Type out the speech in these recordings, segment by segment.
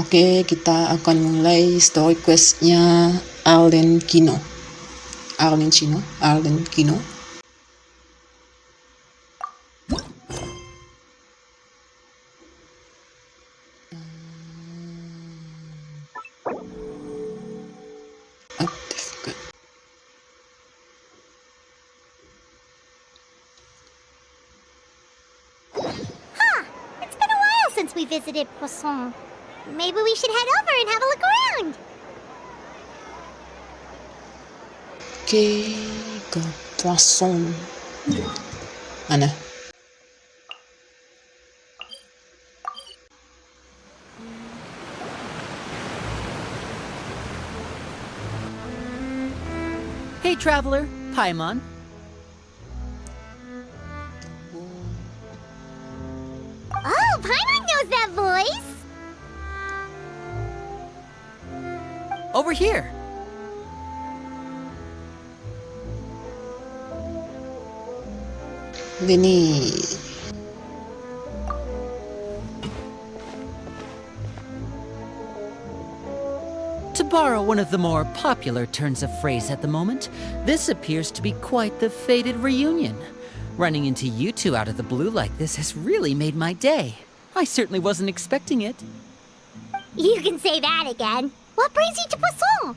Oke, kita akan mulai story questnya Arlecchino. Arlecchino. Aktifkan. It's been a while since we visited Poisson. Maybe we should head over and have a look around. Oke, ke Poisson. Mana? Hey, traveler, Paimon. Oh, Paimon knows that voice. Over here. Ini. To borrow one of the more popular turns of phrase at the moment, this appears to be quite the fated reunion. Running into you two out of the blue like this has really made my day. I certainly wasn't expecting it. You can say that again. What brings you to Poisson?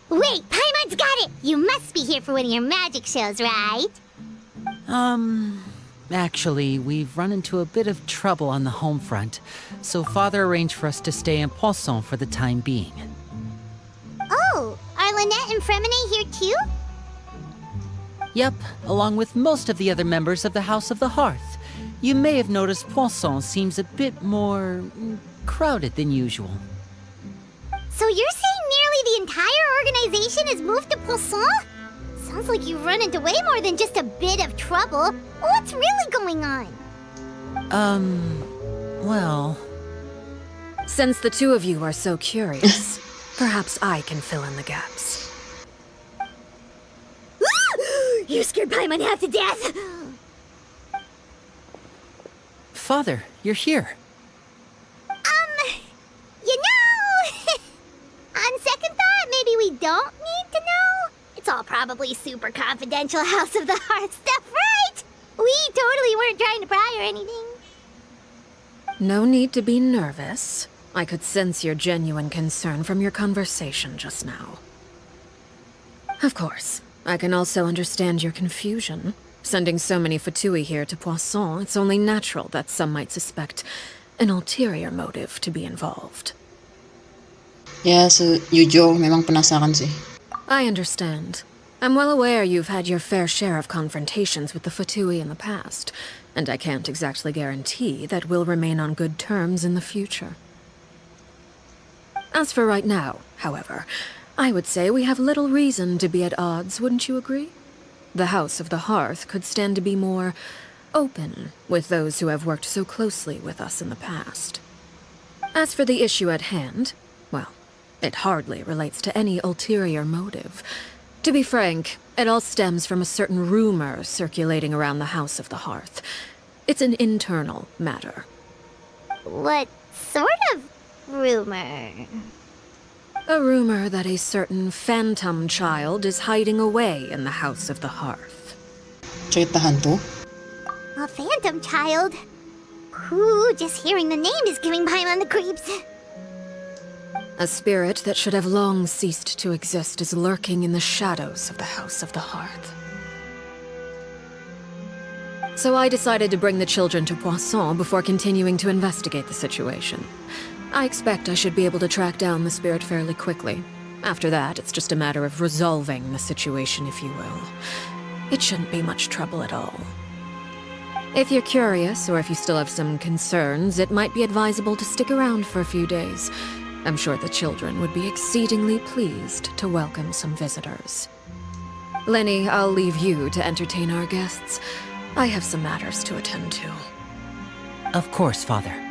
Wait, Paimon's got it! You must be here for one of your magic shows, right? Actually, we've run into a bit of trouble on the home front, so Father arranged for us to stay in Poisson for the time being. Oh, are Lynette and Fremine here too? Yep, along with most of the other members of the House of the Hearth. You may have noticed Poisson seems a bit more crowded than usual. So you're saying nearly the entire organization has moved to Poisson? Sounds like you've run into way more than just a bit of trouble. What's really going on? Well... Since the two of you are so curious, perhaps I can fill in the gaps. You scared Paimon half to death! Father, you're here. You know... On second thought, maybe we don't need to know. It's all probably super confidential House of the Heart stuff, right? We totally weren't trying to pry or anything. No need to be nervous. I could sense your genuine concern from your conversation just now. Of course, I can also understand your confusion. Sending so many Fatui here to Poisson, it's only natural that some might suspect an ulterior motive to be involved. Ya, sejujur memang penasaran sih. I understand. I'm well aware you've had your fair share of confrontations with the Fatui in the past, and I can't exactly guarantee that we'll remain on good terms in the future. As for right now, however, I would say we have little reason to be at odds, wouldn't you agree? The House of the Hearth could stand to be more open with those who have worked so closely with us in the past. As for the issue at hand, well, it hardly relates to any ulterior motive. To be frank, it all stems from a certain rumor circulating around the House of the Hearth. It's an internal matter. What sort of rumor? A rumor that a certain phantom child is hiding away in the House of the Hearth. Cerita hantu. A phantom child? Ooh, just hearing the name is giving Paimon the creeps. A spirit that should have long ceased to exist is lurking in the shadows of the House of the Hearth. So I decided to bring the children to Poisson before continuing to investigate the situation. I expect I should be able to track down the spirit fairly quickly. After that, it's just a matter of resolving the situation, if you will. It shouldn't be much trouble at all. If you're curious, or if you still have some concerns, it might be advisable to stick around for a few days. I'm sure the children would be exceedingly pleased to welcome some visitors. Lenny, I'll leave you to entertain our guests. I have some matters to attend to. Of course, Father.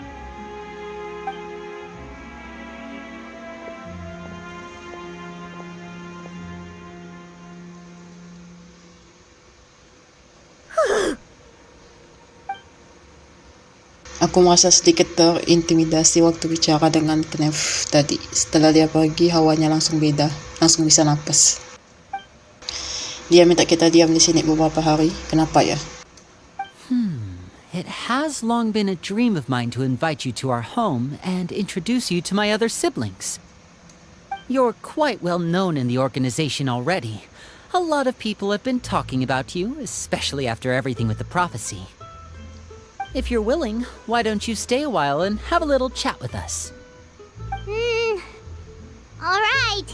Aku merasa sedikit terintimidasi waktu bicara dengan Knef tadi. Setelah dia pergi, hawanya langsung beda, langsung bisa napas. Dia minta kita diam di sini beberapa hari. Kenapa ya? It has long been a dream of mine to invite you to our home and introduce you to my other siblings. You're quite well known in the organization already. A lot of people have been talking about you, especially after everything with the prophecy. If you're willing, why don't you stay a while and have a little chat with us? Alright.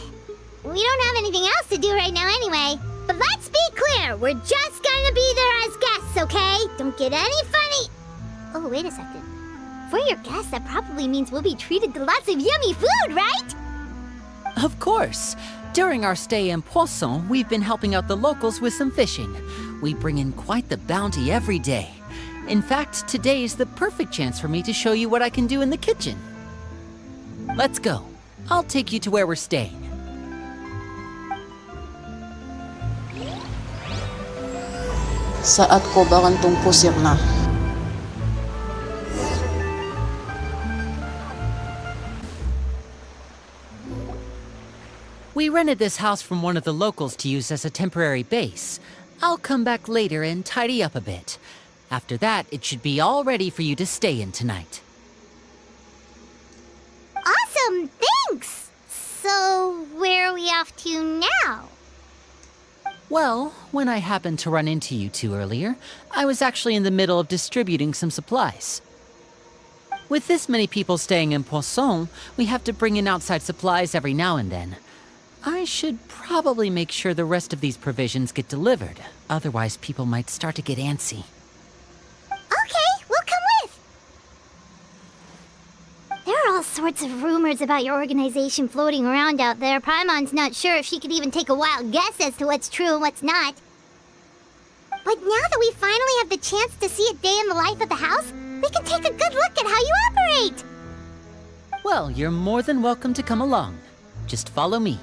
We don't have anything else to do right now anyway. But let's be clear, we're just gonna be there as guests, okay? Don't get any funny. Oh, wait a second. For your guests, that probably means we'll be treated to lots of yummy food, right? Of course. During our stay in Poisson, we've been helping out the locals with some fishing. We bring in quite the bounty every day. In fact, today is the perfect chance for me to show you what I can do in the kitchen. Let's go. I'll take you to where we're staying. Saat Kobaran Tungku Sirna. We rented this house from one of the locals to use as a temporary base. I'll come back later and tidy up a bit. After that, it should be all ready for you to stay in tonight. Awesome, thanks! So, where are we off to now? Well, when I happened to run into you two earlier, I was actually in the middle of distributing some supplies. With this many people staying in Poisson, we have to bring in outside supplies every now and then. I should probably make sure the rest of these provisions get delivered, otherwise people might start to get antsy. Okay, we'll come with! There are all sorts of rumors about your organization floating around out there. Paimon's not sure if she could even take a wild guess as to what's true and what's not. But now that we finally have the chance to see a day in the life of the house, we can take a good look at how you operate! Well, you're more than welcome to come along. Just follow me.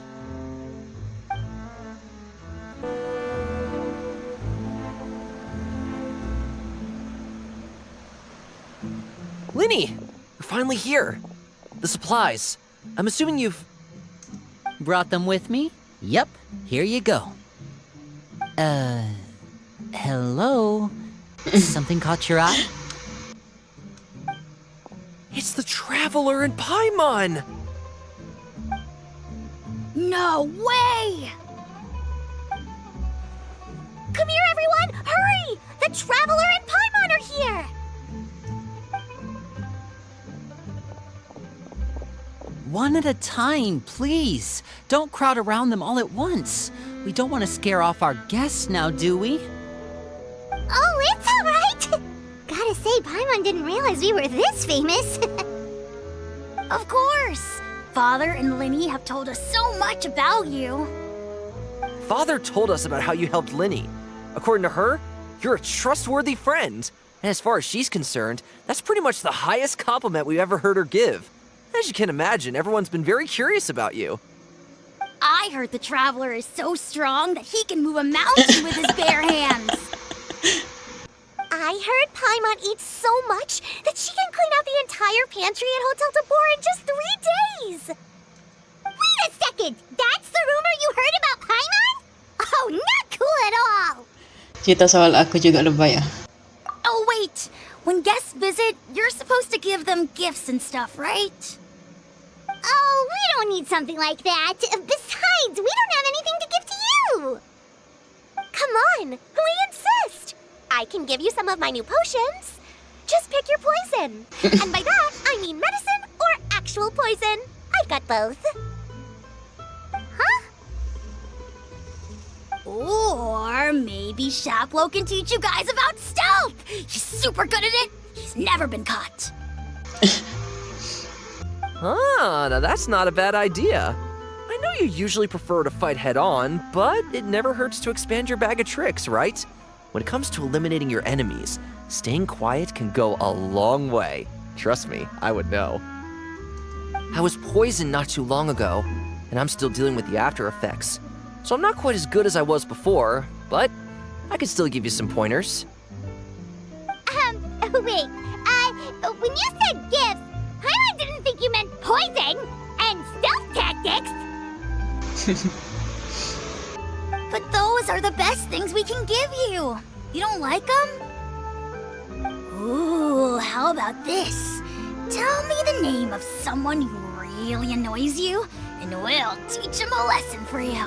Linny! You're finally here. The supplies. I'm assuming you've... Brought them with me? Yep, here you go. Hello? Something caught your eye? It's the Traveler and Paimon! No way! Come here, everyone! Hurry! The Traveler and Paimon are here! One at a time, please. Don't crowd around them all at once. We don't want to scare off our guests now, do we? Oh, it's all right! Gotta say, Paimon didn't realize we were this famous. Of course! Father and Linny have told us so much about you. Father told us about how you helped Linny. According to her, you're a trustworthy friend. And as far as she's concerned, that's pretty much the highest compliment we've ever heard her give. As you can imagine, everyone's been very curious about you. I heard the Traveler is so strong that he can move a mountain with his bare hands. I heard Paimon eats so much that she can clean out the entire pantry at Hotel de Boer in just 3 days! Wait a second! That's the rumor you heard about Paimon? Oh, not cool at all! Cerita soal aku juga lebay ah. Oh, wait! When guests visit, you're supposed to give them gifts and stuff, right? Oh, we don't need something like that. Besides, we don't have anything to give to you! Come on, we insist! I can give you some of my new potions. Just pick your poison. And by that, I mean medicine or actual poison. I've got both. Huh? Or maybe Shaplo can teach you guys about stealth. He's super good at it. He's never been caught. Ah, now that's not a bad idea. I know you usually prefer to fight head-on, but it never hurts to expand your bag of tricks, right? When it comes to eliminating your enemies, staying quiet can go a long way. Trust me, I would know. I was poisoned not too long ago, and I'm still dealing with the after effects. So I'm not quite as good as I was before, but I can still give you some pointers. Wait, when you said gifts, Paimon didn't think you meant poison and stealth tactics. But those are the best things we can give you. You don't like them? Ooh, how about this? Tell me the name of someone who really annoys you, and we'll teach him a lesson for you.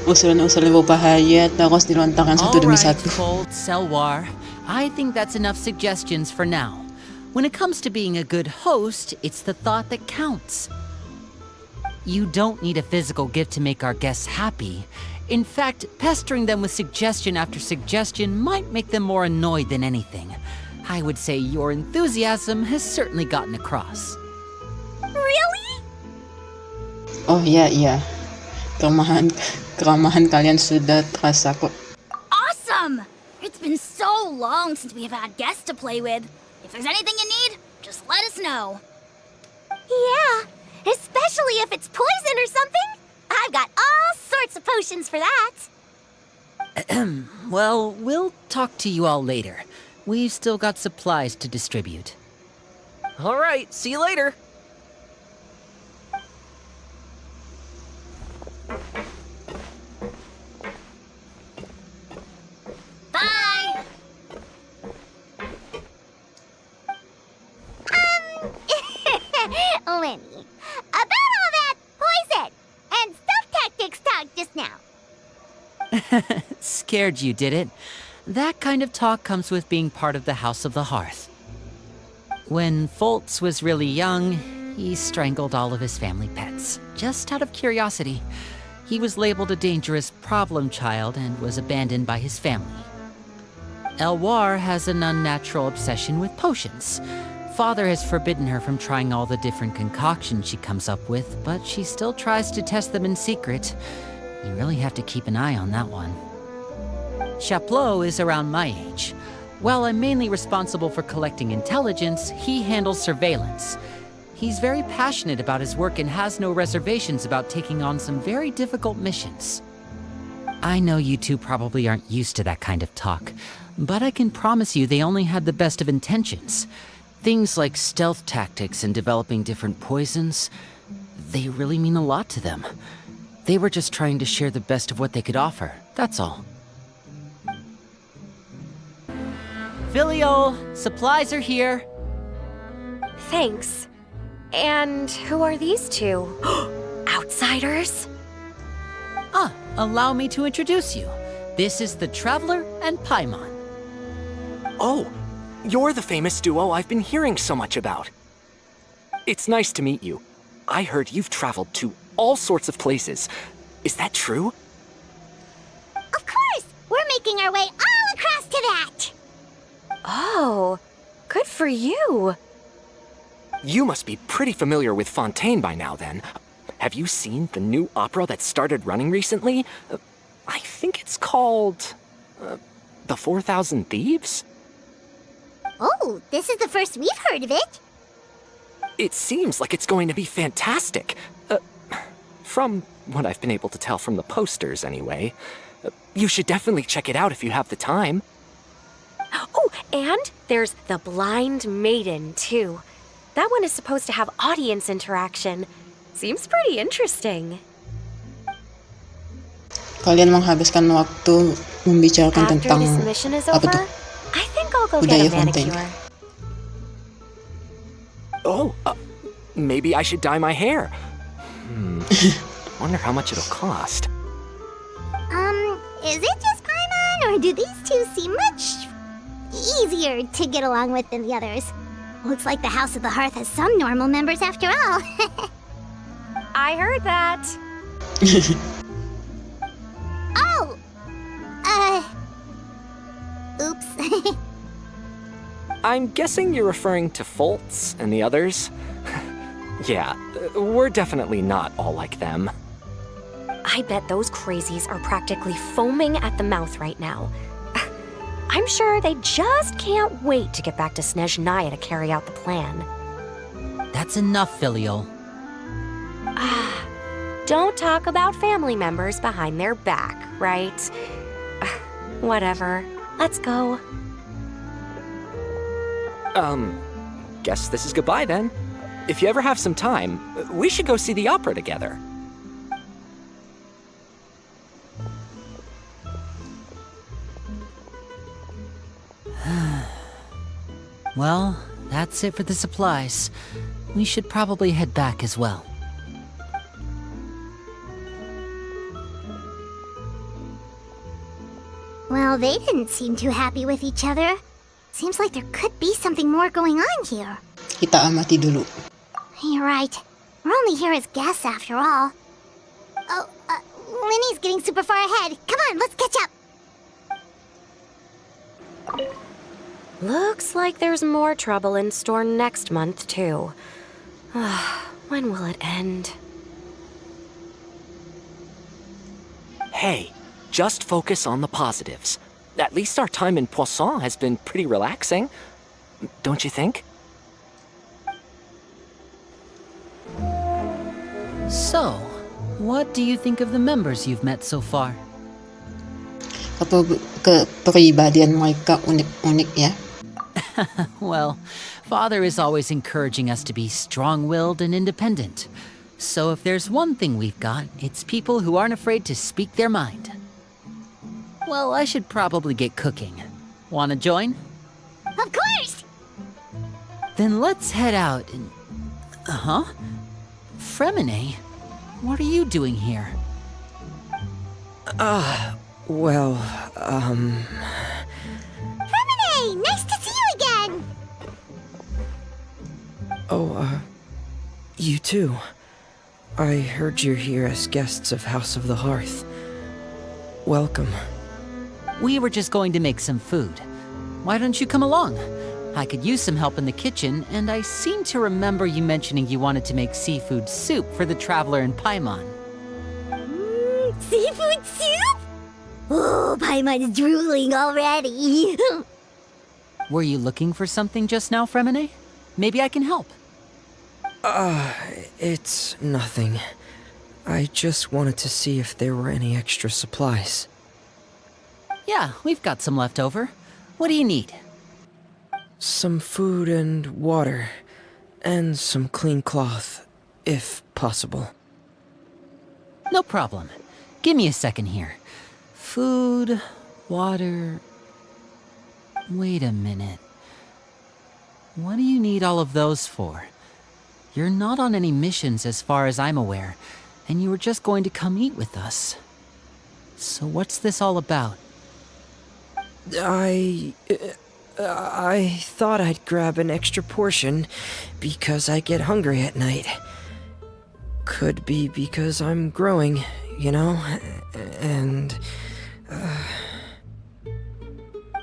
Usul na usul na bahaya, tapos nilontakan sa dumi Alright, satu. Fold, Selwar. I think that's enough suggestions for now. When it comes to being a good host, it's the thought that counts. You don't need a physical gift to make our guests happy. In fact, pestering them with suggestion after suggestion might make them more annoyed than anything. I would say your enthusiasm has certainly gotten across. Really? Oh iya. Keramahan kalian sudah terasa kok. Awesome! It's been so long since we have had guests to play with. If there's anything you need, just let us know. Yeah, especially if it's poison or something. I've got all sorts of potions for that. Well, we'll talk to you all later. We've still got supplies to distribute. All right, see you later. Bye! Lenny, about all that poison and stealth tactics talk just now. Scared you, did it? That kind of talk comes with being part of the House of the Hearth. When Foltz was really young, he strangled all of his family pets, just out of curiosity. He was labeled a dangerous problem child and was abandoned by his family. Elwar has an unnatural obsession with potions. Father has forbidden her from trying all the different concoctions she comes up with, but she still tries to test them in secret. You really have to keep an eye on that one. Chaplot is around my age. While I'm mainly responsible for collecting intelligence, he handles surveillance. He's very passionate about his work and has no reservations about taking on some very difficult missions. I know you two probably aren't used to that kind of talk, but I can promise you they only had the best of intentions. Things like stealth tactics and developing different poisons, they really mean a lot to them. They were just trying to share the best of what they could offer, that's all. Filial, supplies are here. Thanks. And who are these two? Outsiders? Allow me to introduce you. This is the Traveler and Paimon. Oh, you're the famous duo I've been hearing so much about. It's nice to meet you. I heard you've traveled to all sorts of places. Is that true? Of course, we're making our way all across to that. Oh, good for you. You must be pretty familiar with Fontaine by now, then. Have you seen the new opera that started running recently? I think it's called... The 4,000 Thieves? Oh, this is the first we've heard of it. It seems like it's going to be fantastic. From what I've been able to tell from the posters, anyway. You should definitely check it out if you have the time. Oh, and there's The Blind Maiden, too. That one is supposed to have audience interaction. Seems pretty interesting. Kalian menghabiskan waktu membicarakan After tentang this mission is apa over, tuh? I think I'll go Budaya get a Fontaine. manicure. Oh, maybe I should dye my hair. Wonder how much it'll cost. Is it just Paimon, or do these two seem much easier to get along with than the others? Looks like the House of the Hearth has some normal members after all. I heard that. Oh! Oops. I'm guessing you're referring to Foltz and the others? Yeah, we're definitely not all like them. I bet those crazies are practically foaming at the mouth right now. I'm sure they just can't wait to get back to Snezhnaya to carry out the plan. That's enough, Filial. Don't talk about family members behind their back, right? Whatever. Let's go. Guess this is goodbye then. If you ever have some time, we should go see the opera together. Well, that's it for the supplies. We should probably head back as well. Well, they didn't seem too happy with each other. Seems like there could be something more going on here. Kita amati dulu. You're right. We're only here as guests after all. Oh, Linny's getting super far ahead. Come on, let's catch up. Looks like there's more trouble in store next month, too. When will it end? Hey, just focus on the positives. At least our time in Poisson has been pretty relaxing. Don't you think? So, what do you think of the members you've met so far? Kapag kepribadian mereka unik-unik ya. Well, Father is always encouraging us to be strong-willed and independent. So if there's one thing we've got, it's people who aren't afraid to speak their mind. Well, I should probably get cooking. Wanna join? Of course! Then let's head out and... Fremine? What are you doing here? Fremine! Nice to see you again! You too. I heard you're here as guests of House of the Hearth. Welcome. We were just going to make some food. Why don't you come along? I could use some help in the kitchen, and I seem to remember you mentioning you wanted to make seafood soup for the traveler in Paimon. Seafood soup? Oh, Paimon's drooling already. Were you looking for something just now, Fremine? Maybe I can help. It's nothing. I just wanted to see if there were any extra supplies. Yeah, we've got some left over. What do you need? Some food and water, and some clean cloth, if possible. No problem. Give me a second here. Food, water... Wait a minute. What do you need all of those for? You're not on any missions as far as I'm aware, and you were just going to come eat with us. So what's this all about? I thought I'd grab an extra portion because I get hungry at night. Could be because I'm growing, you know, and...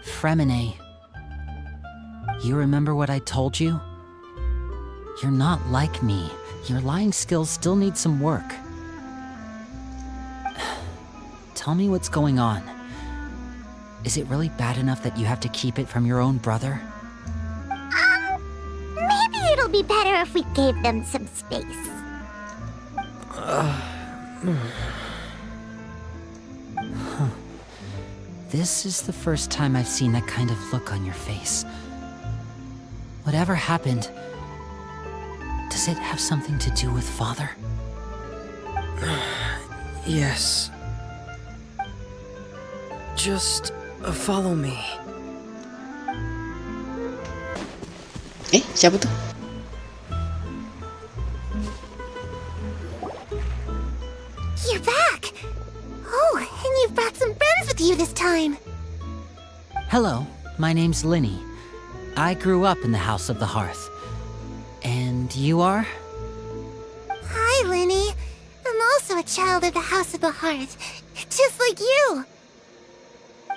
Fremine, you remember what I told you? You're not like me. Your lying skills still need some work. Tell me what's going on. Is it really bad enough that you have to keep it from your own brother? Maybe it'll be better if we gave them some space. This is the first time I've seen that kind of look on your face. Whatever happened, does it have something to do with Father? Yes. Just follow me. Siapa tuh? You're back! Oh, and you've brought some friends with you this time. Hello, my name's Linny. I grew up in the House of the Hearth. And you are? Hi, Linny. I'm also a child of the House of the Hearth, just like you.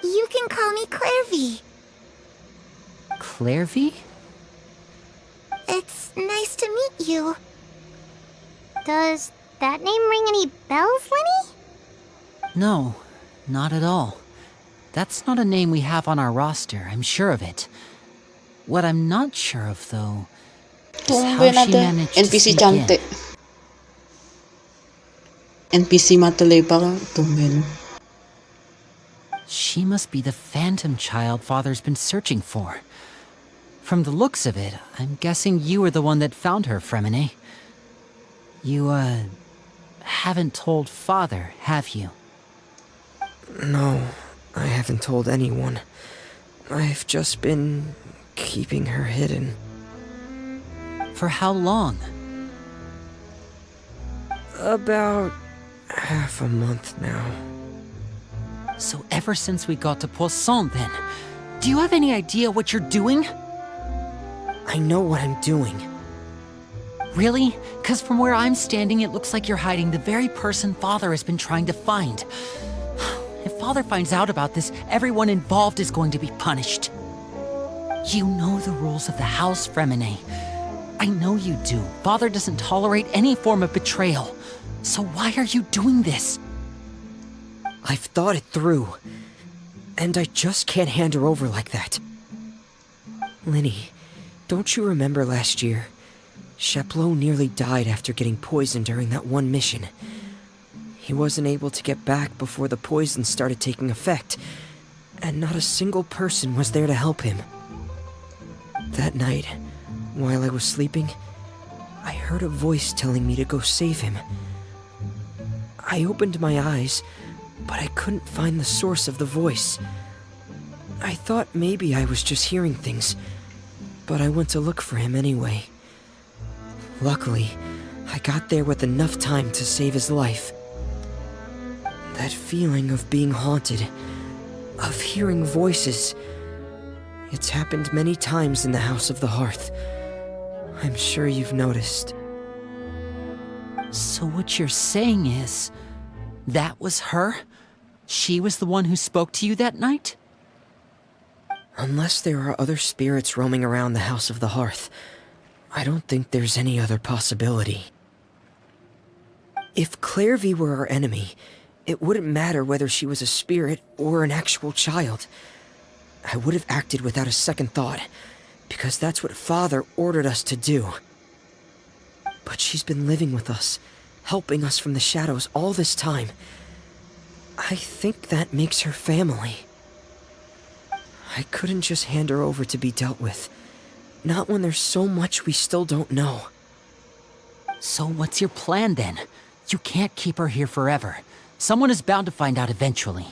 You can call me Clairvy. Clairvy? It's nice to meet you. Does that name ring any bells, Linny? No, not at all. That's not a name we have on our roster, I'm sure of it. What I'm not sure of, though, is how Tumben she ada managed to NPC sneak cantik. in. NPC mata lebar, tumben. She must be the phantom child Father's been searching for. From the looks of it, I'm guessing you were the one that found her, Fremine. You, haven't told Father, have you? No, I haven't told anyone. I've just been keeping her hidden. For how long? About half a month now. So ever since we got to Poisson, then. Do you have any idea what you're doing? I know what I'm doing. Really? 'Cause from where I'm standing, it looks like you're hiding the very person Father has been trying to find. If Father finds out about this, everyone involved is going to be punished. You know the rules of the house, Fremine. I know you do. Father doesn't tolerate any form of betrayal. So why are you doing this? I've thought it through. And I just can't hand her over like that. Linny, don't you remember last year? Chaplot nearly died after getting poisoned during that one mission. He wasn't able to get back before the poison started taking effect, and not a single person was there to help him. That night, while I was sleeping, I heard a voice telling me to go save him. I opened my eyes, but I couldn't find the source of the voice. I thought maybe I was just hearing things, but I went to look for him anyway. Luckily, I got there with enough time to save his life. That feeling of being haunted, of hearing voices, it's happened many times in the House of the Hearth. I'm sure you've noticed. So what you're saying is, that was her? She was the one who spoke to you that night? Unless there are other spirits roaming around the House of the Hearth, I don't think there's any other possibility. If Clairvy were our enemy, it wouldn't matter whether she was a spirit or an actual child. I would have acted without a second thought, because that's what Father ordered us to do. But she's been living with us, helping us from the shadows all this time. I think that makes her family. I couldn't just hand her over to be dealt with. Not when there's so much we still don't know. So what's your plan then? You can't keep her here forever. Someone is bound to find out eventually.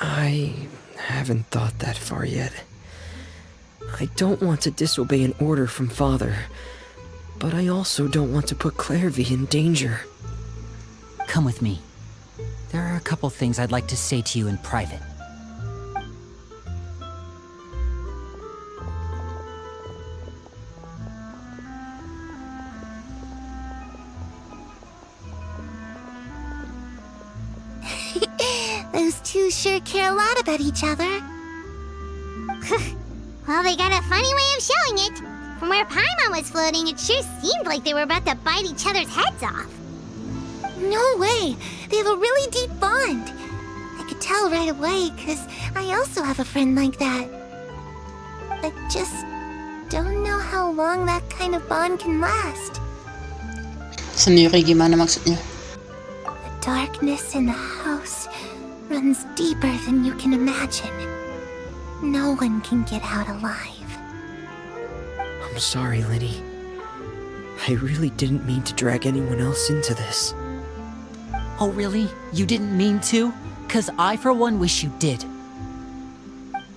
I haven't thought that far yet. I don't want to disobey an order from Father, but I also don't want to put Clairvy in danger. Come with me. There are a couple things I'd like to say to you in private. Those two sure care a lot about each other. Well, they got a funny way of showing it. From where Paimon was floating, it sure seemed like they were about to bite each other's heads off. No way! They have a really deep bond. I could tell right away, because I also have a friend like that. I just don't know how long that kind of bond can last. Sendiri gimana maksudnya? The darkness in the house runs deeper than you can imagine. No one can get out alive. I'm sorry, Linny. I really didn't mean to drag anyone else into this. Oh really? You didn't mean to? 'Cause I for one wish you did.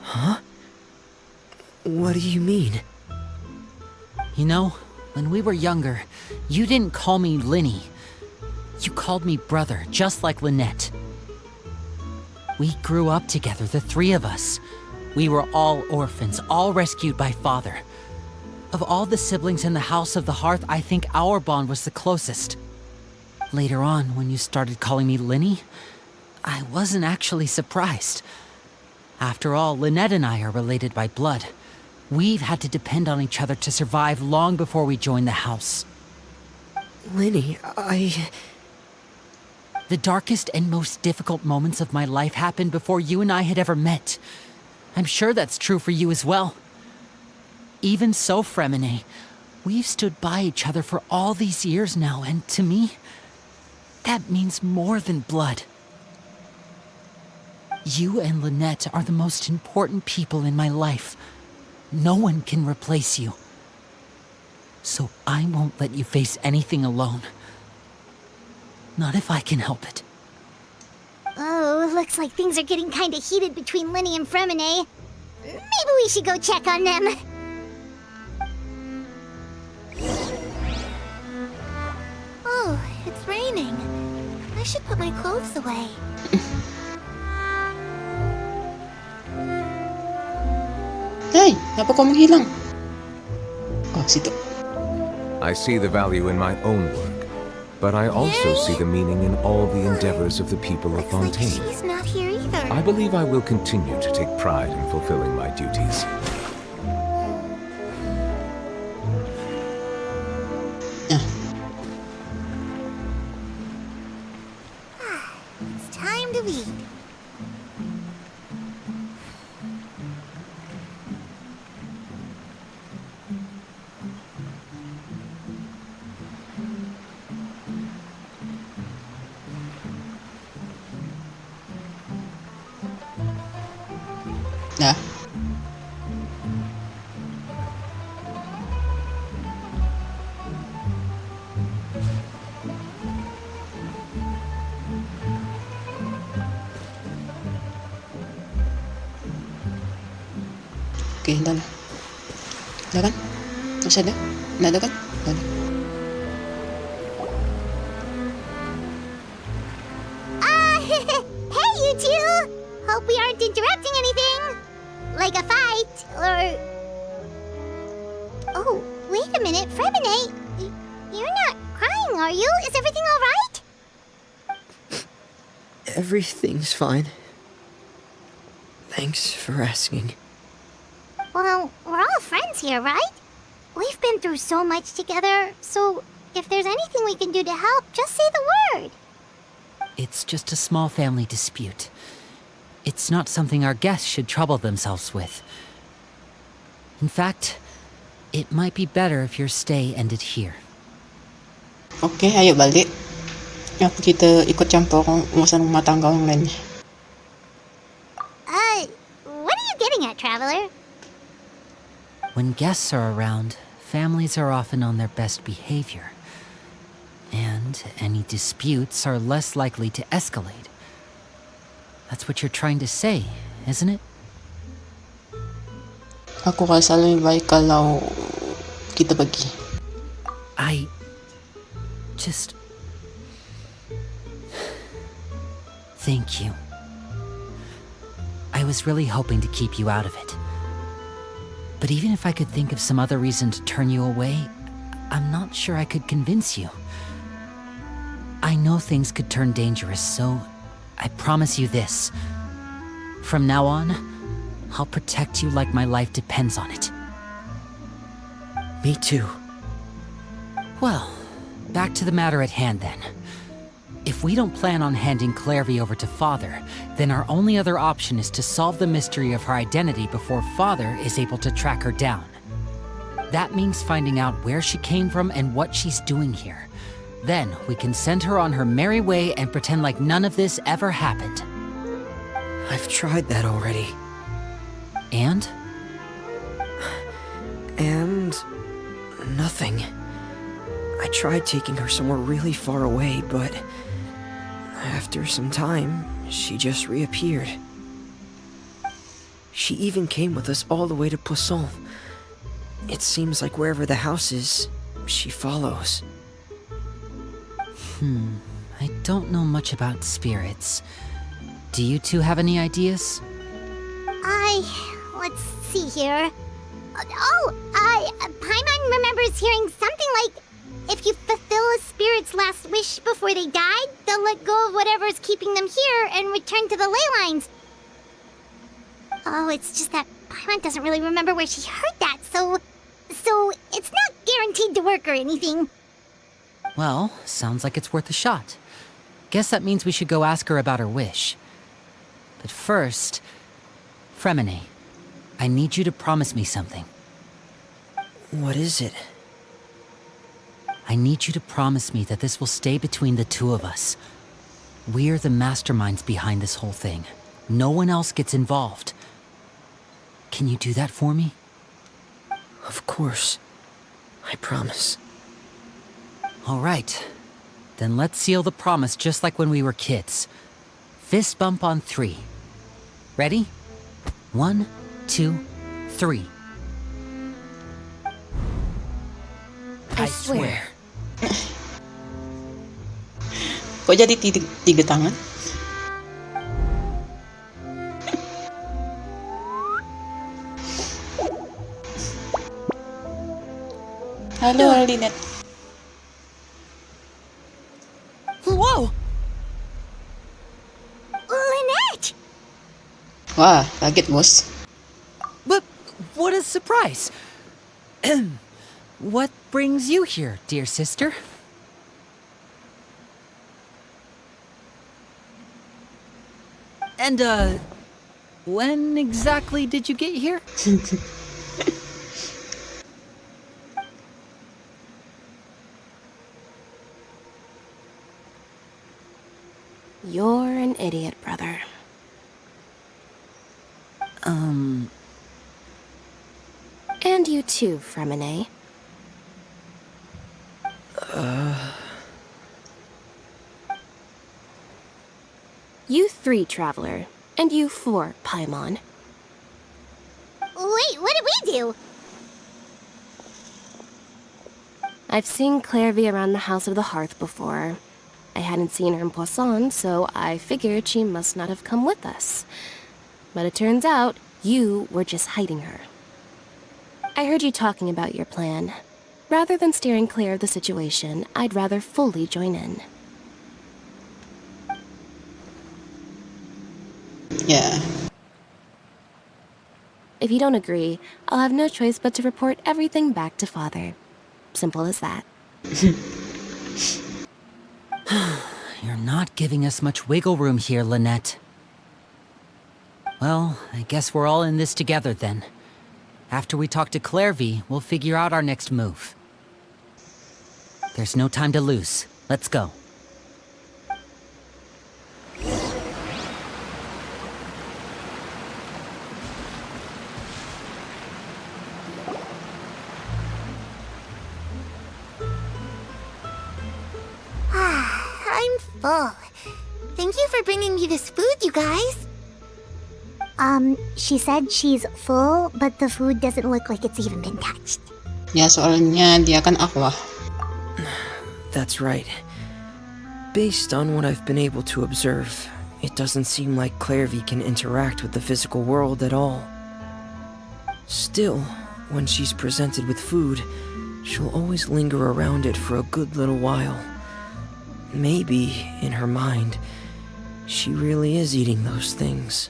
Huh? What do you mean? You know, when we were younger, you didn't call me Linny. You called me brother, just like Lynette. We grew up together, the three of us. We were all orphans, all rescued by Father. Of all the siblings in the House of the Hearth, I think our bond was the closest. Later on, when you started calling me Linny, I wasn't actually surprised. After all, Lynette and I are related by blood. We've had to depend on each other to survive long before we joined the house. Linny, The darkest and most difficult moments of my life happened before you and I had ever met. I'm sure that's true for you as well. Even so, Fremine, we've stood by each other for all these years now, and to me, that means more than blood. You and Lynette are the most important people in my life. No one can replace you. So I won't let you face anything alone. Not if I can help it. Oh, looks like things are getting kinda heated between Linny and Fremine. Maybe we should go check on them. Oh, it's raining. I should put my clothes away. Ay, napa ko manghilang. Oh, sito. I see the value in my own work, but I also see the meaning in all the endeavors of the people of Looks like Fontaine. she's not here either. I believe I will continue to take pride in fulfilling my duties. It's time to eat. Na. Okay, dah lah. Dah kan? Masih ada? Nak ada kan? Dah ada. Hey, you two! Hope we aren't interrupting anything. Like a fight, or... Oh, wait a minute, Fremine. You're not crying, are you? Is everything alright? Everything's fine. Thanks for asking. Well, we're all friends here, right? We've been through so much together, so if there's anything we can do to help, just say the word. It's just a small family dispute. It's not something our guests should trouble themselves with. In fact, it might be better if your stay ended here. Okay, ayo balik. Ako kita ikut campur kung umasan rumah tangga orang lain. What are you getting at, Traveler? When guests are around, families are often on their best behavior. And any disputes are less likely to escalate. That's what you're trying to say, isn't it? Ako rasa lebih baik kalau kita pergi. I just... Thank you. I was really hoping to keep you out of it. But even if I could think of some other reason to turn you away, I'm not sure I could convince you. I know things could turn dangerous, so I promise you this. From now on, I'll protect you like my life depends on it. Me too. Well, back to the matter at hand then. If we don't plan on handing Clairvy over to Father, then our only other option is to solve the mystery of her identity before Father is able to track her down. That means finding out where she came from and what she's doing here. Then we can send her on her merry way and pretend like none of this ever happened. I've tried that already. And? And... nothing. I tried taking her somewhere really far away, but... after some time, she just reappeared. She even came with us all the way to Poisson. It seems like wherever the house is, she follows. I don't know much about spirits. Do you two have any ideas? Let's see here. Paimon remembers hearing something like, if you fulfill a spirit's last wish before they died, they'll let go of whatever's keeping them here and return to the ley lines. Oh, it's just that Paimon doesn't really remember where she heard that, so it's not guaranteed to work or anything. Well, sounds like it's worth a shot. Guess that means we should go ask her about her wish. But first, Fremine, I need you to promise me something. What is it? I need you to promise me that this will stay between the two of us. We're the masterminds behind this whole thing. No one else gets involved. Can you do that for me? Of course. I promise. All right. Then let's seal the promise just like when we were kids. Fist bump on 3. Ready? 1, 2, 3. I swear. Kok jadi tiga tangan? Halo, Lynette. Whoa! Lynette! Wah, kaget bos. But what a surprise! What brings you here, dear sister? And, when exactly did you get here? You're an idiot, brother. And you too, Fremine. You 3, Traveler. And you 4, Paimon. Wait, what did we do? I've seen Clairvy around the House of the Hearth before. I hadn't seen her in Poisson, so I figured she must not have come with us. But it turns out you were just hiding her. I heard you talking about your plan. Rather than steering clear of the situation, I'd rather fully join in. Yeah. If you don't agree, I'll have no choice but to report everything back to Father. Simple as that. You're not giving us much wiggle room here, Lynette. Well, I guess we're all in this together then. After we talk to Clairvy, we'll figure out our next move. There's no time to lose. Let's go. I'm full. Thank you for bringing me this food, you guys. She said she's full, but the food doesn't look like it's even been touched. Ya, soalnya dia kan aqua. That's right. Based on what I've been able to observe, it doesn't seem like Clairvy can interact with the physical world at all. Still, when she's presented with food, she'll always linger around it for a good little while. Maybe, in her mind, she really is eating those things.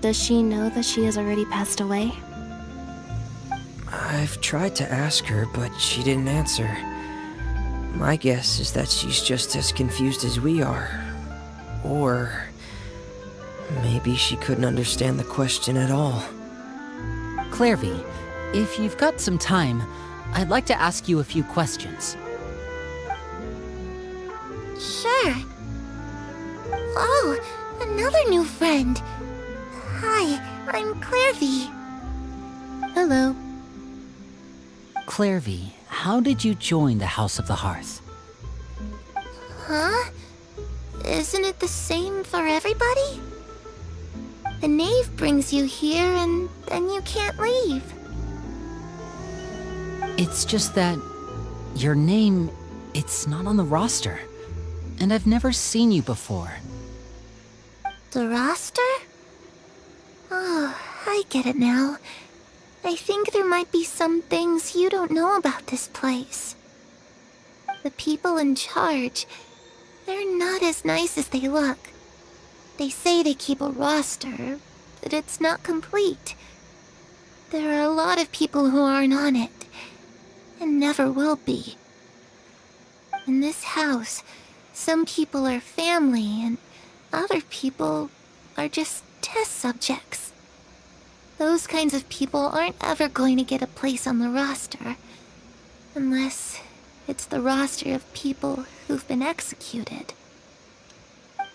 Does she know that she has already passed away? I've tried to ask her, but she didn't answer. My guess is that she's just as confused as we are. Or maybe she couldn't understand the question at all. Clairvy, if you've got some time, I'd like to ask you a few questions. Sure. Oh, another new friend. Hi, I'm Clairvy. Hello. Clairvy, how did you join the House of the Hearth? Huh? Isn't it the same for everybody? The knave brings you here and then you can't leave. It's just that your name, it's not on the roster. And I've never seen you before. The roster? Oh, I get it now. I think there might be some things you don't know about this place. The people in charge, they're not as nice as they look. They say they keep a roster, but it's not complete. There are a lot of people who aren't on it, and never will be. In this house, some people are family, and other people are just test subjects. Those kinds of people aren't ever going to get a place on the roster, unless it's the roster of people who've been executed.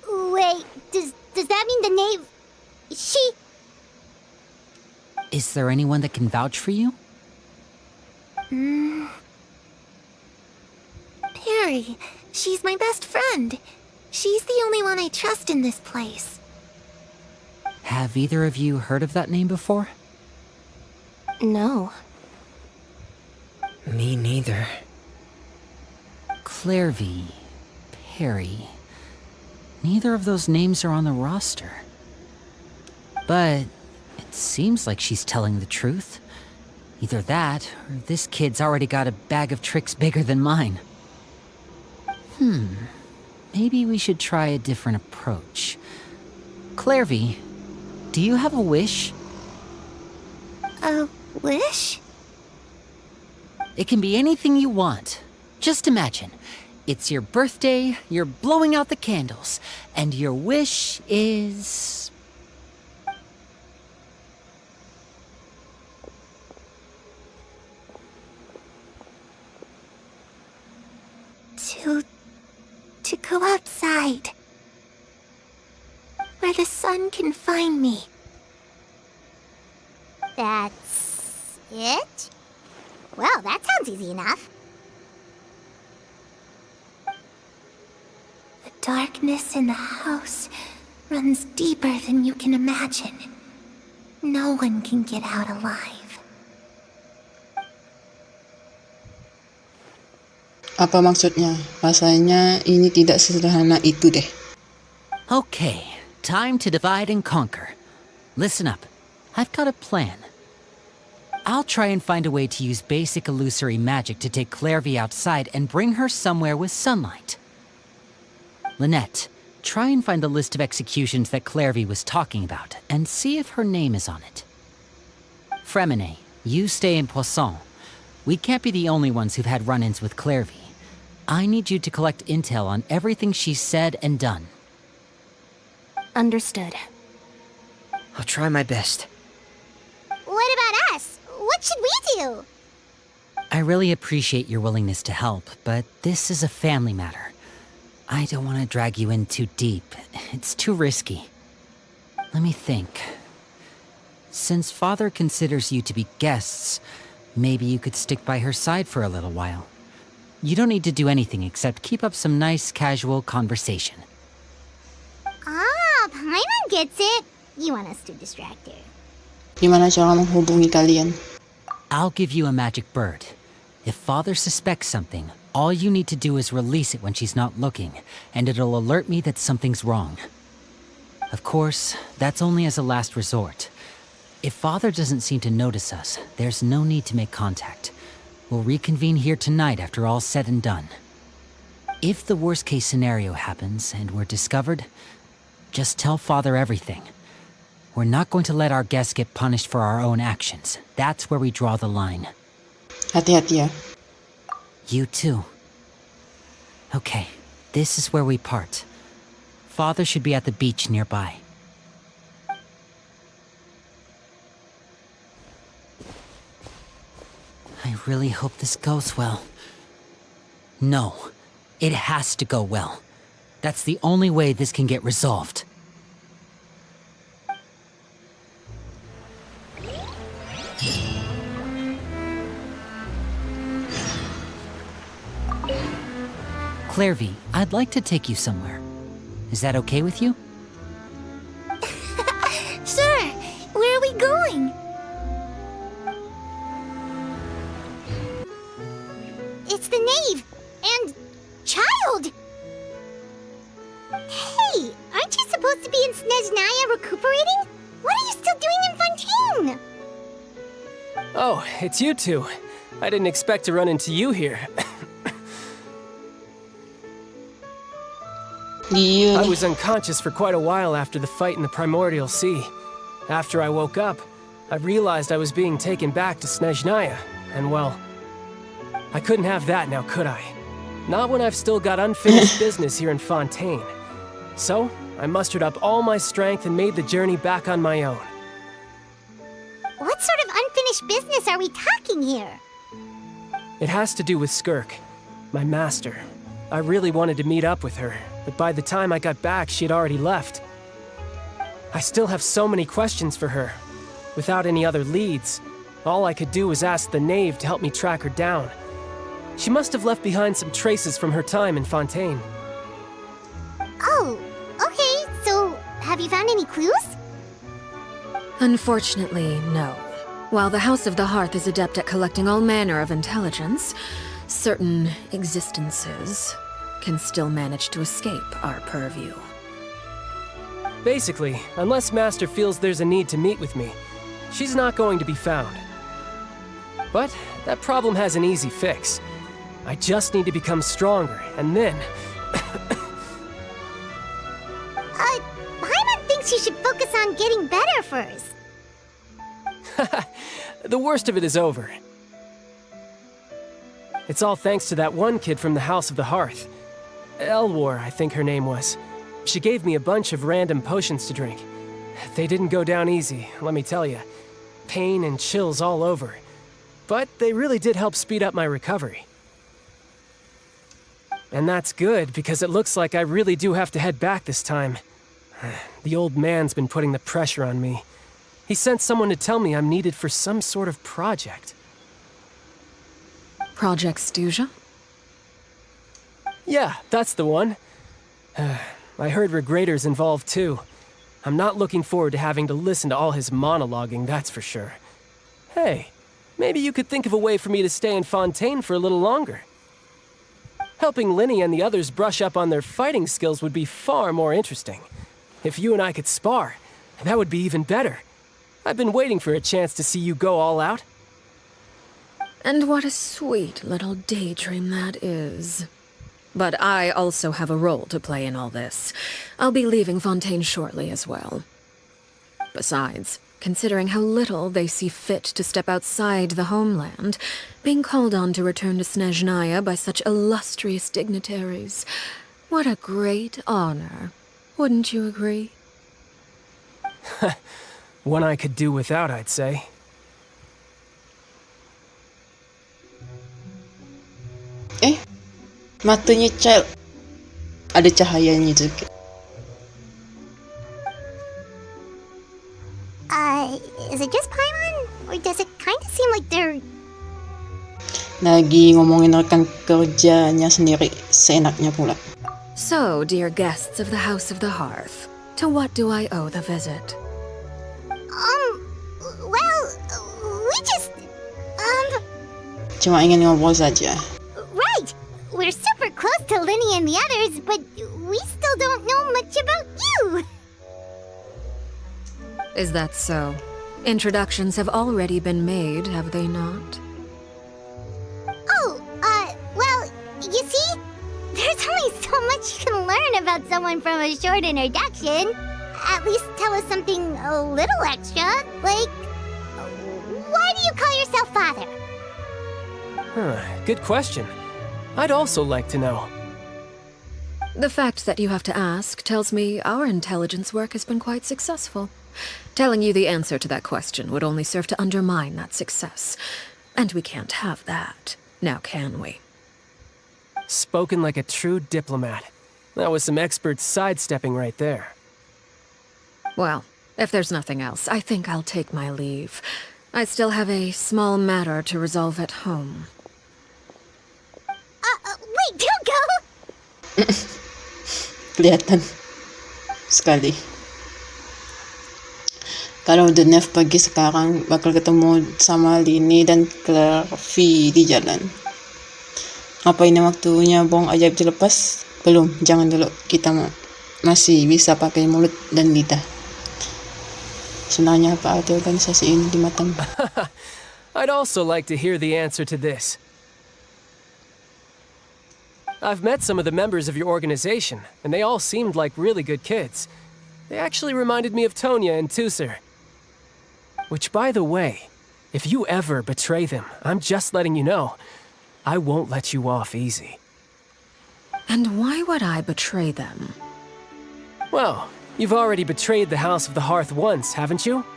Wait, does that mean the knave... She... Is there anyone that can vouch for you? worry. She's my best friend. She's the only one I trust in this place. Have either of you heard of that name before? No. Me neither. Clairvy, Perry. Neither of those names are on the roster. But it seems like she's telling the truth. Either that, or this kid's already got a bag of tricks bigger than mine. Maybe we should try a different approach. Clairvy, do you have a wish? A wish? It can be anything you want. Just imagine. It's your birthday, you're blowing out the candles, and your wish is... To go outside. Where the sun can find me. That's it? Well, that sounds easy enough. The darkness in the house runs deeper than you can imagine. No one can get out alive. Apa maksudnya? Rasanya ini tidak sesederhana itu deh. Okay, time to divide and conquer. Listen up, I've got a plan. I'll try and find a way to use basic illusory magic to take Clairvy outside and bring her somewhere with sunlight. Lynette, try and find the list of executions that Clairvy was talking about, and see if her name is on it. Fremine, you stay in Poisson. We can't be the only ones who've had run-ins with Clairvy. I need you to collect intel on everything she's said and done. Understood. I'll try my best. What about us? What should we do? I really appreciate your willingness to help, but this is a family matter. I don't want to drag you in too deep. It's too risky. Let me think. Since Father considers you to be guests, maybe you could stick by her side for a little while. You don't need to do anything except keep up some nice, casual conversation. Ah, Paimon gets it. You want us to distract her. Gimana cara menghubungi kalian? I'll give you a magic bird. If Father suspects something, all you need to do is release it when she's not looking, and it'll alert me that something's wrong. Of course, that's only as a last resort. If Father doesn't seem to notice us, there's no need to make contact. We'll reconvene here tonight after all's said and done. If the worst-case scenario happens and we're discovered, just tell Father everything. We're not going to let our guests get punished for our own actions. That's where we draw the line. Hati-hati ya. You too. Okay, this is where we part. Father should be at the beach nearby. I really hope this goes well. No, it has to go well. That's the only way this can get resolved. Clairvy, I'd like to take you somewhere. Is that okay with you? Sure. Where are we going? It's the knave and child. Hey, aren't you supposed to be in Snezhnaya recuperating? What are you still doing in Fontaine? Oh, it's you two. I didn't expect to run into you here. I was unconscious for quite a while after the fight in the Primordial Sea. After I woke up, I realized I was being taken back to Snezhnaya, and well, I couldn't have that now, could I? Not when I've still got unfinished business here in Fontaine. So, I mustered up all my strength and made the journey back on my own. What sort of unfinished business are we talking here? It has to do with Skirk, my master. I really wanted to meet up with her, but by the time I got back, she had already left. I still have so many questions for her. Without any other leads, all I could do was ask the knave to help me track her down. She must have left behind some traces from her time in Fontaine. Oh, okay, so have you found any clues? Unfortunately, no. While the House of the Hearth is adept at collecting all manner of intelligence, certain existences can still manage to escape our purview. Basically, unless Master feels there's a need to meet with me, she's not going to be found. But that problem has an easy fix. I just need to become stronger, and then... Paimon thinks you should focus on getting better first. The worst of it is over. It's all thanks to that one kid from the House of the Hearth. Elwar, I think her name was. She gave me a bunch of random potions to drink. They didn't go down easy, let me tell you. Pain and chills all over. But they really did help speed up my recovery. And that's good, because it looks like I really do have to head back this time. The old man's been putting the pressure on me. He sent someone to tell me I'm needed for some sort of project. Project Stuja? Yeah, that's the one. I heard Regrader's involved too. I'm not looking forward to having to listen to all his monologuing, that's for sure. Hey, maybe you could think of a way for me to stay in Fontaine for a little longer. Helping Linny and the others brush up on their fighting skills would be far more interesting. If you and I could spar, that would be even better. I've been waiting for a chance to see you go all out. And what a sweet little daydream that is. But I also have a role to play in all this. I'll be leaving Fontaine shortly as well. Besides, considering how little they see fit to step outside the homeland, being called on to return to Snezhnaya by such illustrious dignitaries, what a great honor. Wouldn't you agree? One I could do without, I'd say. Matanya Child. Ada cahayanya juga. Is it just Paimon? Or does it kind of seem like they're... Lagi ngomongin rekan kerjanya sendiri, seenaknya pula. So, dear guests of the House of the Hearth, to what do I owe the visit? Well, we just... Cuma ingin ngobrol saja. Right! We're super close to Linny and the others, but we still don't know much about you! Is that so? Introductions have already been made, have they not? Oh, well, you see? There's only so much you can learn about someone from a short introduction. At least tell us something a little extra, like... Why do you call yourself father? Good question. I'd also like to know. The fact that you have to ask tells me our intelligence work has been quite successful. Telling you the answer to that question would only serve to undermine that success. And we can't have that, now can we? Spoken like a true diplomat. That was some expert sidestepping right there. Well, if there's nothing else, I think I'll take my leave. I still have a small matter to resolve at home. Wait, don't go! Kelihatan sekali. Kalau The Nef pagi sekarang bakal ketemu sama Lini dan Clarvi di jalan. Apa ini waktunya bong ajaib dilepas? Belum, jangan dulu. Kita masih bisa pakai mulut dan lidah. Sebenarnya apa arti organisasi ini di matamu? I'd also like to hear the answer to this. I've met some of the members of your organization, and they all seemed like really good kids. They actually reminded me of Tonya and Tusser. Which, by the way, if you ever betray them, I'm just letting you know, I won't let you off easy. And why would I betray them? Well, you've already betrayed the House of the Hearth once, haven't you?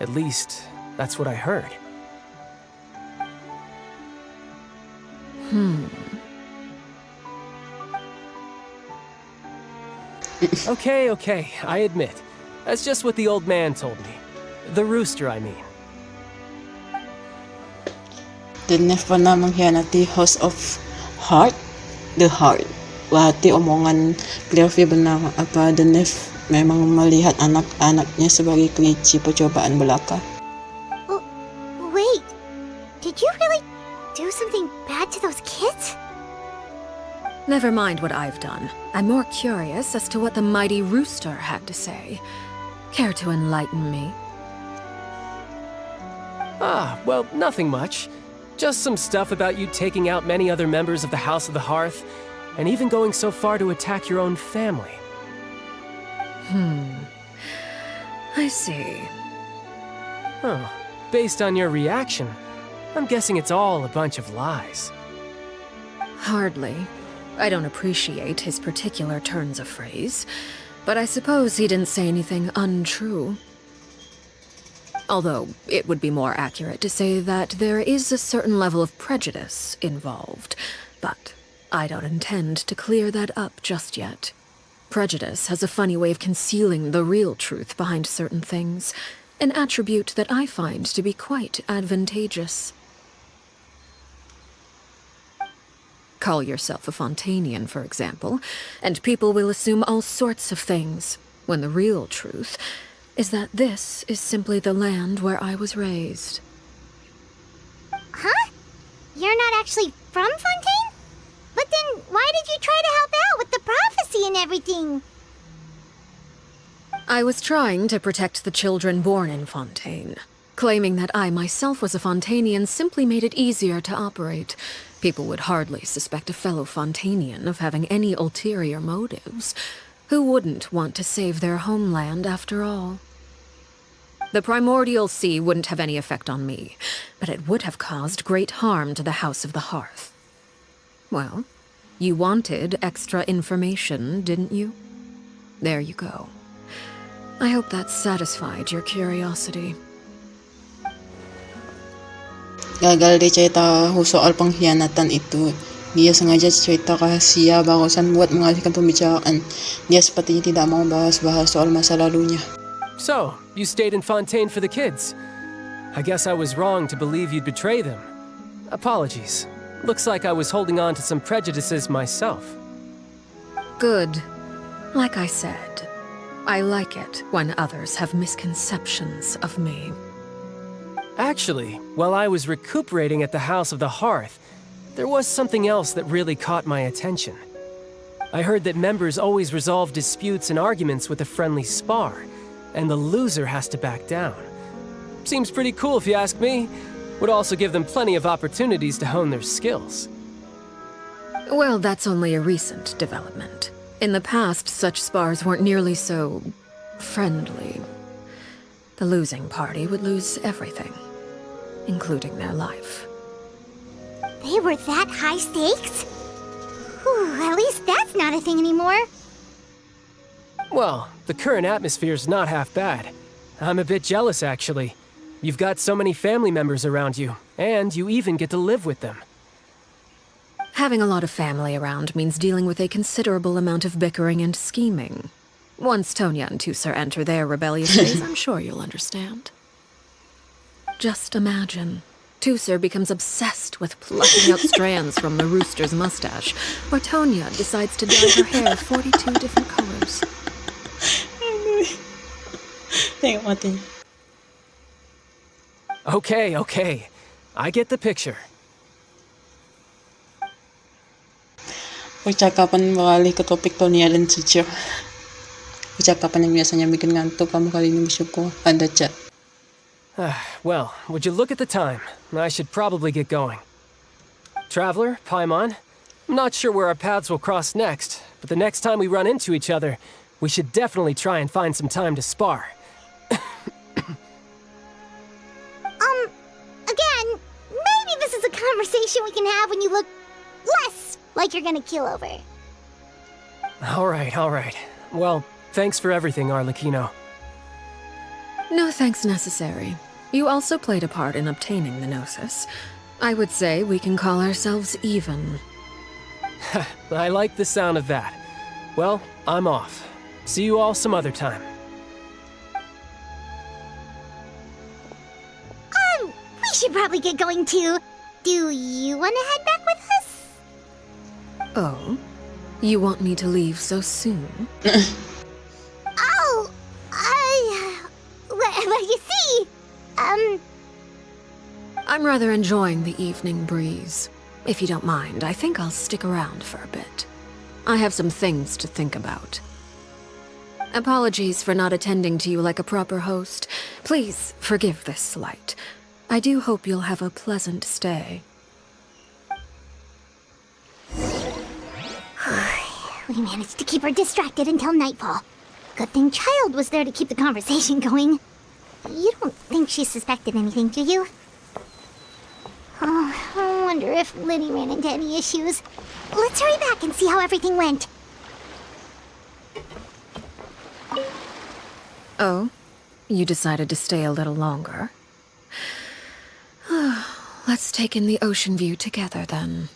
At least, that's what I heard. Okay, I admit. That's just what the old man told me. The rooster, I mean. The nef pa na manghianati House of Heart. The Heart. Wati omongan clear na apa the nef memang melihat anak-anaknya sebagai kelinci percobaan belaka. Oh, wait. Did you really do something bad to those kids? Never mind what I've done. I'm more curious as to what the mighty rooster had to say. Care to enlighten me? Ah, well, nothing much. Just some stuff about you taking out many other members of the House of the Hearth, and even going so far to attack your own family. I see. Oh, based on your reaction, I'm guessing it's all a bunch of lies. Hardly. I don't appreciate his particular turns of phrase, but I suppose he didn't say anything untrue. Although, it would be more accurate to say that there is a certain level of prejudice involved, but I don't intend to clear that up just yet. Prejudice has a funny way of concealing the real truth behind certain things, an attribute that I find to be quite advantageous. Call yourself a Fontanian, for example, and people will assume all sorts of things, when the real truth is that this is simply the land where I was raised. Huh? You're not actually from Fontaine? But then why did you try to help out with the prophecy and everything? I was trying to protect the children born in Fontaine. Claiming that I myself was a Fontanian simply made it easier to operate. People would hardly suspect a fellow Fontanian of having any ulterior motives. Who wouldn't want to save their homeland after all? The primordial sea wouldn't have any effect on me, but it would have caused great harm to the House of the Hearth. Well, you wanted extra information, didn't you? There you go. I hope that satisfied your curiosity. Gagal di cerita soal pengkhianatan itu. Dia sengaja cerita rahasia barusan buat mengalihkan pembicaraan. Dia sepertinya tidak mau bahas-bahas soal masa lalunya. So, you stayed in Fontaine for the kids. I guess I was wrong to believe you'd betray them. Apologies. Looks like I was holding on to some prejudices myself. Good. Like I said, I like it when others have misconceptions of me. Actually, while I was recuperating at the House of the Hearth, there was something else that really caught my attention. I heard that members always resolve disputes and arguments with a friendly spar, and the loser has to back down. Seems pretty cool if you ask me. Would also give them plenty of opportunities to hone their skills. Well, that's only a recent development. In the past, such spars weren't nearly so friendly. The losing party would lose everything, including their life. They were that high stakes? Whew, at least that's not a thing anymore. Well, the current atmosphere's not half bad. I'm a bit jealous, actually. You've got so many family members around you, and you even get to live with them. Having a lot of family around means dealing with a considerable amount of bickering and scheming. Once Tonya and Tusar enter their rebellious phase, I'm sure you'll understand. Just imagine. Tusar becomes obsessed with plucking out strands from the rooster's mustache, or Tonya decides to dye her hair 42 different colors. Tengok matinya. Okay. I get the picture. Percakapan beralih ke topik Tonya dan Cicio. Percakapan yang biasanya bikin ngantuk, kamu kali ini bersyukur ada chat. Well, would you look at the time? I should probably get going. Traveler, Paimon, I'm not sure where our paths will cross next, but the next time we run into each other, we should definitely try and find some time to spar. Again, maybe this is a conversation we can have when you look less like you're gonna kill over. All right. Well, thanks for everything, Arlecchino. No thanks necessary. You also played a part in obtaining the Gnosis. I would say we can call ourselves even. I like the sound of that. Well, I'm off. See you all some other time. We should probably get going too. Do you want to head back with us? Oh? You want me to leave so soon? Oh, well, you see, I'm rather enjoying the evening breeze. If you don't mind, I think I'll stick around for a bit. I have some things to think about. Apologies for not attending to you like a proper host. Please forgive this slight. I do hope you'll have a pleasant stay. we managed to keep her distracted until nightfall. Good thing Child was there to keep the conversation going. You don't think she suspected anything, do you? Oh, I wonder if Liddy ran into any issues. Let's hurry back and see how everything went. Oh? You decided to stay a little longer? Let's take in the ocean view together, then.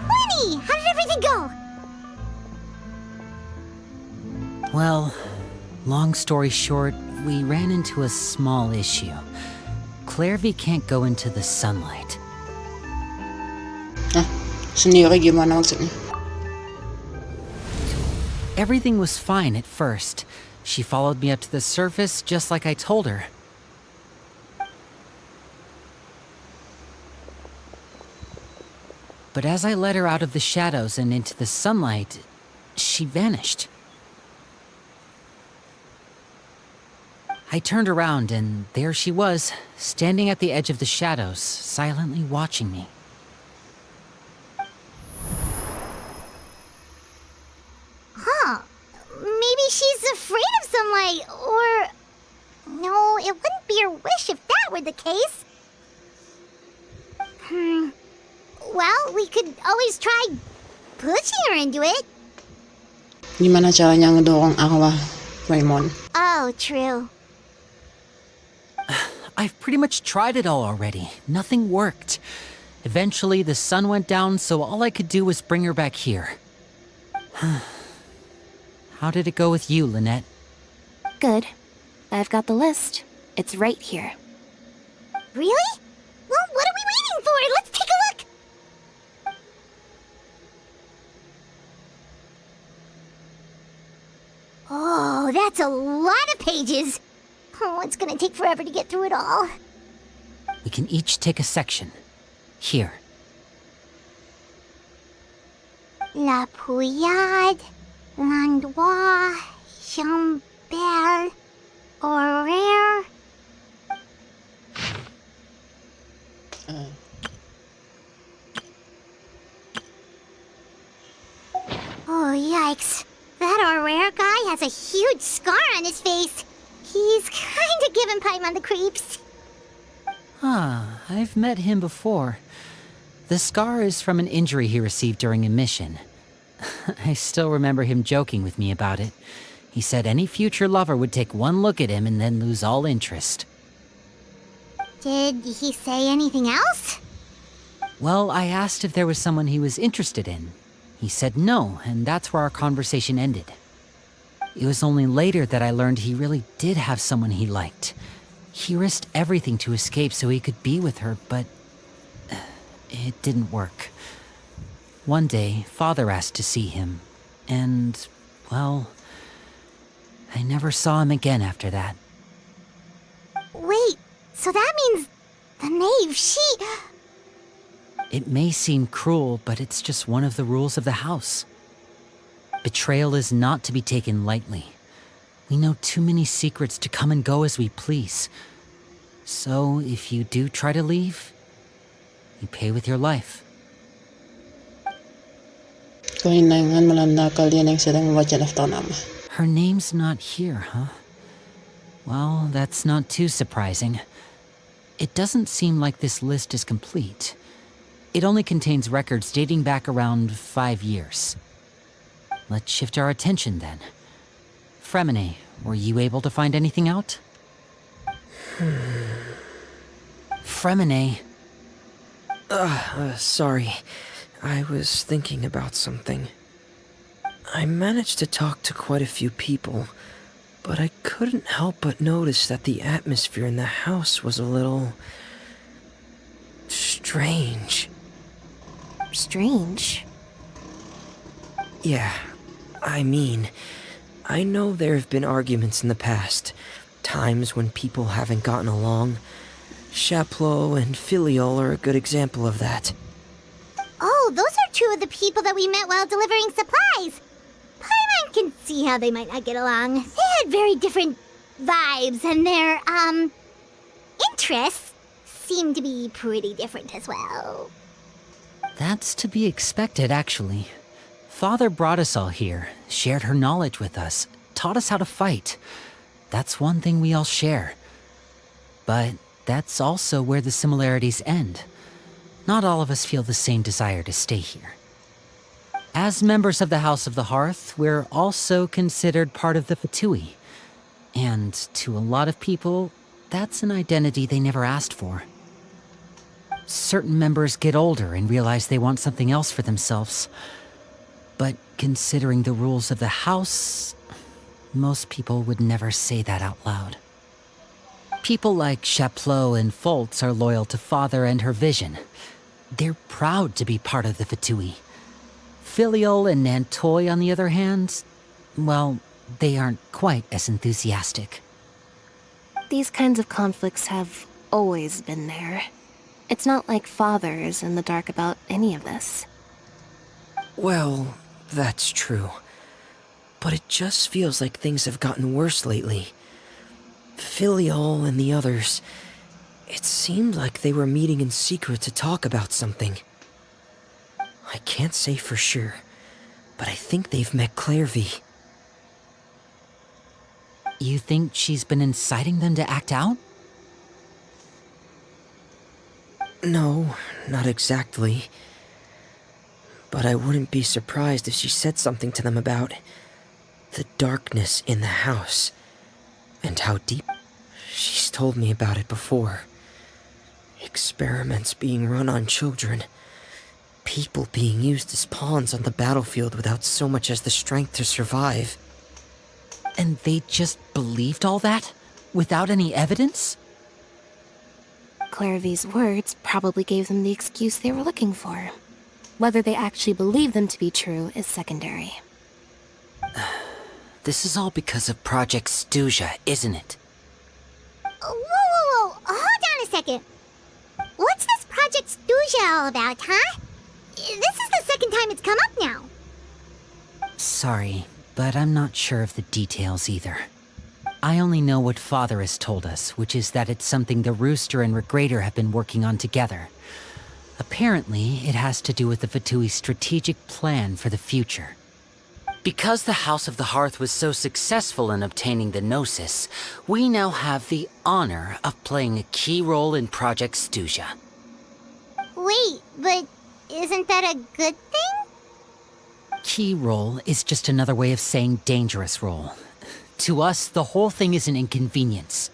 Lenny, how did everything go? Well, long story short, we ran into a small issue. Clairvy can't go into the sunlight. Sendiri gimana maksudnya? Everything was fine at first. She followed me up to the surface just like I told her. But as I led her out of the shadows and into the sunlight, she vanished. I turned around and there she was, standing at the edge of the shadows, silently watching me. Huh. Maybe she's afraid of sunlight, or... No, it wouldn't be her wish if that were the case. Well, we could always try pushing her into it. Gimana caranya ngedorong arwah Raymond? Oh, true. I've pretty much tried it all already. Nothing worked. Eventually, the sun went down, so all I could do was bring her back here. How did it go with you, Lynette? Good. I've got the list. It's right here. Really? Well, what are we waiting for? Let's take a look! Oh, that's a lot of pages. Oh, it's gonna take forever to get through it all. We can each take a section. Here. La Pouillade, L'Endroit, Chambel, Horaire. Oh, yikes. That Horaire guy has a huge scar on his face. He's kinda giving Paimon the creeps. I've met him before. The scar is from an injury he received during a mission. I still remember him joking with me about it. He said any future lover would take one look at him and then lose all interest. Did he say anything else? Well, I asked if there was someone he was interested in. He said no, and that's where our conversation ended. It was only later that I learned he really did have someone he liked. He risked everything to escape so he could be with her, but it didn't work. One day, Father asked to see him, and, well, I never saw him again after that. Wait, so that means the knave, she... It may seem cruel, but it's just one of the rules of the house. Betrayal is not to be taken lightly. We know too many secrets to come and go as we please. So, if you do try to leave, you pay with your life. Kahinangan malandakal yan ang sedang membaca daftar nama. Her name's not here, huh? Well, that's not too surprising. It doesn't seem like this list is complete. It only contains records dating back around 5 years. Let's shift our attention then. Fremine, were you able to find anything out? Fremine. Sorry. I was thinking about something. I managed to talk to quite a few people, but I couldn't help but notice that the atmosphere in the house was a little strange. Strange. Yeah, I mean, I know there have been arguments in the past, times when people haven't gotten along. Chaplot and Filiol are a good example of that. Oh, those are two of the people that we met while delivering supplies. Paimon can see how they might not get along. They had very different vibes, and their, interests seem to be pretty different as well. That's to be expected, actually. Father brought us all here, shared her knowledge with us, taught us how to fight. That's one thing we all share. But that's also where the similarities end. Not all of us feel the same desire to stay here. As members of the House of the Hearth, we're also considered part of the Fatui. And to a lot of people, that's an identity they never asked for. Certain members get older and realize they want something else for themselves. But considering the rules of the house, most people would never say that out loud. People like Chaplot and Foltz are loyal to Father and her vision. They're proud to be part of the Fatui. Filiol and Nantoy, on the other hand, well, they aren't quite as enthusiastic. These kinds of conflicts have always been there. It's not like Father is in the dark about any of this. Well, that's true. But it just feels like things have gotten worse lately. Filiol and the others, it seemed like they were meeting in secret to talk about something. I can't say for sure, but I think they've met Clairvy. You think she's been inciting them to act out? No, not exactly. But I wouldn't be surprised if she said something to them about the darkness in the house and how deep. She's told me about it before. Experiments being run on children. People being used as pawns on the battlefield without so much as the strength to survive. And they just believed all that? Without any evidence? Clairvy's words probably gave them the excuse they were looking for. Whether they actually believe them to be true is secondary. This is all because of Project Stuja, isn't it? Whoa. Hold on a second. What's this Project Stuja all about, huh? This is the second time it's come up now. Sorry, but I'm not sure of the details either. I only know what Father has told us, which is that it's something the Rooster and Regrader have been working on together. Apparently, it has to do with the Fatui's strategic plan for the future. Because the House of the Hearth was so successful in obtaining the Gnosis, we now have the honor of playing a key role in Project Stuja. Wait, but isn't that a good thing? Key role is just another way of saying dangerous role. To us, the whole thing is an inconvenience.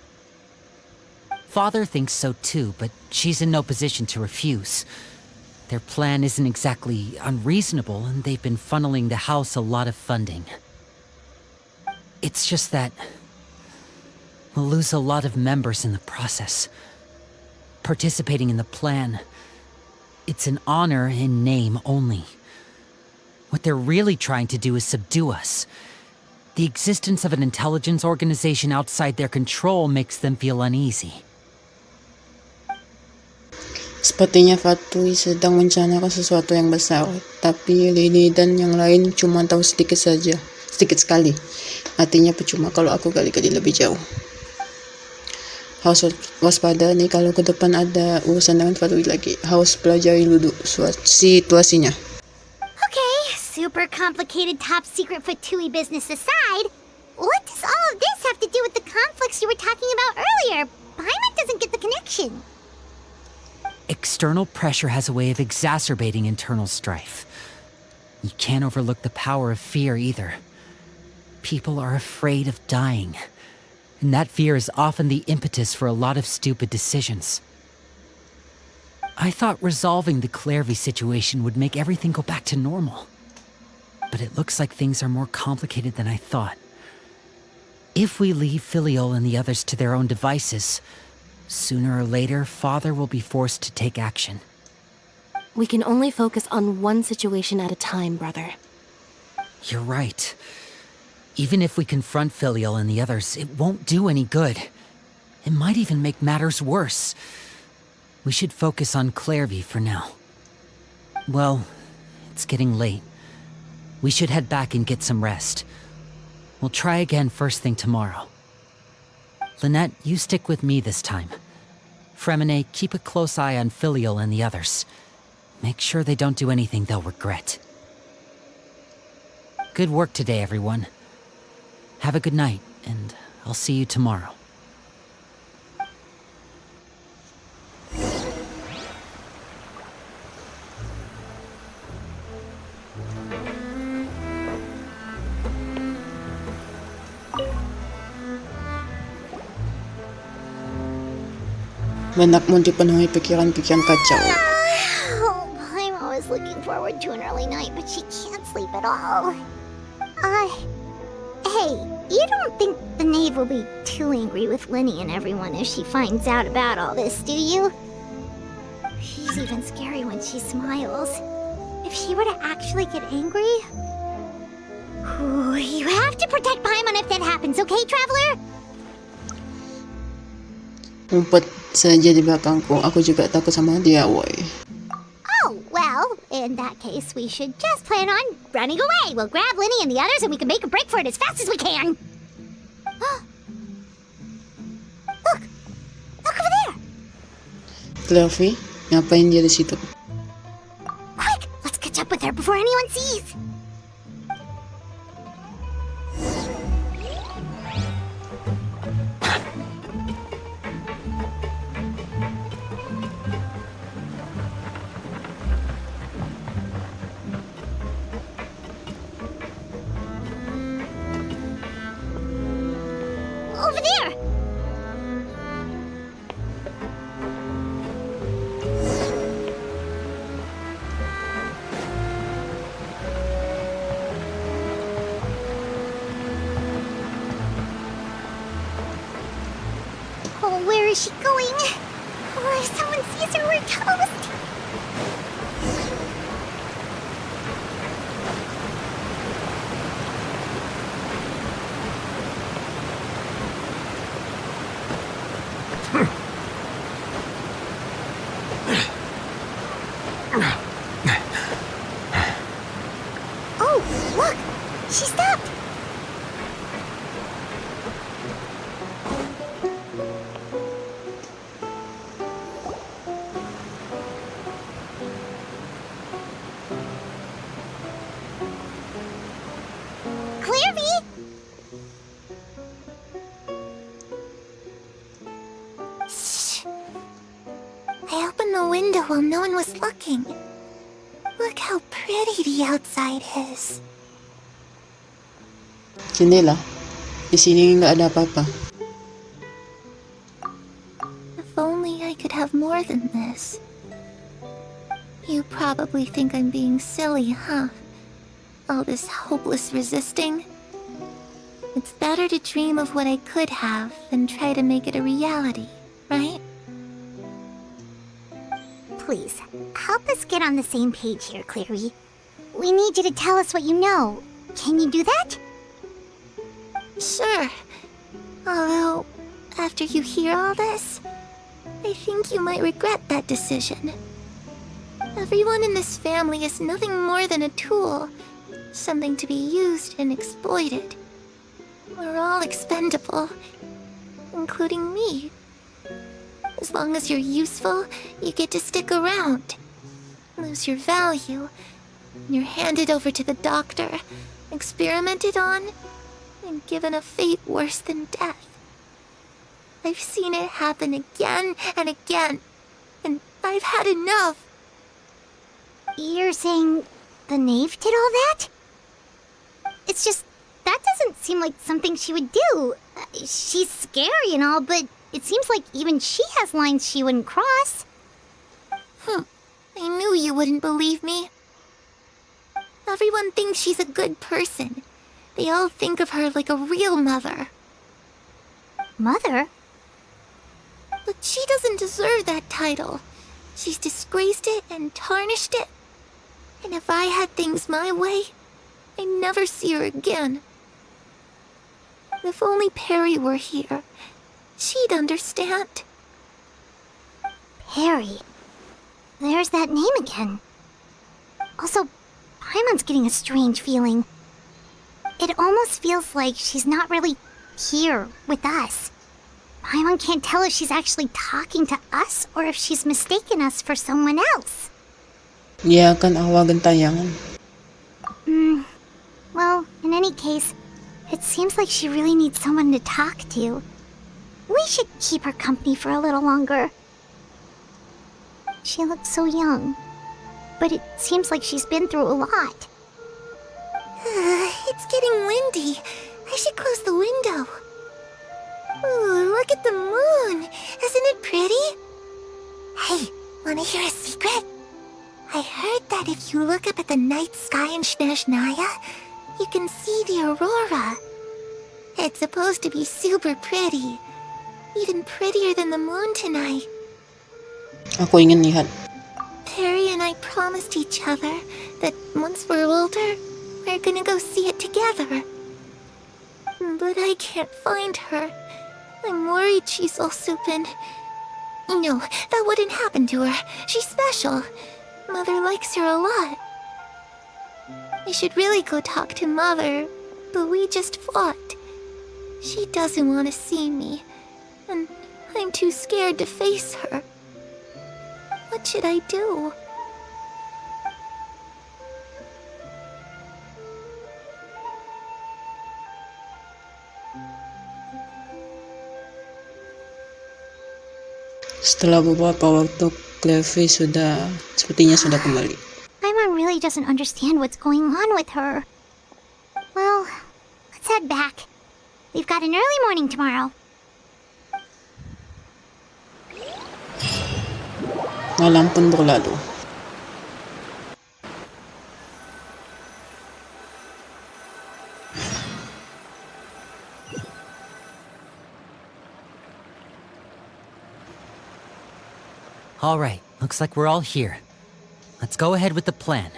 Father thinks so too, but she's in no position to refuse. Their plan isn't exactly unreasonable, and they've been funneling the house a lot of funding. It's just that we'll lose a lot of members in the process. Participating in the plan, it's an honor in name only. What they're really trying to do is subdue us. The existence of an intelligence organization outside their control makes them feel uneasy. Sepertinya Fatui sedang merencanakan sesuatu yang besar, tapi Lily dan yang lain cuma tahu sedikit saja, sedikit sekali. Artinya percuma kalau aku gali-gali lebih jauh. Harus waspada nih kalau ke depan ada urusan dengan Fatui lagi. Harus pelajari dulu situasinya. Okay, super complicated top secret Fatui business aside, what does all of this have to do with the conflicts you were talking about earlier? Paimon doesn't get the connection. External pressure has a way of exacerbating internal strife. You can't overlook the power of fear either. People are afraid of dying, and that fear is often the impetus for a lot of stupid decisions. I thought resolving the Clairvy situation would make everything go back to normal. But it looks like things are more complicated than I thought. If we leave Filial and the others to their own devices, sooner or later, Father will be forced to take action. We can only focus on one situation at a time, brother. You're right. Even if we confront Filial and the others, it won't do any good. It might even make matters worse. We should focus on Clairvy for now. Well, it's getting late. We should head back and get some rest. We'll try again first thing tomorrow. Lynette, you stick with me this time. Fremine, keep a close eye on Filial and the others. Make sure they don't do anything they'll regret. Good work today, everyone. Have a good night, and I'll see you tomorrow. Manak mo di panahon pikiran-pikiran kacau. Oh, I'm always looking forward to an early night, but she can't sleep at all. Hey, you don't think the knave will be too angry with Linny and everyone if she finds out about all this, do you? She's even scary when she smiles. If she were to actually get angry... Ooh, you have to protect Paimon if that happens, okay, Traveler? Umpet saja di belakangku. Aku juga takut sama dia, woy. Oh, well, in that case, we should just plan on running away. We'll grab Linny and the others and we can make a break for it as fast as we can. Look! Look over there! Clairvy, ngapain dia di situ? Quick! Let's catch up with her before anyone sees! Over there! Oh, where is she going? Oh, if someone sees her, we're toast! Oh, look! She stopped! Clairvy! Shh. I opened the window while no one was looking. Look how pretty the outside is. Jendela. Di sini nggak ada apa-apa. If only I could have more than this. You probably think I'm being silly, huh? All this hopeless resisting. It's better to dream of what I could have than try to make it a reality, right? Please, help us get on the same page here, Clary. We need you to tell us what you know. Can you do that? Sure. Although, after you hear all this, I think you might regret that decision. Everyone in this family is nothing more than a tool. Something to be used and exploited. We're all expendable, including me. As long as you're useful, you get to stick around. Lose your value, and you're handed over to the doctor, experimented on, and given a fate worse than death. I've seen it happen again and again, and I've had enough. You're saying the knave did all that? It's just, that doesn't seem like something she would do. She's scary and all, but it seems like even she has lines she wouldn't cross. I knew you wouldn't believe me. Everyone thinks she's a good person. They all think of her like a real mother. Mother? But she doesn't deserve that title. She's disgraced it and tarnished it. And if I had things my way, I'd never see her again. If only Perry were here, she'd understand. Perry. There's that name again. Also, Paimon's getting a strange feeling. It almost feels like she's not really here with us. Paimon can't tell if she's actually talking to us or if she's mistaken us for someone else. Iya kan awagan tayangan. Well, in any case, it seems like she really needs someone to talk to. We should keep her company for a little longer. She looks so young, but it seems like she's been through a lot. It's getting windy. I should close the window. Ooh, look at the moon. Isn't it pretty? Hey, wanna hear a secret? I heard that if you look up at the night sky in Snezhnaya, you can see the aurora. It's supposed to be super pretty. Even prettier than the moon tonight. Ako ingin lihat. Perry and I promised each other that once we're older, we're gonna go see it together. But I can't find her. I'm worried she's also been... No, that wouldn't happen to her. She's special. Mother likes her a lot. I should really go talk to Mother, but we just fought. She doesn't want to see me, and I'm too scared to face her. What should I do? Setelah beberapa waktu, Clevie sepertinya sudah kembali. Paimon really doesn't understand what's going on with her. Well, let's head back. We've got an early morning tomorrow. Malam pun berlalu. All right, looks like we're all here. Let's go ahead with the plan.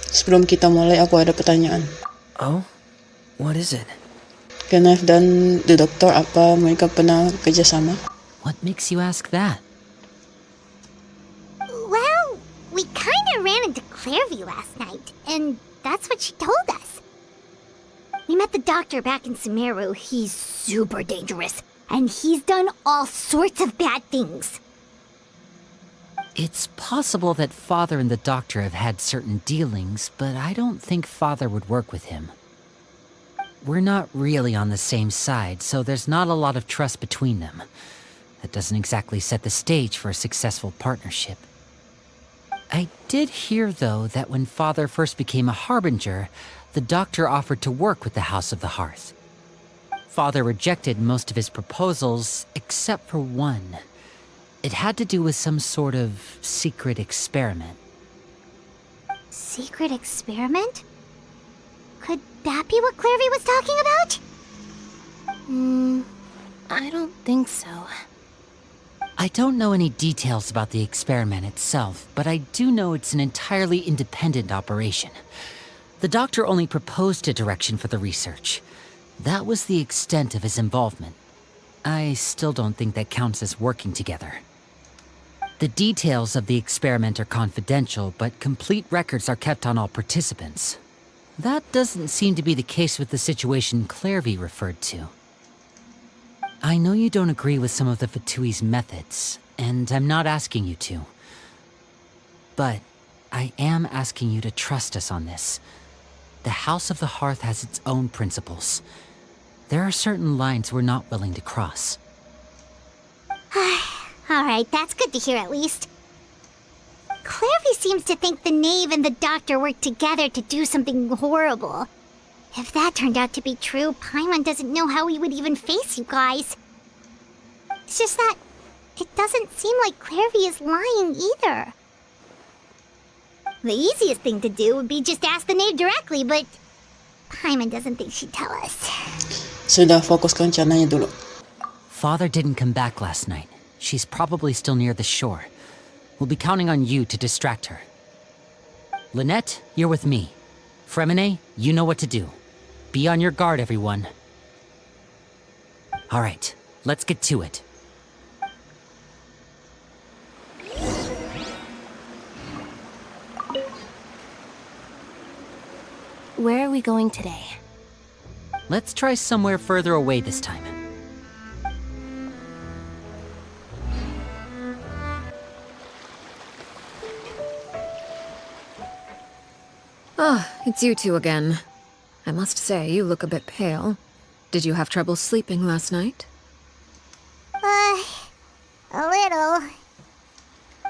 Sebelum kita mulai, aku ada pertanyaan. Oh? What is it? Kenneth dan The Doctor, apa mereka pernah kerjasama? What makes you ask that? Well, we kinda ran into Clairvy last night, and that's what she told us. We met the doctor back in Sumeru. He's super dangerous, and he's done all sorts of bad things. It's possible that Father and the Doctor have had certain dealings, but I don't think Father would work with him. We're not really on the same side, so there's not a lot of trust between them. That doesn't exactly set the stage for a successful partnership. I did hear, though, that when Father first became a Harbinger, the Doctor offered to work with the House of the Hearth. Father rejected most of his proposals, except for one. It had to do with some sort of secret experiment. Secret experiment? Could that be what Clairvy was talking about? I don't think so. I don't know any details about the experiment itself, but I do know it's an entirely independent operation. The Doctor only proposed a direction for the research. That was the extent of his involvement. I still don't think that counts as working together. The details of the experiment are confidential, but complete records are kept on all participants. That doesn't seem to be the case with the situation Clairvy referred to. I know you don't agree with some of the Fatui's methods, and I'm not asking you to. But I am asking you to trust us on this. The House of the Hearth has its own principles. There are certain lines we're not willing to cross. Alright, that's good to hear at least. Clairvy seems to think the Knave and the Doctor worked together to do something horrible. If that turned out to be true, Paimon doesn't know how he would even face you guys. It's just that it doesn't seem like Clairvy is lying either. The easiest thing to do would be just ask the Knave directly, but Paimon doesn't think she'd tell us. Sudah, fokus ke rencananya dulu. Father didn't come back last night. She's probably still near the shore. We'll be counting on you to distract her. Lynette, you're with me. Fremine, you know what to do. Be on your guard, everyone. All right, let's get to it. Where are we going today? Let's try somewhere further away this time. Ah, it's you two again. I must say, you look a bit pale. Did you have trouble sleeping last night? A little.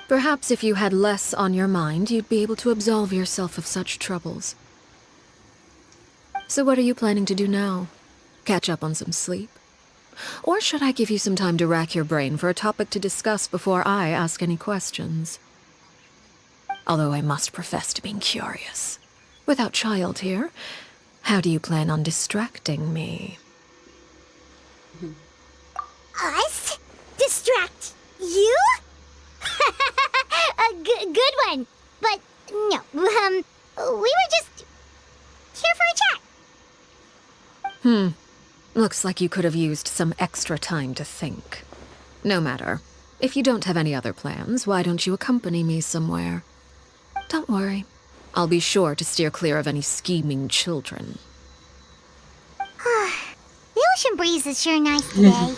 Perhaps if you had less on your mind, you'd be able to absolve yourself of such troubles. So what are you planning to do now? Catch up on some sleep? Or should I give you some time to rack your brain for a topic to discuss before I ask any questions? Although I must profess to being curious. Without child here, how do you plan on distracting me? Us? Distract you? A good one. But no, we were just here for a chat. Looks like you could have used some extra time to think. No matter. If you don't have any other plans, why don't you accompany me somewhere? Don't worry. I'll be sure to steer clear of any scheming children. The ocean breeze is sure nice today.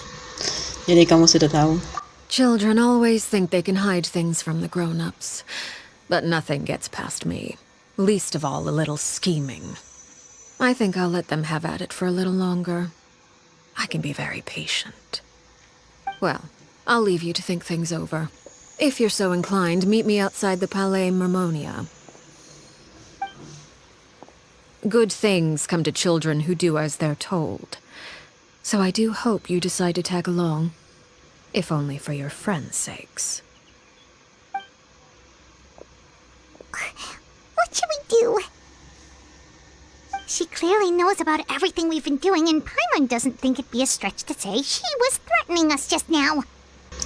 Jadi kamu sudah tahu. Children always think they can hide things from the grown-ups. But nothing gets past me. Least of all a little scheming. I think I'll let them have at it for a little longer. I can be very patient. Well, I'll leave you to think things over. If you're so inclined, meet me outside the Palais Mermonia. Good things come to children who do as they're told. So I do hope you decide to tag along. If only for your friends' sakes. What should we do? She clearly knows about everything we've been doing, and Paimon doesn't think it'd be a stretch to say she was threatening us just now.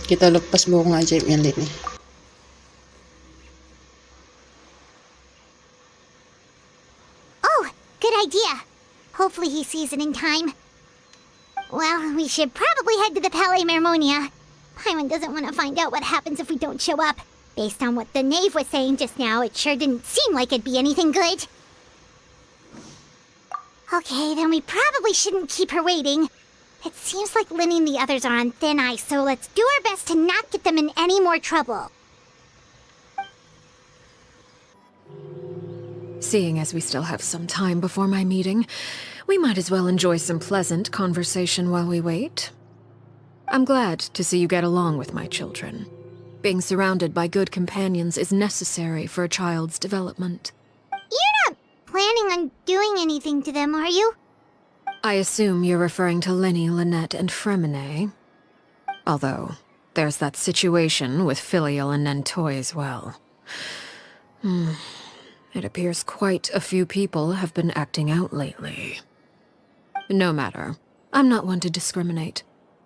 Kita lepas burung ajaib yan, Lini. Oh, good idea. Hopefully he sees it in time. Well, we should probably head to the Palais Mermonia. Paimon doesn't want to find out what happens if we don't show up. Based on what the knave was saying just now, it sure didn't seem like it'd be anything good. Okay, then we probably shouldn't keep her waiting. It seems like Linny and the others are on thin ice, so let's do our best to not get them in any more trouble. Seeing as we still have some time before my meeting, we might as well enjoy some pleasant conversation while we wait. I'm glad to see you get along with my children. Being surrounded by good companions is necessary for a child's development. You're not planning on doing anything to them, are you? I assume you're referring to Lenny, Lynette, and Fremine. Although, there's that situation with Filial and Nentoy as well. It appears quite a few people have been acting out lately. No matter. I'm not one to discriminate.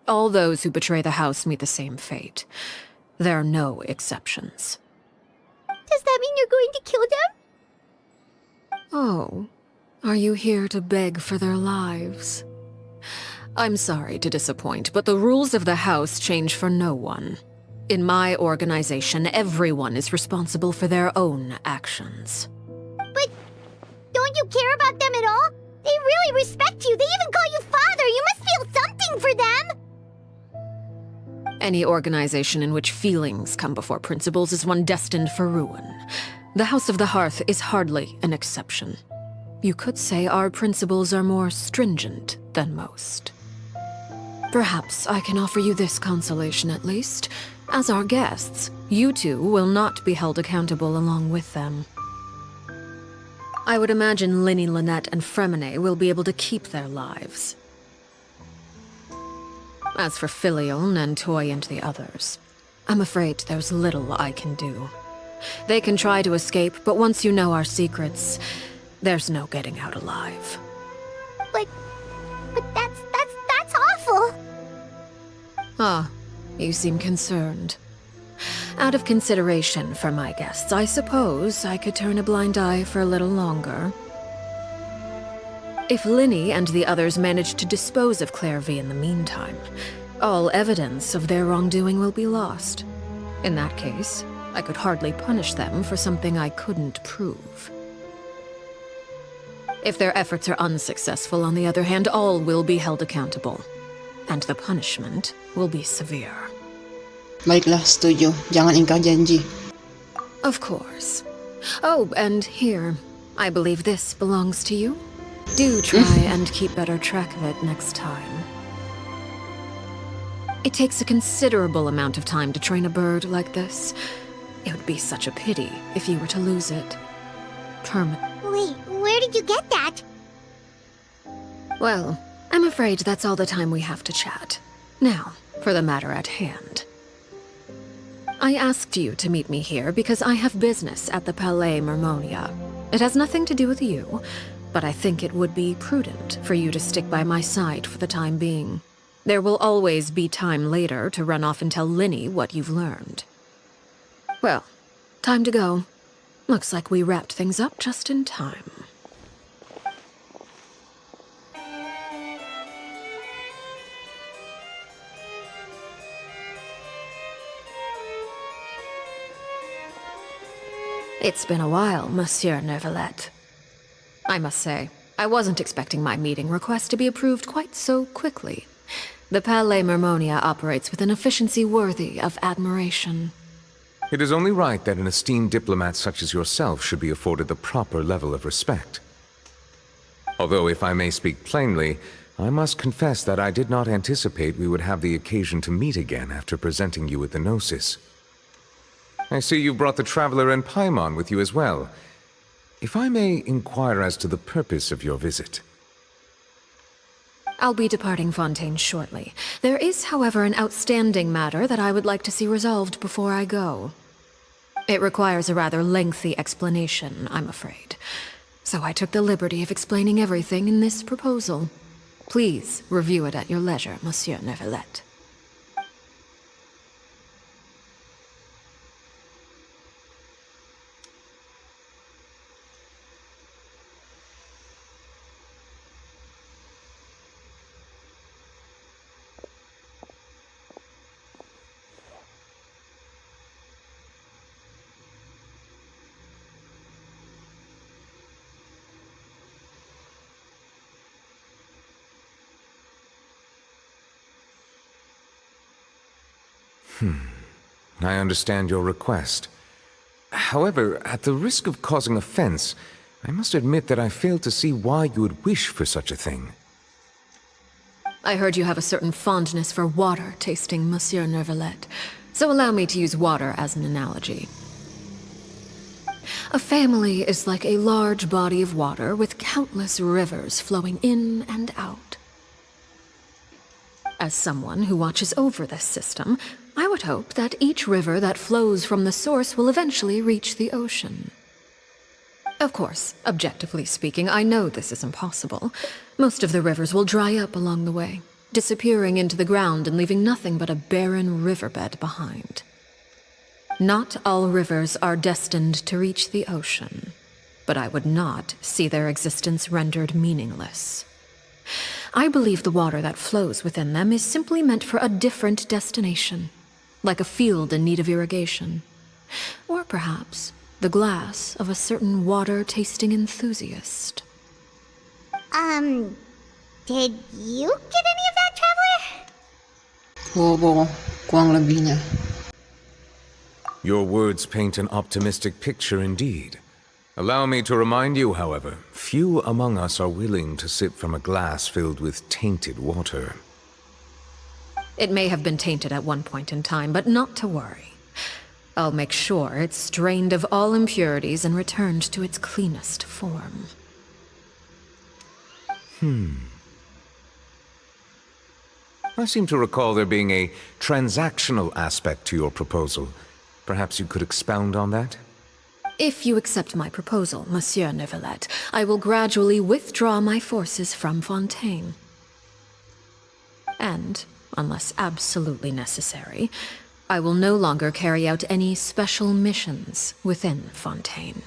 All those who betray the house meet the same fate. There are no exceptions. Does that mean you're going to kill them? Oh, are you here to beg for their lives? I'm sorry to disappoint, but the rules of the house change for no one. In my organization, everyone is responsible for their own actions. But don't you care about them at all? They really respect you. They even call you father. You must feel something for them. Any organization in which feelings come before principles is one destined for ruin. The House of the Hearth is hardly an exception. You could say our principles are more stringent than most. Perhaps I can offer you this consolation at least. As our guests, you two will not be held accountable along with them. I would imagine Linny, Lynette, and Fremine will be able to keep their lives. As for Filial, Nentoy, and the others, I'm afraid there's little I can do. They can try to escape, but once you know our secrets, there's no getting out alive. But that's awful. Ah, you seem concerned. Out of consideration for my guests, I suppose I could turn a blind eye for a little longer. If Linny and the others manage to dispose of Clairvy in the meantime, all evidence of their wrongdoing will be lost. In that case, I could hardly punish them for something I couldn't prove. If their efforts are unsuccessful, on the other hand, all will be held accountable. And the punishment will be severe. Baiklah, setuju. Jangan ingkar janji. Of course. Oh, and here, I believe this belongs to you. Do try and keep better track of it next time. It takes a considerable amount of time to train a bird like this. It would be such a pity if you were to lose it. Wait, where did you get that? Well, I'm afraid that's all the time we have to chat. Now, for the matter at hand. I asked you to meet me here because I have business at the Palais Mermonia. It has nothing to do with you, but I think it would be prudent for you to stick by my side for the time being. There will always be time later to run off and tell Linny what you've learned. Well, time to go. Looks like we wrapped things up just in time. It's been a while, Monsieur Neuvillette. I must say, I wasn't expecting my meeting request to be approved quite so quickly. The Palais Mermonia operates with an efficiency worthy of admiration. It is only right that an esteemed diplomat such as yourself should be afforded the proper level of respect. Although, if I may speak plainly, I must confess that I did not anticipate we would have the occasion to meet again after presenting you with the Gnosis. I see you've brought the Traveler and Paimon with you as well. If I may inquire as to the purpose of your visit. I'll be departing Fontaine shortly. There is, however, an outstanding matter that I would like to see resolved before I go. It requires a rather lengthy explanation, I'm afraid. So I took the liberty of explaining everything in this proposal. Please review it at your leisure, Monsieur Neuvillette. I understand your request. However, at the risk of causing offense, I must admit that I fail to see why you would wish for such a thing. I heard you have a certain fondness for water tasting, Monsieur Neuvillette, so allow me to use water as an analogy. A family is like a large body of water with countless rivers flowing in and out. As someone who watches over this system, I would hope that each river that flows from the source will eventually reach the ocean. Of course, objectively speaking, I know this is impossible. Most of the rivers will dry up along the way, disappearing into the ground and leaving nothing but a barren riverbed behind. Not all rivers are destined to reach the ocean, but I would not see their existence rendered meaningless. I believe the water that flows within them is simply meant for a different destination, like a field in need of irrigation. Or perhaps the glass of a certain water-tasting enthusiast. Did you get any of that, Traveler? Oo, kurang lebihnya. Your words paint an optimistic picture indeed. Allow me to remind you, however, few among us are willing to sip from a glass filled with tainted water. It may have been tainted at one point in time, but not to worry. I'll make sure it's drained of all impurities and returned to its cleanest form. I seem to recall there being a transactional aspect to your proposal. Perhaps you could expound on that? If you accept my proposal, Monsieur Neuvillette, I will gradually withdraw my forces from Fontaine. And unless absolutely necessary, I will no longer carry out any special missions within Fontaine.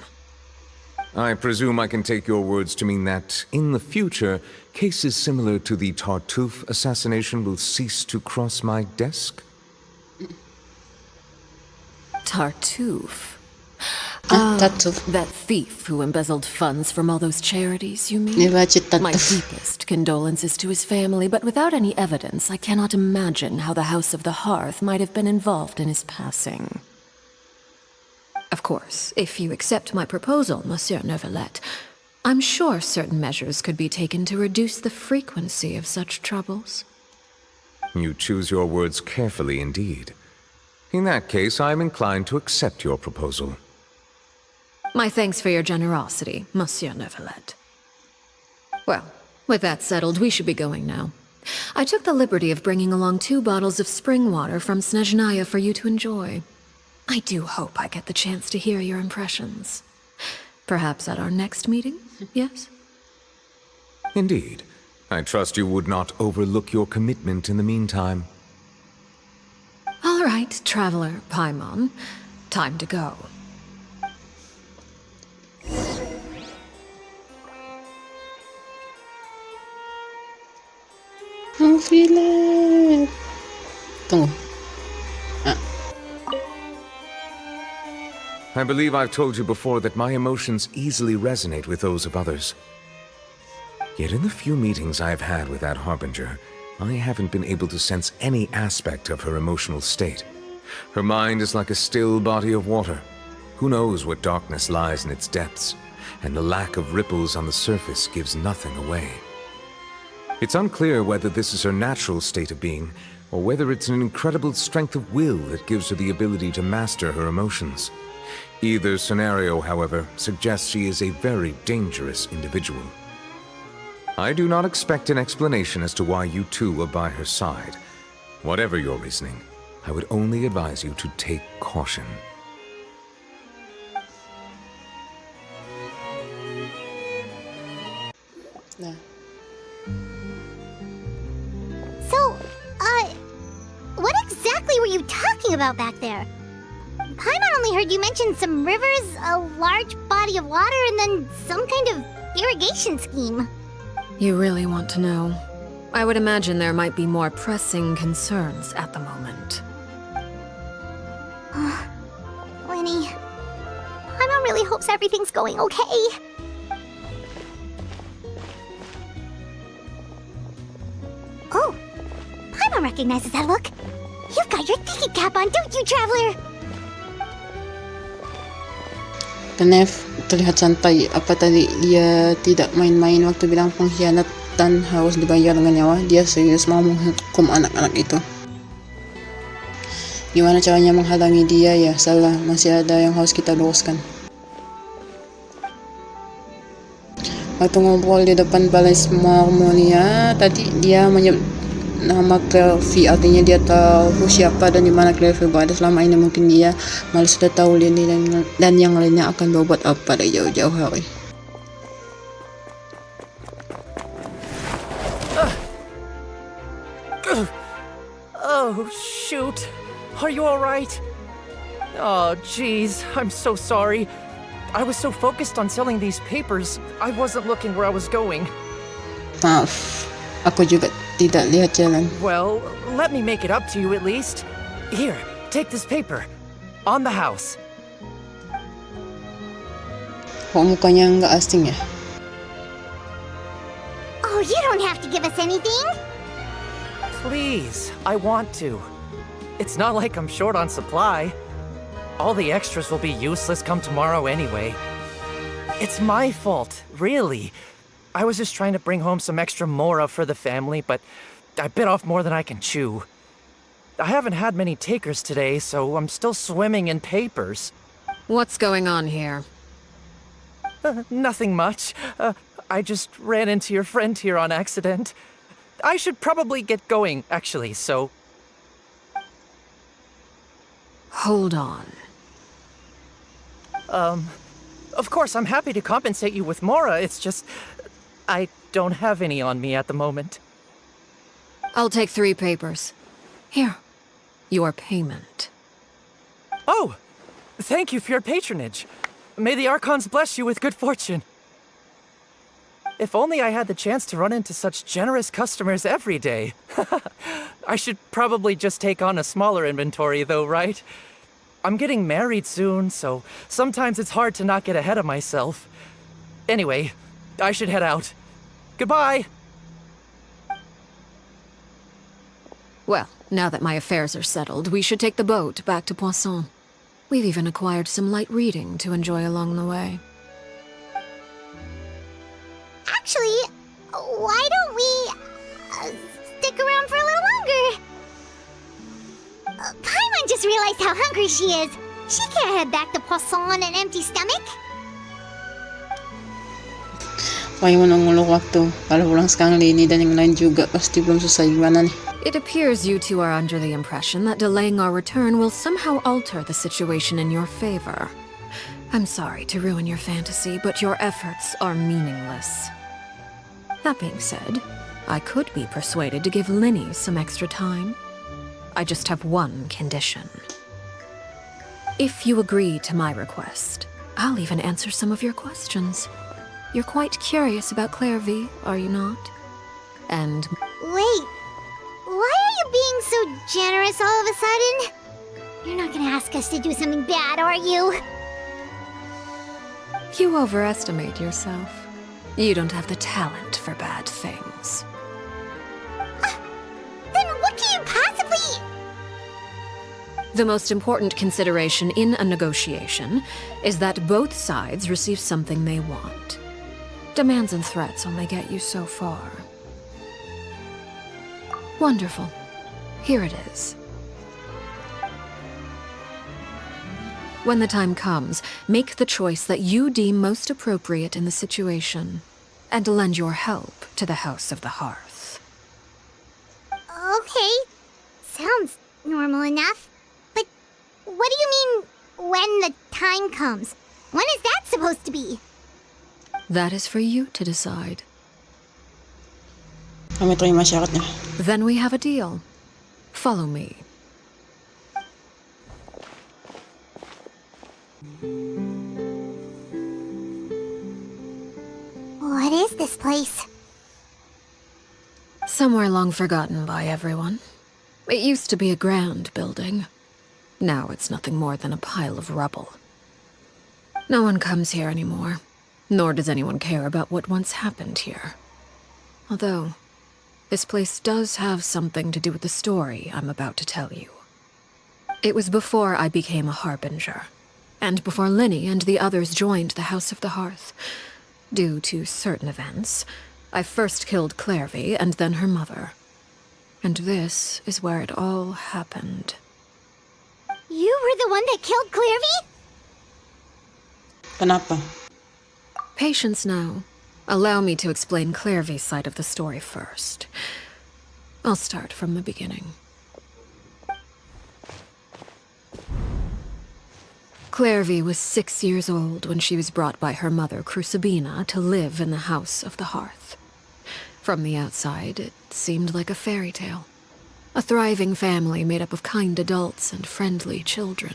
I presume I can take your words to mean that, in the future, cases similar to the Tartuffe assassination will cease to cross my desk? Tartuffe? Tartuffe. That thief who embezzled funds from all those charities, you mean? Diba si My Tartuffe? deepest condolences to his family, but without any evidence, I cannot imagine how the House of the Hearth might have been involved in his passing. Of course, if you accept my proposal, Monsieur Neuvillette, I'm sure certain measures could be taken to reduce the frequency of such troubles. You choose your words carefully indeed. In that case, I am inclined to accept your proposal. My thanks for your generosity, Monsieur Neuvillette. Well, with that settled, we should be going now. I took the liberty of bringing along 2 bottles of spring water from Snezhnaya for you to enjoy. I do hope I get the chance to hear your impressions. Perhaps at our next meeting, yes? Indeed. I trust you would not overlook your commitment in the meantime. All right, Traveler Paimon. Time to go. Ang filet. Tunggu. I believe I've told you before that my emotions easily resonate with those of others. Yet in the few meetings I've had with that Harbinger, I haven't been able to sense any aspect of her emotional state. Her mind is like a still body of water. Who knows what darkness lies in its depths, and the lack of ripples on the surface gives nothing away. It's unclear whether this is her natural state of being, or whether it's an incredible strength of will that gives her the ability to master her emotions. Either scenario, however, suggests she is a very dangerous individual. I do not expect an explanation as to why you two are by her side. Whatever your reasoning, I would only advise you to take caution. Nah. So, what exactly were you talking about back there? Paimon only heard you mention some rivers, a large body of water, and then some kind of irrigation scheme. You really want to know? I would imagine there might be more pressing concerns at the moment. Lenny, Paimon really hopes everything's going okay. Oh, Paimon recognizes that look. You've got your thinking cap on, don't you, Traveler? Kenef terlihat santai. Apa tadi dia tidak main-main waktu bilang pengkhianatan harus dibayar dengan nyawa? Dia serius mau menghukum anak-anak itu. Gimana caranya menghalangi dia ya? Salah, masih ada yang harus kita luruskan. Waktu ngobrol di depan balai Marmonia tadi, dia menyebut nama Clervy, artinya dia tahu siapa dan di mana Clervy berada selama ini. Mungkin dia malah sudah tahu Lini dan yang lainnya akan berbuat apa dari jauh-jauh hari. Oh, shoot. Are you alright? Oh, jeez. I'm so sorry. I was so focused on selling these papers, I wasn't looking where I was going. Maaf, aku juga tidak lihat jalan. Well, let me make it up to you at least. Here, take this paper. On the house. Kok mukanya nggak asing ya? Oh, you don't have to give us anything. Please, I want to. It's not like I'm short on supply. All the extras will be useless come tomorrow anyway. It's my fault, really. I was just trying to bring home some extra mora for the family, but I bit off more than I can chew. I haven't had many takers today, so I'm still swimming in papers. What's going on here? Nothing much. I just ran into your friend here on accident. I should probably get going, actually, so... Hold on. Of course, I'm happy to compensate you with mora, it's just... I don't have any on me at the moment. I'll take 3 papers. Here, your payment. Oh, thank you for your patronage. May the Archons bless you with good fortune. If only I had the chance to run into such generous customers every day. I should probably just take on a smaller inventory though, right? I'm getting married soon, so sometimes it's hard to not get ahead of myself. Anyway, I should head out. Goodbye! Well, now that my affairs are settled, we should take the boat back to Poisson. We've even acquired some light reading to enjoy along the way. Actually, why don't we stick around for a little longer? Paimon just realized how hungry she is. She can't head back to Poisson on an empty stomach. Kaya mo nang ulo waktu. Kalau pulang sekarang Lini dan yang lain juga pasti belum selesai gimana nih. It appears you two are under the impression that delaying our return will somehow alter the situation in your favor. I'm sorry to ruin your fantasy, but your efforts are meaningless. That being said, I could be persuaded to give Linny some extra time. I just have one condition. If you agree to my request, I'll even answer some of your questions. You're quite curious about Clairvy, are you not? And... Wait, why are you being so generous all of a sudden? You're not gonna ask us to do something bad, are you? You overestimate yourself. You don't have the talent for bad things. Then what can you possibly... The most important consideration in a negotiation is that both sides receive something they want. Demands and threats only get you so far. Wonderful. Here it is. When the time comes, make the choice that you deem most appropriate in the situation, and lend your help to the House of the Hearth. Okay, sounds normal enough. But what do you mean, when the time comes? When is that supposed to be? That is for you to decide. Kami terima syaratnya. Then we have a deal. Follow me. What is this place? Somewhere long forgotten by everyone. It used to be a grand building. Now it's nothing more than a pile of rubble. No one comes here anymore, nor does anyone care about what once happened here. Although, this place does have something to do with the story I'm about to tell you. It was before I became a Harbinger, and before Linny and the others joined the House of the Hearth. Due to certain events, I first killed Clairvy and then her mother. And this is where it all happened. You were the one that killed Clairvy? Kenapa? Patience now. Allow me to explain Clairvy's side of the story first. I'll start from the beginning. Clairvy was 6 years old when she was brought by her mother, Crucibina, to live in the House of the Hearth. From the outside, it seemed like a fairy tale. A thriving family made up of kind adults and friendly children.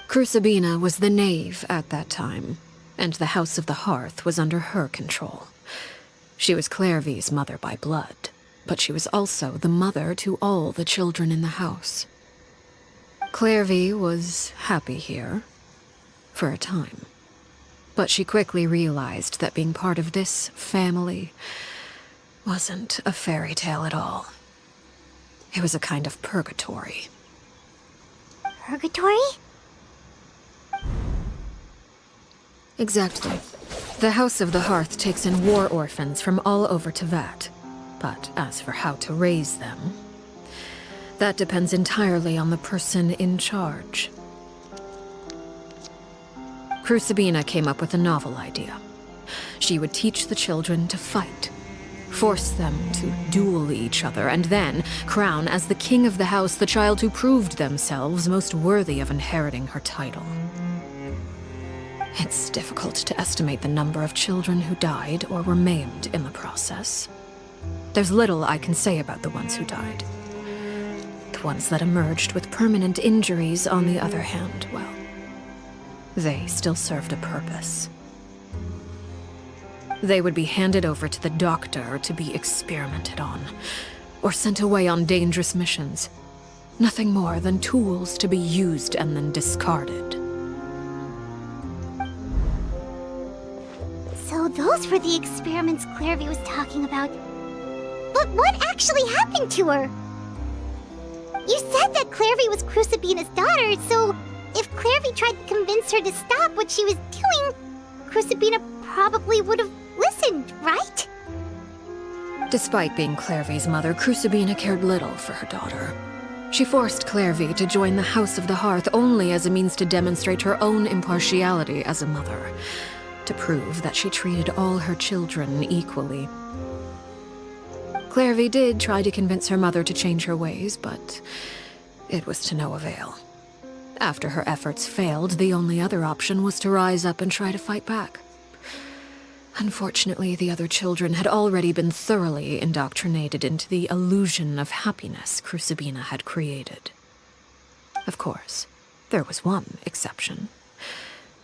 Crucibina was the knave at that time, and the House of the Hearth was under her control. She was Clairvy's mother by blood, but she was also the mother to all the children in the house. Clairvy was happy here, for a time. But she quickly realized that being part of this family wasn't a fairy tale at all. It was a kind of purgatory. Purgatory? Exactly. The House of the Hearth takes in war orphans from all over Tevat. But as for how to raise them, that depends entirely on the person in charge. Crucibina came up with a novel idea. She would teach the children to fight, force them to duel each other, and then crown as the king of the house the child who proved themselves most worthy of inheriting her title. It's difficult to estimate the number of children who died or were maimed in the process. There's little I can say about the ones who died. The ones that emerged with permanent injuries, on the other hand, well, they still served a purpose. They would be handed over to the doctor to be experimented on, or sent away on dangerous missions. Nothing more than tools to be used and then discarded. So those were the experiments Clairvy was talking about. But what actually happened to her? You said that Clairvy was Crucibina's daughter, so if Clairvy tried to convince her to stop what she was doing, Crucibina probably would have listened, right? Despite being Clairvy's mother, Crucibina cared little for her daughter. She forced Clairvy to join the House of the Hearth only as a means to demonstrate her own impartiality as a mother, to prove that she treated all her children equally. Clairvy did try to convince her mother to change her ways, but it was to no avail. After her efforts failed, the only other option was to rise up and try to fight back. Unfortunately, the other children had already been thoroughly indoctrinated into the illusion of happiness Crucibina had created. Of course, there was one exception.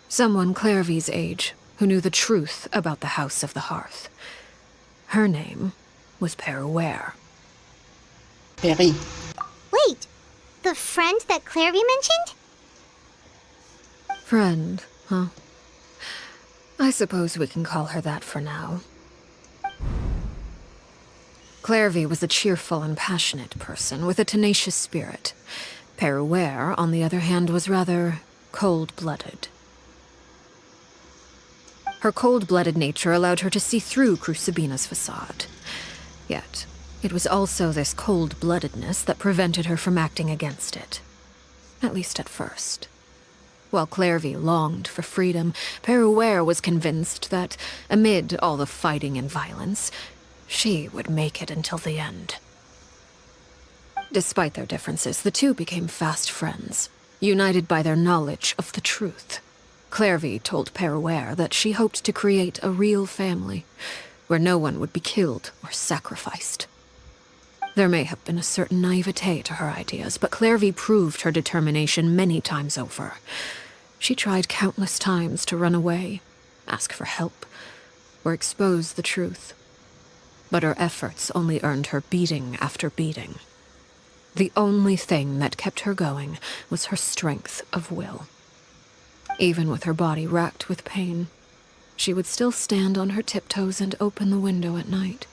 Someone Clairvy's age who knew the truth about the House of the Hearth. Her name was Peruere. Perry. Wait, the friend that Clairvy mentioned? Friend, huh? I suppose we can call her that for now. Clairvy was a cheerful and passionate person with a tenacious spirit. Peruere, on the other hand, was rather cold-blooded. Her cold-blooded nature allowed her to see through Crucibina's facade. Yet, it was also this cold-bloodedness that prevented her from acting against it. At least at first. While Clairvy longed for freedom, Peruere was convinced that, amid all the fighting and violence, she would make it until the end. Despite their differences, the two became fast friends, united by their knowledge of the truth. Clairvy told Peruere that she hoped to create a real family, where no one would be killed or sacrificed. There may have been a certain naivete to her ideas, but Clairvy proved her determination many times over. She tried countless times to run away, ask for help, or expose the truth. But her efforts only earned her beating after beating. The only thing that kept her going was her strength of will. Even with her body racked with pain, she would still stand on her tiptoes and open the window at night.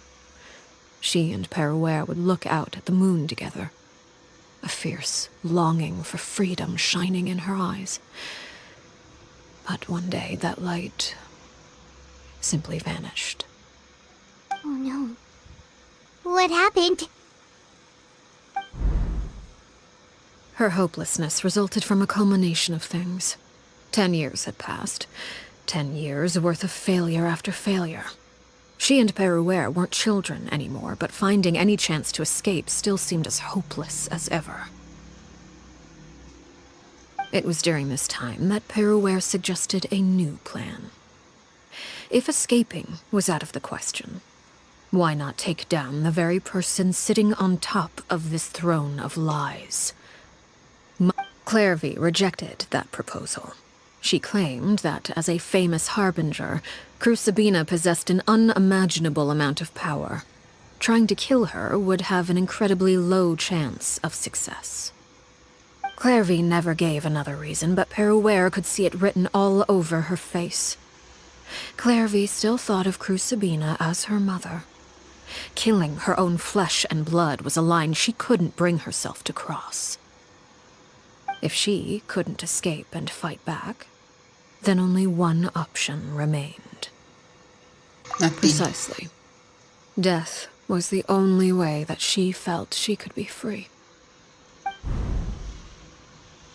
She and Peruere would look out at the moon together, a fierce longing for freedom shining in her eyes. But one day that light simply vanished. Oh no. What happened? Her hopelessness resulted from a culmination of things. 10 years had passed. 10 years worth of failure after failure. She and Peruere weren't children anymore, but finding any chance to escape still seemed as hopeless as ever. It was during this time that Peruere suggested a new plan. If escaping was out of the question, why not take down the very person sitting on top of this throne of lies? Clairvy rejected that proposal. She claimed that, as a famous harbinger, Crucibina possessed an unimaginable amount of power. Trying to kill her would have an incredibly low chance of success. Clairvy never gave another reason, but Peruere could see it written all over her face. Clairvy still thought of Crucibina as her mother. Killing her own flesh and blood was a line she couldn't bring herself to cross. If she couldn't escape and fight back, then only one option remained. Nothing. Precisely. Death was the only way that she felt she could be free.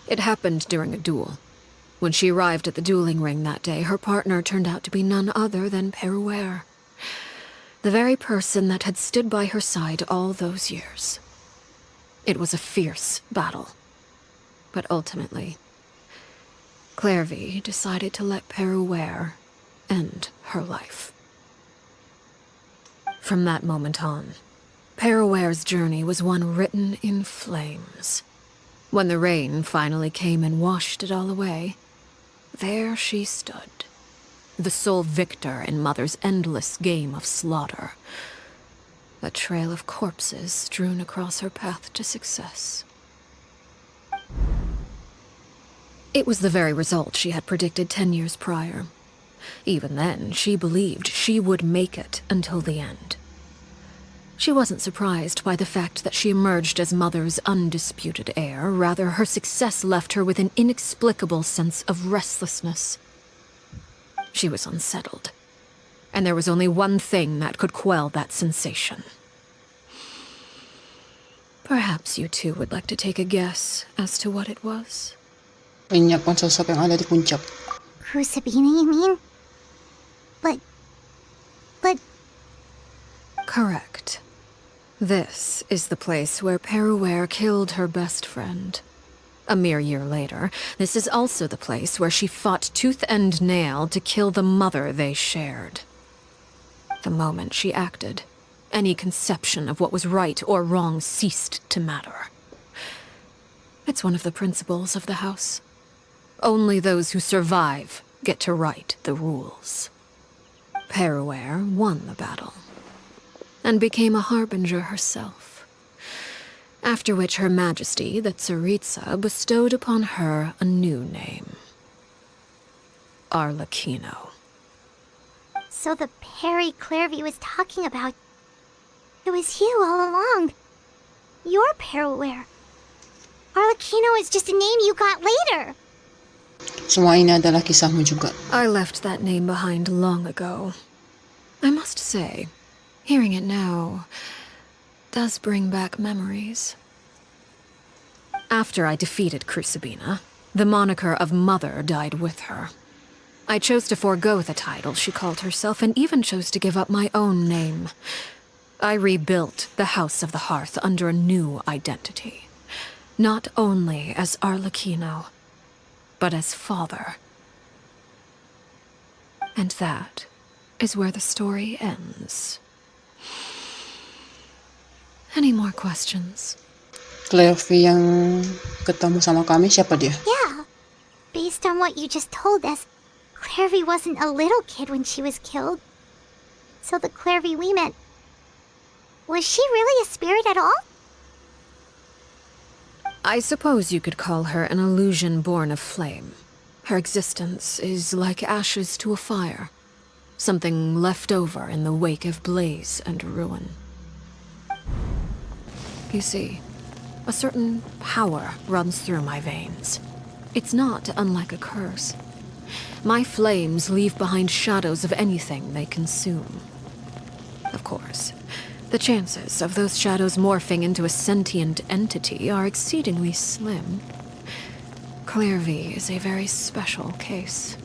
It happened during a duel. When she arrived at the dueling ring that day, her partner turned out to be none other than Peruere, the very person that had stood by her side all those years. It was a fierce battle. But ultimately, Clairvy decided to let Peruere end her life. From that moment on, Paraware's journey was one written in flames. When the rain finally came and washed it all away, there she stood, the sole victor in Mother's endless game of slaughter. A trail of corpses strewn across her path to success. It was the very result she had predicted 10 years prior. Even then, she believed she would make it until the end. She wasn't surprised by the fact that she emerged as Mother's undisputed heir. Rather, her success left her with an inexplicable sense of restlessness. She was unsettled, and there was only one thing that could quell that sensation. Perhaps you two would like to take a guess as to what it was? Lenyap ang sosok yang ada di puncak. Crucibina, you mean? But... Correct. This is the place where Peruware killed her best friend. A mere year later, this is also the place where she fought tooth and nail to kill the mother they shared. The moment she acted, any conception of what was right or wrong ceased to matter. It's one of the principles of the house. Only those who survive get to write the rules. Peruware won the battle, and became a harbinger herself. After which Her Majesty, the Tsaritsa, bestowed upon her a new name. Arlecchino. So the Perry Clairvy was talking about... It was you all along. You're Peruware. Arlecchino is just a name you got later. Semua ini adalah kisahmu juga. I left that name behind long ago. I must say, hearing it now does bring back memories. After I defeated Crucibina, the moniker of Mother died with her. I chose to forego the title she called herself and even chose to give up my own name. I rebuilt the House of the Hearth under a new identity. Not only as Arlecchino, but as father. And that is where the story ends. Any more questions? Clairvy yang ketemu sama kami, siapa dia? Yeah. Based on what you just told us, Clairvy wasn't a little kid when she was killed. So the Clairvy we met... Was she really a spirit at all? I suppose you could call her an illusion born of flame. Her existence is like ashes to a fire. Something left over in the wake of blaze and ruin. You see, a certain power runs through my veins. It's not unlike a curse. My flames leave behind shadows of anything they consume. Of course, the chances of those shadows morphing into a sentient entity are exceedingly slim. Clairvy is a very special case.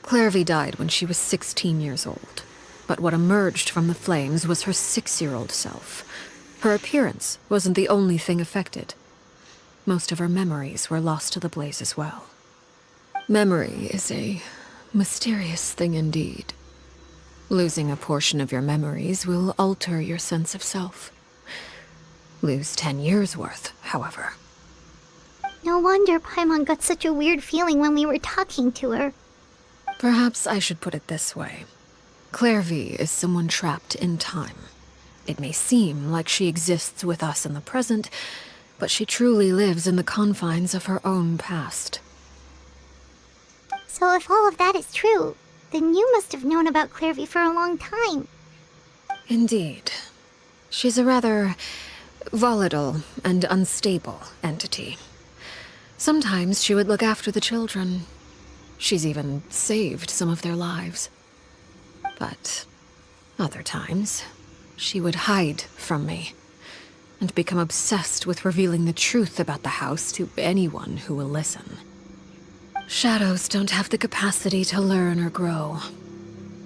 Clairvy died when she was 16 years old, but what emerged from the flames was her 6-year-old self. Her appearance wasn't the only thing affected. Most of her memories were lost to the blaze as well. Memory is a mysterious thing indeed. Losing a portion of your memories will alter your sense of self. Lose 10 years' worth, however. No wonder Paimon got such a weird feeling when we were talking to her. Perhaps I should put it this way. Clairvy is someone trapped in time. It may seem like she exists with us in the present, but she truly lives in the confines of her own past. So if all of that is true, then you must have known about Clairvy for a long time. Indeed. She's a rather volatile and unstable entity. Sometimes she would look after the children. She's even saved some of their lives. But other times, she would hide from me and become obsessed with revealing the truth about the house to anyone who will listen. Shadows don't have the capacity to learn or grow.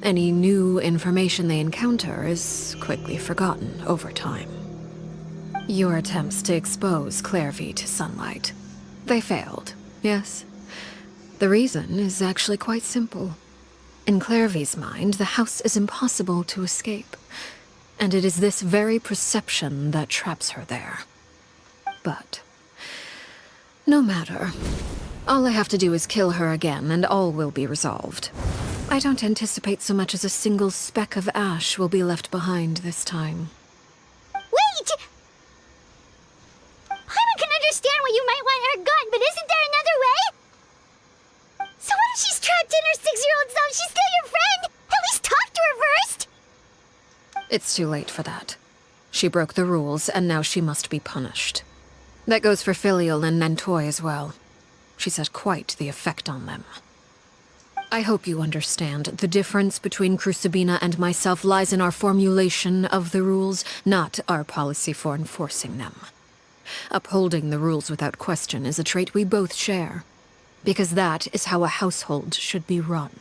Any new information they encounter is quickly forgotten over time. Your attempts to expose Clairvy to sunlight. They failed, yes. The reason is actually quite simple. In Clairvy's mind, the house is impossible to escape, and it is this very perception that traps her there. But no matter. All I have to do is kill her again, and all will be resolved. I don't anticipate so much as a single speck of ash will be left behind this time. Wait! Paimon can understand why you might want her gone, but isn't there another way? So what if she's trapped in her 6-year-old self? She's still your friend! At least talk to her first! It's too late for that. She broke the rules, and now she must be punished. That goes for Filial and Nantoy as well. She's had quite the effect on them. I hope you understand. The difference between Crucibina and myself lies in our formulation of the rules, not our policy for enforcing them. Upholding the rules without question is a trait we both share, because that is how a household should be run.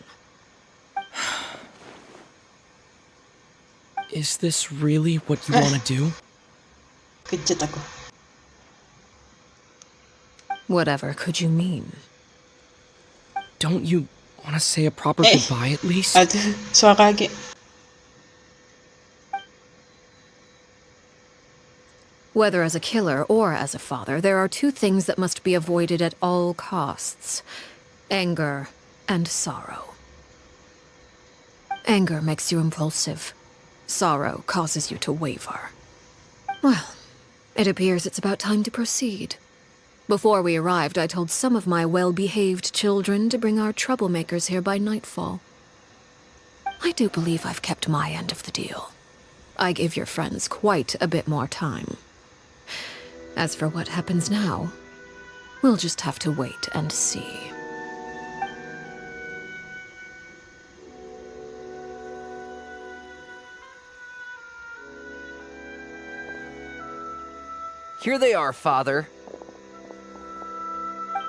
Is this really what you want to do? Kejut ako. Whatever could you mean? Don't you want to say a proper goodbye at least? At Suakage. Whether as a killer or as a father, there are two things that must be avoided at all costs: anger and sorrow. Anger makes you impulsive. Sorrow causes you to waver. Well, it appears it's about time to proceed. Before we arrived, I told some of my well-behaved children to bring our troublemakers here by nightfall. I do believe I've kept my end of the deal. I gave your friends quite a bit more time. As for what happens now, we'll just have to wait and see. Here they are, Father.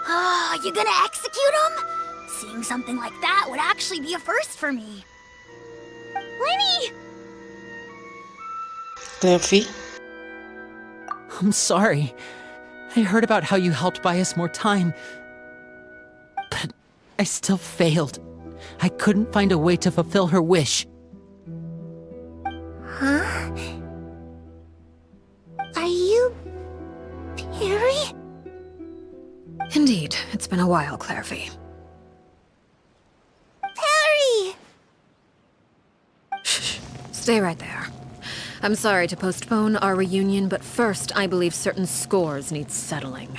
Oh, you gonna execute him? Seeing something like that would actually be a first for me. Lenny! Clairvy. I'm sorry. I heard about how you helped buy us more time. But I still failed. I couldn't find a way to fulfill her wish. Huh? Are you... Perry? Indeed, it's been a while, Clairvy. Perry! Shh, stay right there. I'm sorry to postpone our reunion, but first, I believe certain scores need settling.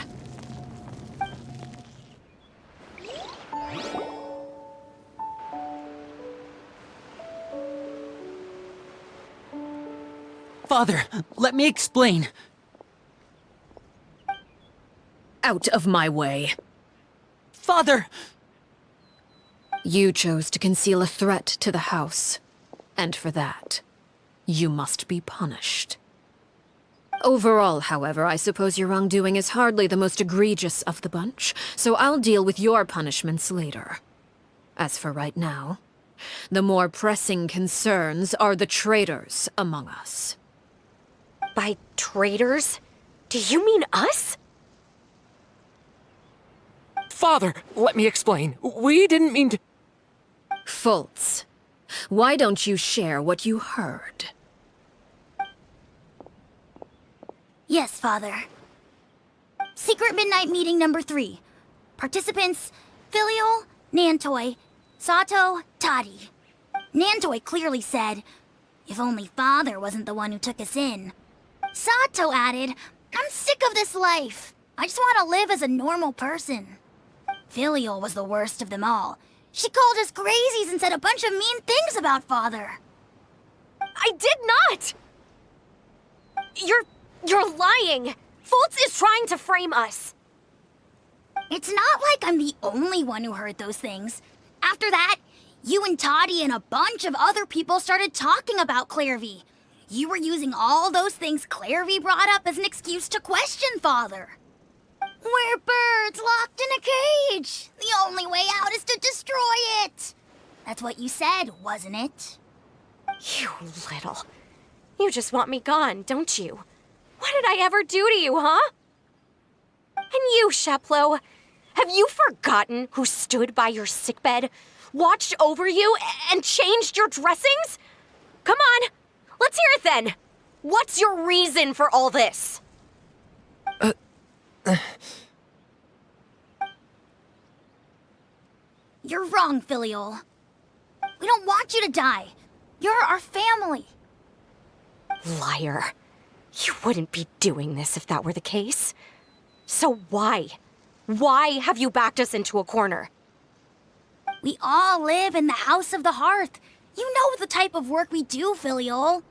Father, let me explain. Out of my way. Father! You chose to conceal a threat to the house, and for that, you must be punished. Overall, however, I suppose your wrongdoing is hardly the most egregious of the bunch, so I'll deal with your punishments later. As for right now, the more pressing concerns are the traitors among us. By traitors? Do you mean us? Father, let me explain. We didn't mean to... Fultz, why don't you share what you heard? Yes, Father. Secret Midnight Meeting number 3. Participants, Filial, Nantoy, Sato, Toddy. Nantoy clearly said, if only Father wasn't the one who took us in. Sato added, I'm sick of this life. I just want to live as a normal person. Filial was the worst of them all. She called us crazies and said a bunch of mean things about Father. I did not! You're lying! Fultz is trying to frame us. It's not like I'm the only one who heard those things. After that, you and Toddy and a bunch of other people started talking about Clairvy. You were using all those things Clairvy brought up as an excuse to question Father. We're birds locked in a cage. The only way out is to destroy it. That's what you said, wasn't it? You little... You just want me gone, don't you? What did I ever do to you, huh? And you, Sheplo, have you forgotten who stood by your sickbed watched over you and changed your dressings? Come on, let's hear it then. What's your reason for all this? You're wrong, Filial. We don't want you to die. You're our family. Liar. You wouldn't be doing this if that were the case. So why? Why have you backed us into a corner? We all live in the House of the Hearth. You know the type of work we do, Filial.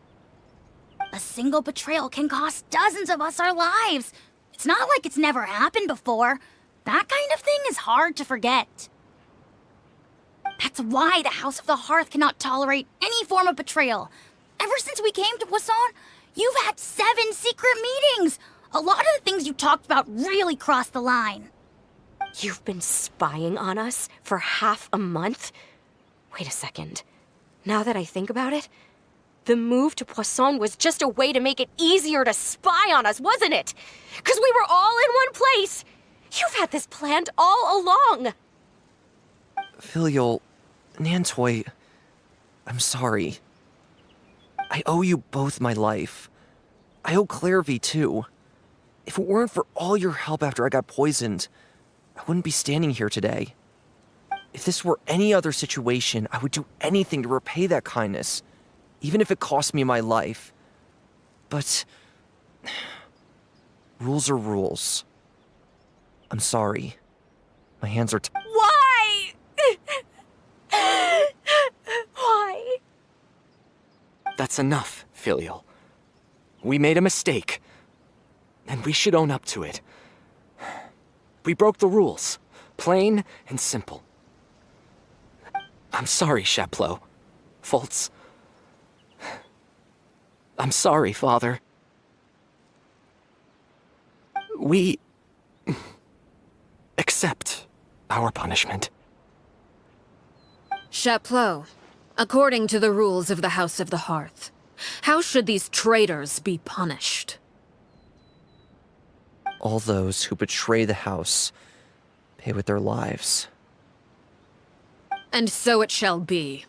A single betrayal can cost dozens of us our lives. It's not like it's never happened before. That kind of thing is hard to forget. That's why the House of the Hearth cannot tolerate any form of betrayal. Ever since we came to Poisson, you've had 7 secret meetings. A lot of the things you talked about really crossed the line. You've been spying on us for half a month? Wait a second. Now that I think about it, the move to Poisson was just a way to make it easier to spy on us, wasn't it? Because we were all in one place. You've had this planned all along. Filial, Nantoy, I'm sorry. I owe you both my life. I owe Clairvy too. If it weren't for all your help after I got poisoned, I wouldn't be standing here today. If this were any other situation, I would do anything to repay that kindness, even if it cost me my life. But rules are rules. I'm sorry. My hands are Why? Why? That's enough, Filial. We made a mistake, and we should own up to it. We broke the rules, plain and simple. I'm sorry, Chaplot. Foltz. I'm sorry, Father. We accept our punishment. Chaplot, according to the rules of the House of the Hearth, how should these traitors be punished? all those who betray the house pay with their lives. And so it shall be.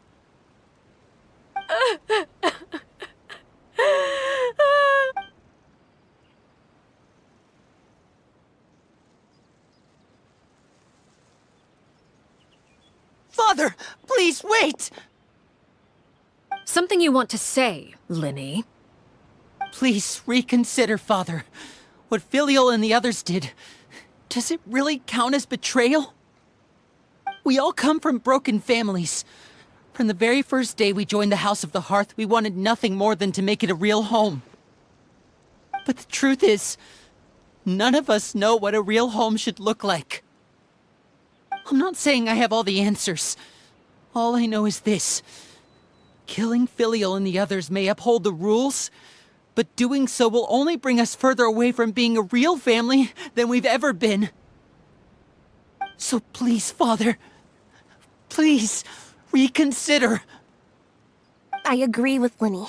Father, please wait! Something you want to say, Linny? Please reconsider, Father. What Filial and the others did, does it really count as betrayal? We all come from broken families. From the very first day we joined the House of the Hearth, we wanted nothing more than to make it a real home. But the truth is, none of us know what a real home should look like. I'm not saying I have all the answers. All I know is this. Killing Filial and the others may uphold the rules, but doing so will only bring us further away from being a real family than we've ever been. So please, Father, please reconsider. I agree with Linny.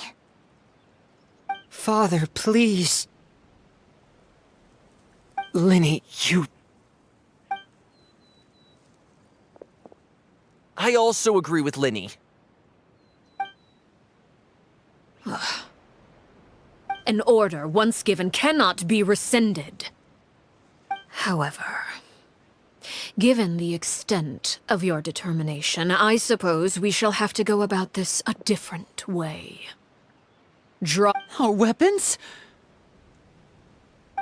Father, please. Linny, you... I also agree with Linny. An order once given cannot be rescinded. However, given the extent of your determination, I suppose we shall have to go about this a different way. Draw our weapons?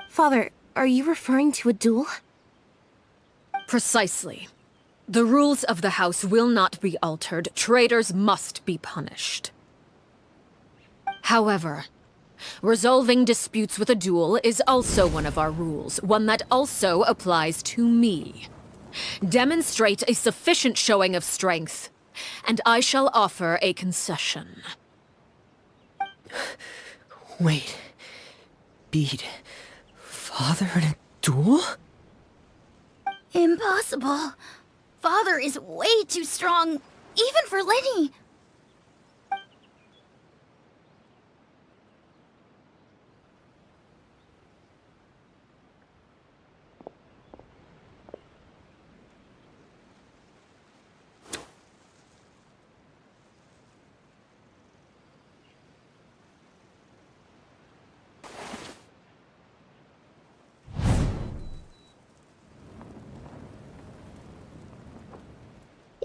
Father, are you referring to a duel? Precisely. The rules of the house will not be altered. Traitors must be punished. However, resolving disputes with a duel is also one of our rules, one that also applies to me. Demonstrate a sufficient showing of strength, and I shall offer a concession. Wait. Beat Father in a duel? Impossible. Father is way too strong, even for Linny.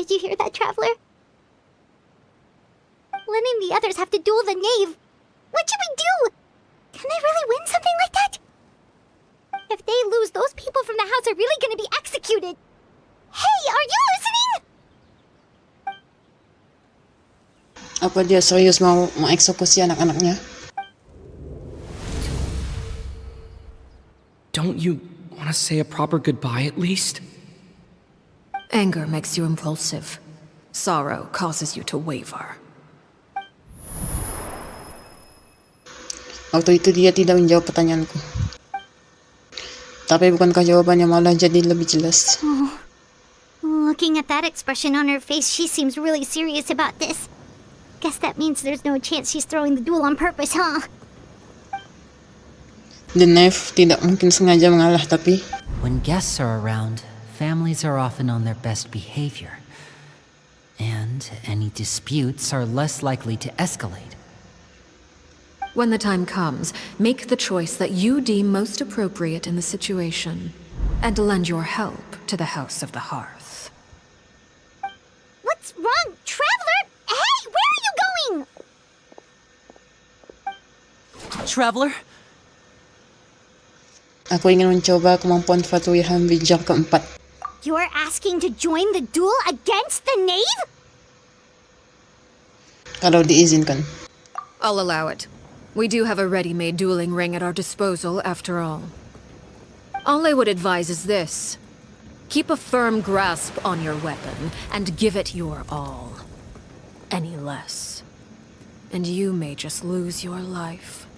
Did you hear that, Traveler? Letting the others have to duel the knave. What should we do? Can they really win something like that? If they lose, those people from the house are really gonna be executed. Hey, are you listening? Apa dia serius mau mengeksekusi anak-anaknya? Don't you want to say a proper goodbye at least? Anger makes you impulsive. Sorrow causes you to waver. Waktu itu dia tidak menjawab pertanyaanku. Tapi bukankah jawabannya malah jadi lebih jelas? Looking at that expression on her face, she seems really serious about this. Guess that means there's no chance she's throwing the duel on purpose, huh? The knave tidak mungkin sengaja mengalah, tapi When guests are around, families are often on their best behavior. And any disputes are less likely to escalate. When the time comes, make the choice that you deem most appropriate in the situation, and lend your help to the House of the Hearth. What's wrong, Traveler? Hey, where are you going? Traveler? aku ingin mencoba kemampuan Fatwihan bijak keempat. You're asking to join the duel against the knave? Kalau diizinkan. I'll allow it. We do have a ready-made dueling ring at our disposal, after all. All I would advise is this. Keep a firm grasp on your weapon, and give it your all. Any less, and you may just lose your life.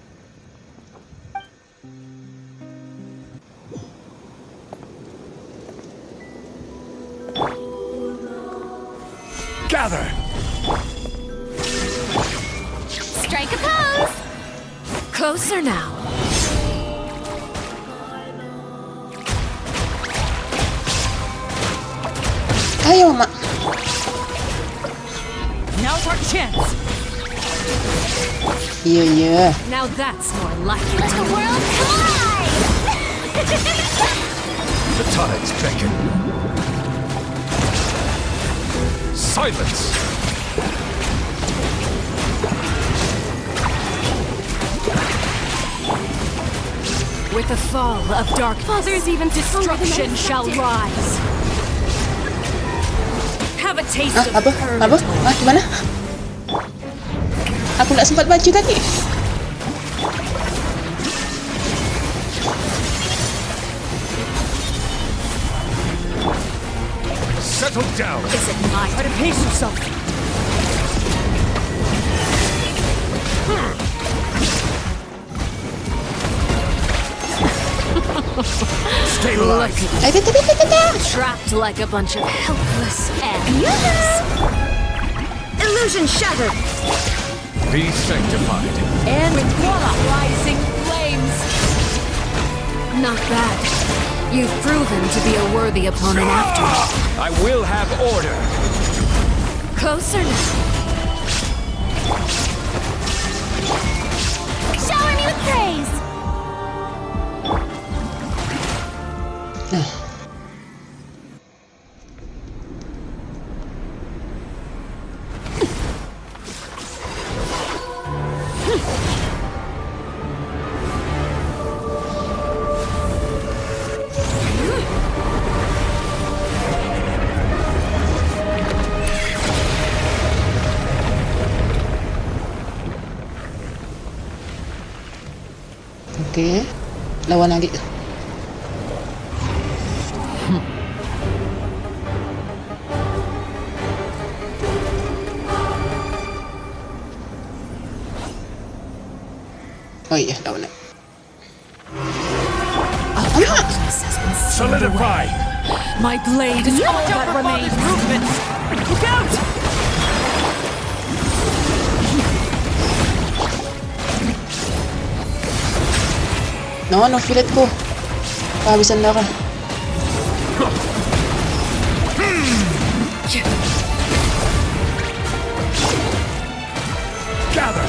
Gather! Strike a pose! Closer now. Ayo, Mak. Now's our chance. Iya. Now that's more like it. Let the world collide! The tides beckon. Silence! With the fall of dark fathers, even destruction shall rise. Have a taste of Apa? Gimana? Aku nggak sempat baca tadi. Settle down! Is it my try to pace yourself? Stay alive! Trapped like a bunch of helpless animals. Illusion shattered. Be sanctified. And with rising flames. Not bad. You've proven to be a worthy opponent after all. I will have order. Closer now. Shower me with praise! Oke. Lawan lagi. Oh iya, lawan lagi. Solidify! My blade is all that remains. Movements. Look out! No, filet ko. Pahabisan na ka. Gather!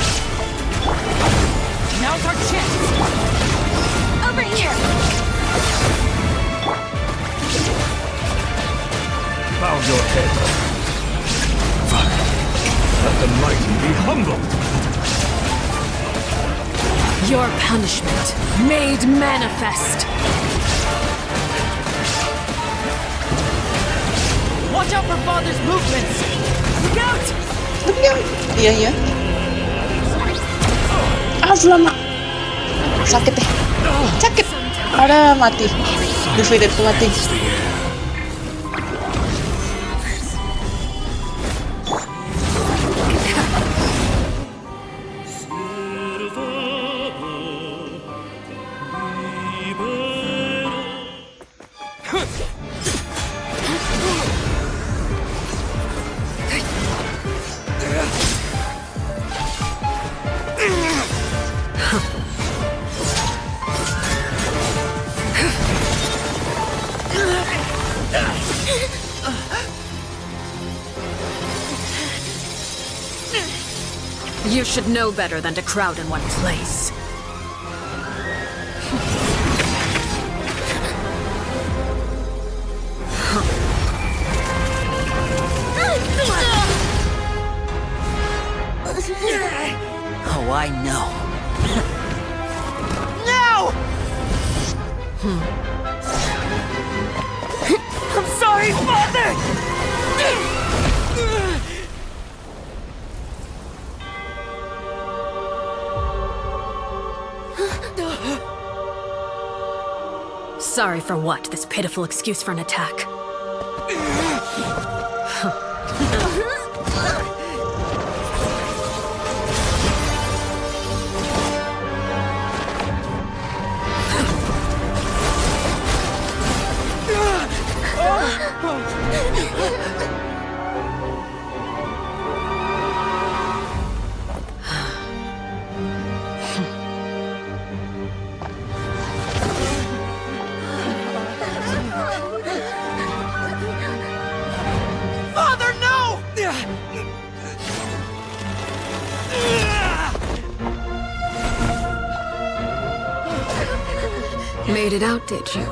Now's our chance. Over here! Bow your head. the mighty be humbled. Your punishment made manifest. Watch out for Father's movements! Look out! Iya. Lama. Sakit deh. Sakit. Ada mati. Defeated mati. You should know better than to crowd in one place. Oh, I know. No! I'm sorry, Father! Sorry for what? This pitiful excuse for an attack. Father, no! Made it out, did you?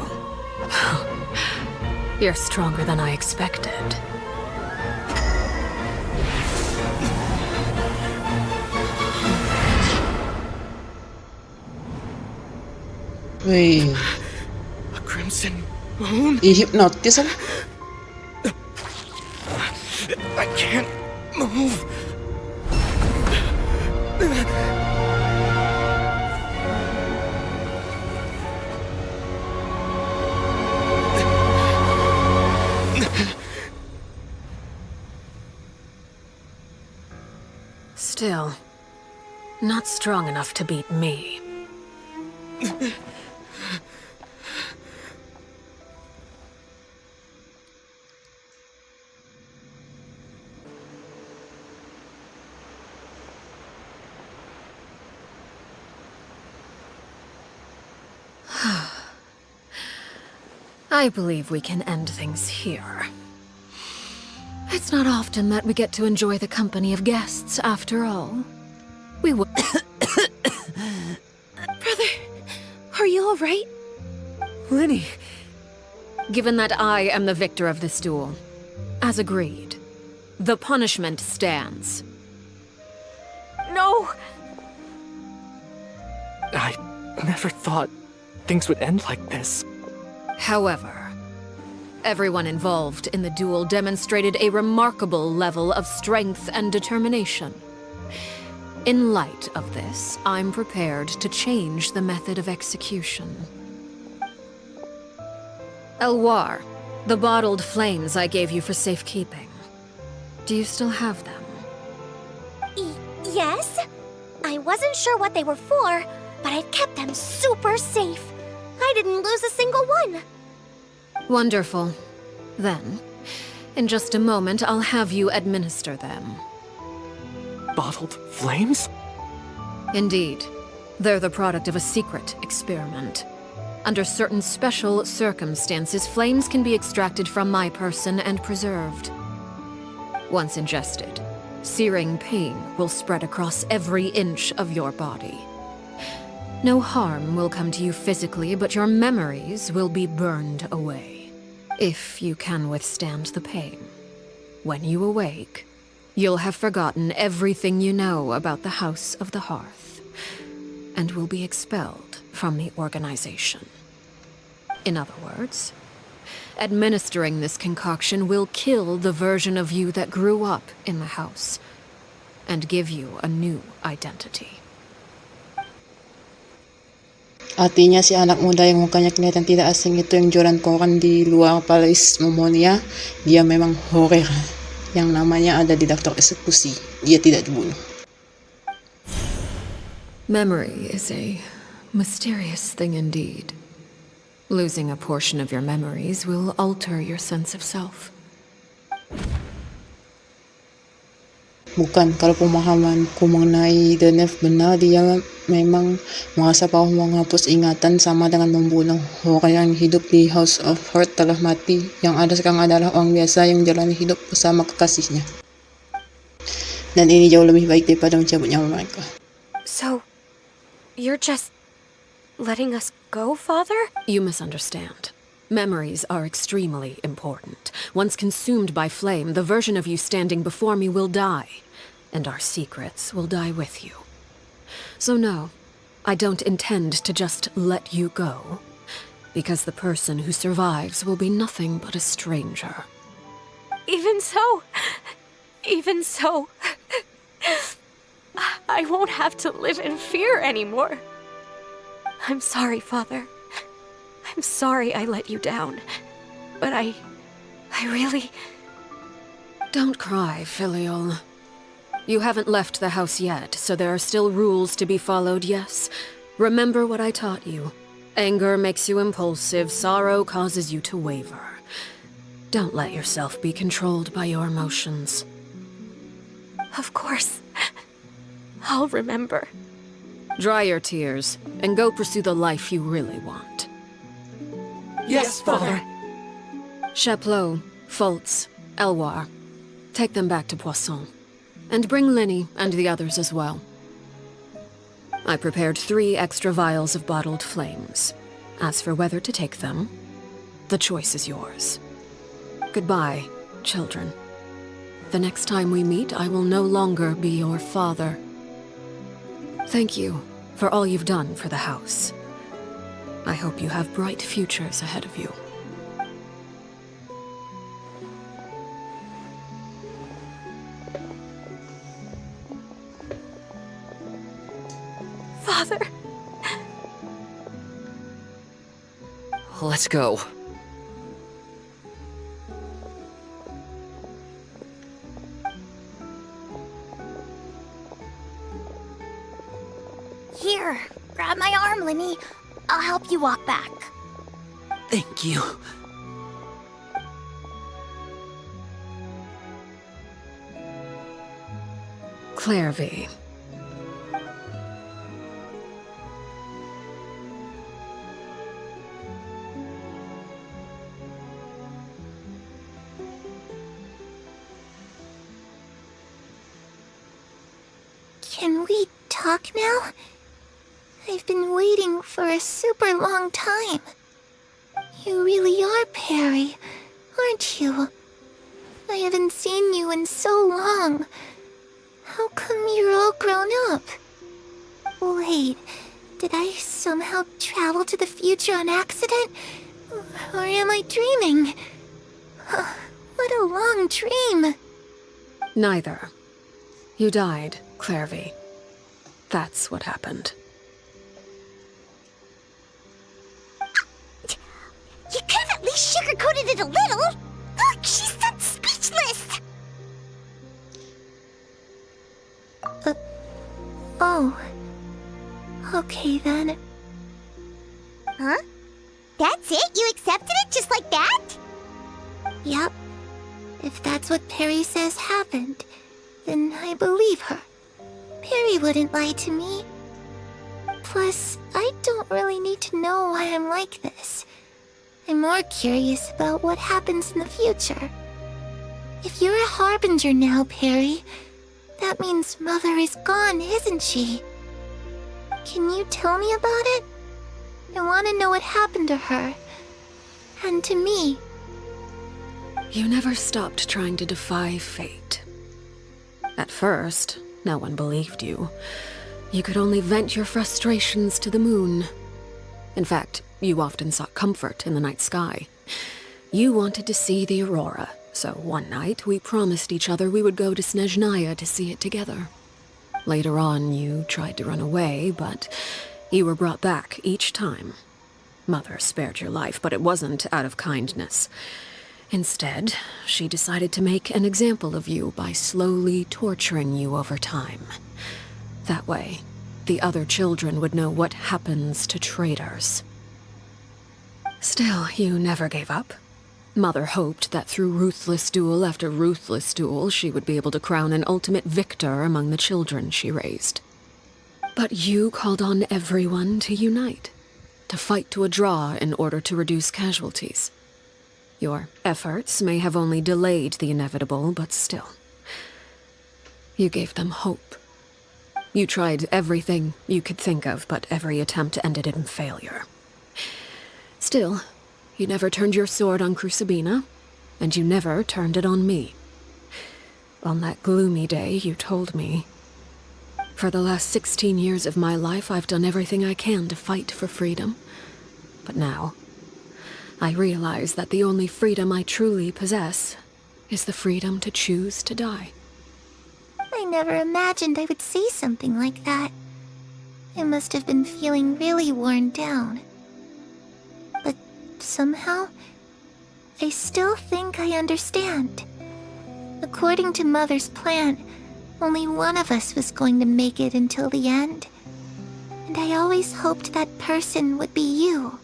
You're stronger than I expected. Wih, A crimson moon? dihipnotis apa? I can't move. Still, not strong enough to beat me. I believe we can end things here. It's not often that we get to enjoy the company of guests, after all. We will. Brother, are you alright? Linny. Given that I am the victor of this duel, as agreed, the punishment stands. No! I never thought things would end like this. However, everyone involved in the duel demonstrated a remarkable level of strength and determination. In light of this, I'm prepared to change the method of execution. Elwar, the bottled flames I gave you for safekeeping. Do you still have them? Yes? I wasn't sure what they were for, but I've kept them super safe. I didn't lose a single one. Wonderful. Then, in just a moment, I'll have you administer them. Bottled flames? Indeed. They're the product of a secret experiment. Under certain special circumstances, flames can be extracted from my person and preserved. Once ingested, searing pain will spread across every inch of your body. No harm will come to you physically, but your memories will be burned away. If you can withstand the pain. When you awake, You'll have forgotten everything you know about the House of the Hearth, and will be expelled from the organization. In other words, administering this concoction will kill the version of you that grew up in the house, and give you a new identity. Artinya si anak muda yang mukanya kelihatan tidak asing itu yang jualan koran di luar Palais Momonia, dia memang Horer yang namanya ada di daftar eksekusi. Dia tidak dibunuh. Memory is a mysterious thing indeed. Losing a portion of your memories will alter your sense of self. Bukan, kalau pemahamanku mengenai Denef benar, dia memang merasa bahwa menghapus ingatan sama dengan membunuh. Orang yang hidup di House of Heart telah mati. Yang ada sekarang adalah orang biasa yang menjalani hidup bersama kekasihnya. Dan ini jauh lebih baik daripada mencabut nyawa mereka. So, you're just letting us go, Father? You misunderstand. Memories are extremely important. Once consumed by flame, the version of you standing before me will die, and our secrets will die with you. So no, I don't intend to just let you go, because the person who survives will be nothing but a stranger. Even so, I won't have to live in fear anymore. I'm sorry, Father. I'm sorry I let you down, but I really... Don't cry, filial. You haven't left the house yet, so there are still rules to be followed, yes? Remember what I taught you. Anger makes you impulsive, sorrow causes you to waver. Don't let yourself be controlled by your emotions. Of course. I'll remember. Dry your tears, and go pursue the life you really want. Yes, Father. Chaplot, Foltz, Elwar. Take them back to Poisson. And bring Linny and the others as well. I prepared 3 extra vials of bottled flames. As for whether to take them, the choice is yours. Goodbye, children. The next time we meet, I will no longer be your father. Thank you for all you've done for the house. I hope you have bright futures ahead of you. Father. Let's go. Here, grab my arm, Linny. I'll help you walk back. Thank you. Clairvy. Can we talk now? I've been waiting for a super long time. You really are Perry, aren't you? I haven't seen you in so long. How come you're all grown up? Wait, did I somehow travel to the future on accident? Or am I dreaming? What a long dream. Neither. You died, Clairvy. That's what happened. You could have at least sugarcoated it a little. Look, she's done speechless. Oh. Okay then. Huh? That's it? You accepted it just like that? Yep. If that's what Perry says happened, then I believe her. Perry wouldn't lie to me. Plus, I don't really need to know why I'm like this. I'm more curious about what happens in the future. If you're a harbinger now, Perry, that means Mother is gone, isn't she? Can you tell me about it? I want to know what happened to her. And to me. You never stopped trying to defy fate. At first, no one believed you. You could only vent your frustrations to the moon. In fact, you often sought comfort in the night sky. You wanted to see the aurora, so one night we promised each other we would go to Snezhnaya to see it together. Later on, you tried to run away, but you were brought back each time. Mother spared your life, but it wasn't out of kindness. Instead, she decided to make an example of you by slowly torturing you over time. That way, the other children would know what happens to traitors. Still, you never gave up. Mother hoped that through ruthless duel after ruthless duel, she would be able to crown an ultimate victor among the children she raised. But you called on everyone to unite, to fight to a draw in order to reduce casualties. Your efforts may have only delayed the inevitable, but still. You gave them hope. You tried everything you could think of, but every attempt ended in failure. Still, you never turned your sword on Crucibina, and you never turned it on me. On that gloomy day, you told me, "For the last 16 years of my life, I've done everything I can to fight for freedom. But now, I realize that the only freedom I truly possess is the freedom to choose to die." I never imagined I would say something like that. I must have been feeling really worn down. But somehow, I still think I understand. According to Mother's plan, only one of us was going to make it until the end. And I always hoped that person would be you.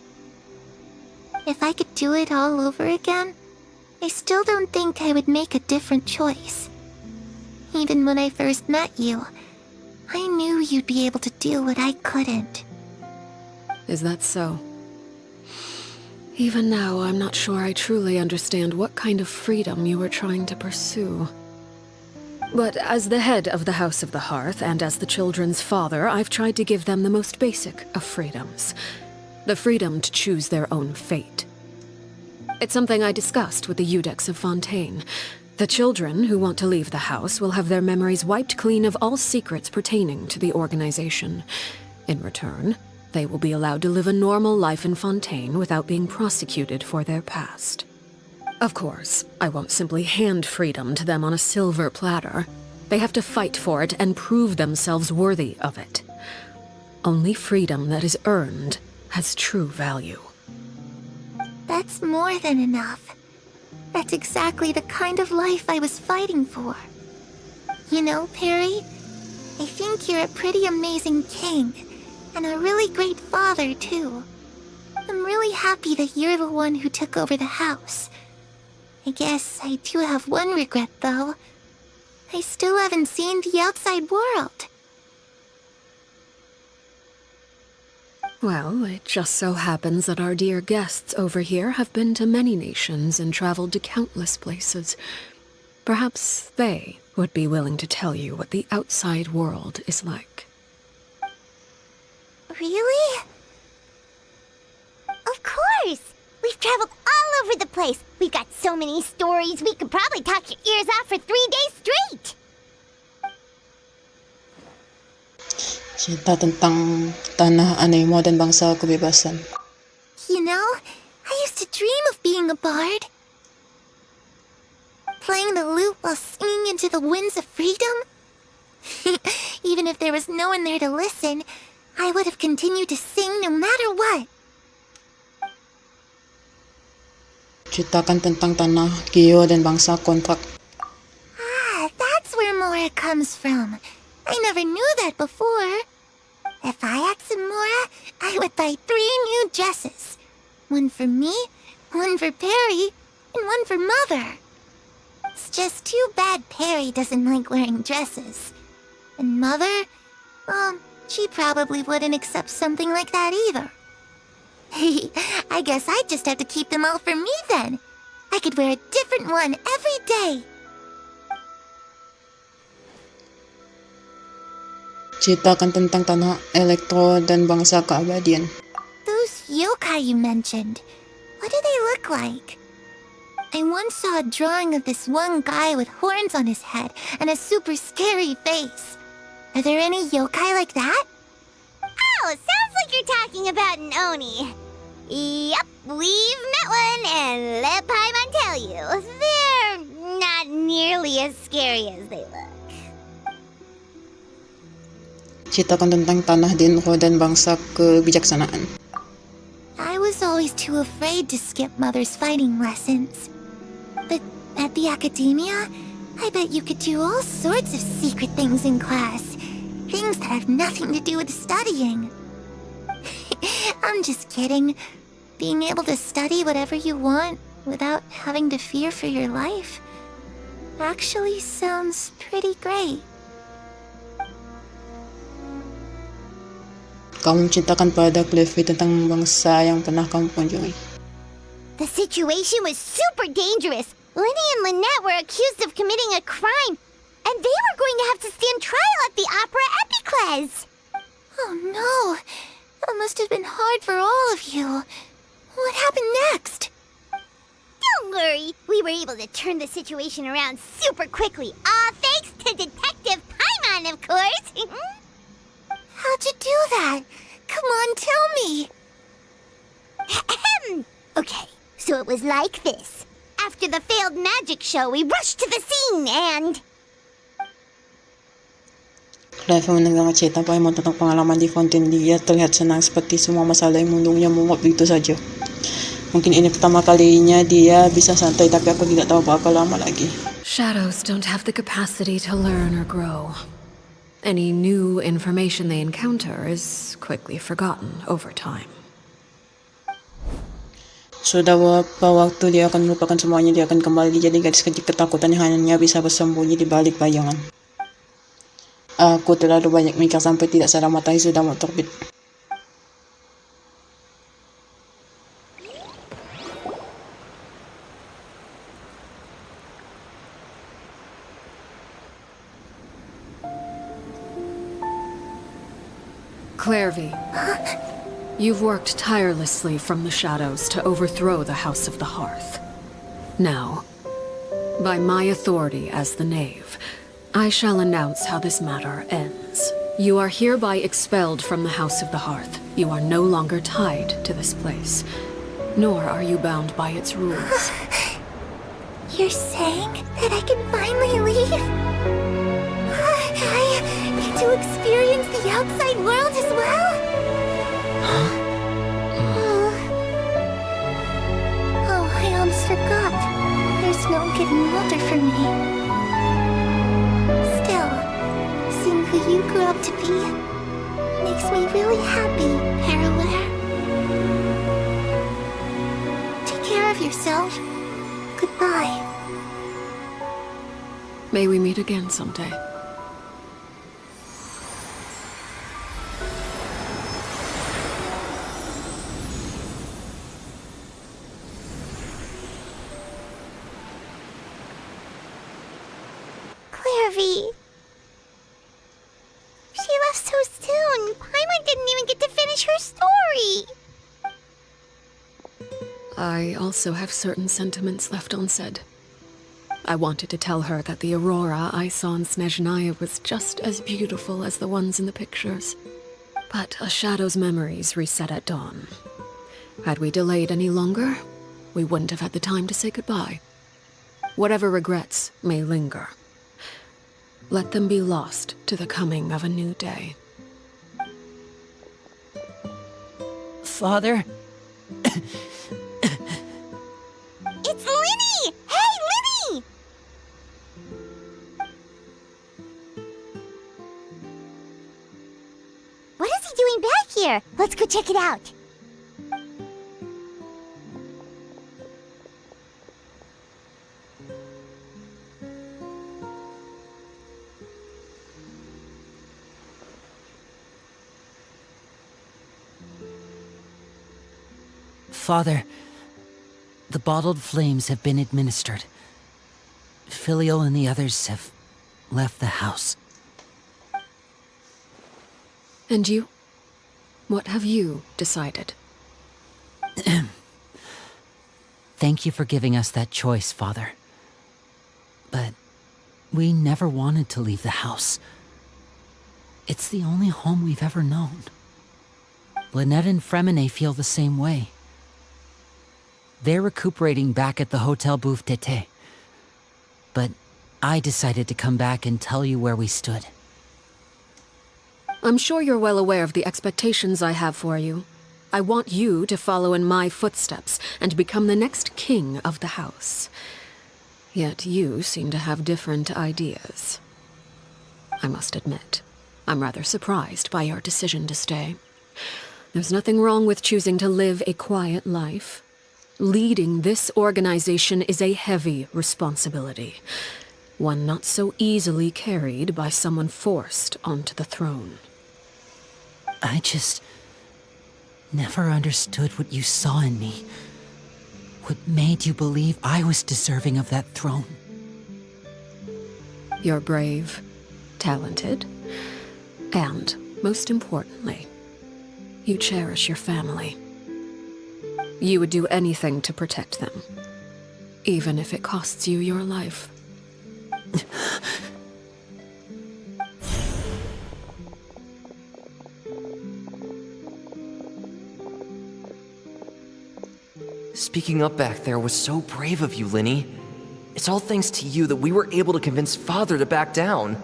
If I could do it all over again, I still don't think I would make a different choice. Even when I first met you, I knew you'd be able to do what I couldn't. Is that so? Even now, I'm not sure I truly understand what kind of freedom you were trying to pursue. But as the head of the House of the Hearth and as the children's father, I've tried to give them the most basic of freedoms. The freedom to choose their own fate. It's something I discussed with the Eudex of Fontaine. The children who want to leave the house will have their memories wiped clean of all secrets pertaining to the organization. In return, they will be allowed to live a normal life in Fontaine without being prosecuted for their past. Of course, I won't simply hand freedom to them on a silver platter. They have to fight for it and prove themselves worthy of it. Only freedom that is earned has true value. That's more than enough. That's exactly the kind of life I was fighting for. You know, Perry, I think you're a pretty amazing king, and a really great father, too. I'm really happy that you're the one who took over the house. I guess I do have one regret, though. I still haven't seen the outside world. Well, it just so happens that our dear guests over here have been to many nations and traveled to countless places. Perhaps they would be willing to tell you what the outside world is like. Really? Of course! We've traveled all over the place. We've got so many stories, we could probably talk your ears off for 3 days straight. Cerita tentang tanah aneh mo dan bangsa kebebasan. You know, I used to dream of being a bard. Playing the lute while singing into the winds of freedom. Even if there was no one there to listen, I would have continued to sing no matter what. Ceritakan tentang tanah Geo dan bangsa kontrak. Ah, that's where Mora comes from. I never knew that before. If I had some Mora, I would buy 3 new dresses. One for me, one for Perry, and one for Mother. It's just too bad Perry doesn't like wearing dresses. And Mother, well, she probably wouldn't accept something like that either. I guess I'd just have to keep them all for me then. I could wear a different one every day. Ceritakan tentang tanah elektro dan bangsa keabadian. Those yokai you mentioned, what do they look like? I once saw a drawing of this one guy with horns on his head and a super scary face. Are there any yokai like that? Oh, sounds like you're talking about an Oni. Yep, we've met one, and let Paimon tell you, they're not nearly as scary as they look. Ceritakan tentang tanah din roh dan bangsa kebijaksanaan. I was always too afraid to skip Mother's fighting lessons. But at the academia, I bet you could do all sorts of secret things in class. Things that have nothing to do with studying. I'm just kidding. Being able to study whatever you want without having to fear for your life actually sounds pretty great. Kamu ceritakan pada Clefie tentang bangsa yang pernah kamu kunjungi. The situation was super dangerous. Lenny and Lynette were accused of committing a crime, and they were going to have to stand trial at the Opera Epicles. Oh no! That must have been hard for all of you. What happened next? Don't worry, we were able to turn the situation around super quickly, all thanks to Detective Paimon, of course. How'd you do that? Come on, tell me. Okay, so it was like this. After the failed magic show, we rushed to the scene and... Clefie mendengar cerita Paimon tentang pengalaman di Fontaine. Dia terlihat senang seperti semua masalah yang mundungnya menguap begitu saja. Mungkin ini pertama kalinya dia bisa santai, tapi aku tidak tahu berapa lama lagi. Shadows don't have the capacity to learn or grow. Any new information they encounter is quickly forgotten over time. Sudah beberapa waktu dia akan melupakan semuanya, dia akan kembali jadi gadis kecil ketakutan yang hanya bisa bersembunyi di balik bayangan. Aku terlalu banyak mikir sampai tidak sadar matahari sudah mau terbit. Clairvy, you've worked tirelessly from the shadows to overthrow the House of the Hearth. Now, by my authority as the Knave, I shall announce how this matter ends. You are hereby expelled from the House of the Hearth. You are no longer tied to this place, nor are you bound by its rules. You're saying that I can finally leave? I get to experience the outside world as well? Oh, I almost forgot. There's no getting older for me. Still, seeing who you grew up to be makes me really happy, Parallel. Take care of yourself. Goodbye. May we meet again someday. Clairvy. She left so soon. Paimon didn't even get to finish her story. I also have certain sentiments left unsaid. I wanted to tell her that the aurora I saw in Snezhnaya was just as beautiful as the ones in the pictures. But a shadow's memories reset at dawn. Had we delayed any longer, we wouldn't have had the time to say goodbye. Whatever regrets may linger, let them be lost to the coming of a new day. Father? It's Linny! Hey, Linny! What is he doing back here? Let's go check it out. Father, the bottled flames have been administered. Filio and the others have left the house. And you? What have you decided? Thank you for giving us that choice, Father. But we never wanted to leave the house. It's the only home we've ever known. Lynette and Fremine feel the same way. They're recuperating back at the Hotel Bouffe d'été. But I decided to come back and tell you where we stood. I'm sure you're well aware of the expectations I have for you. I want you to follow in my footsteps and become the next king of the house. Yet you seem to have different ideas. I must admit, I'm rather surprised by your decision to stay. There's nothing wrong with choosing to live a quiet life. Leading this organization is a heavy responsibility, one not so easily carried by someone forced onto the throne. I just never understood what you saw in me. What made you believe I was deserving of that throne? You're brave, talented, and, most importantly, you cherish your family. You would do anything to protect them, even if it costs you your life. Speaking up back there was so brave of you, Linny. It's all thanks to you that we were able to convince Father to back down.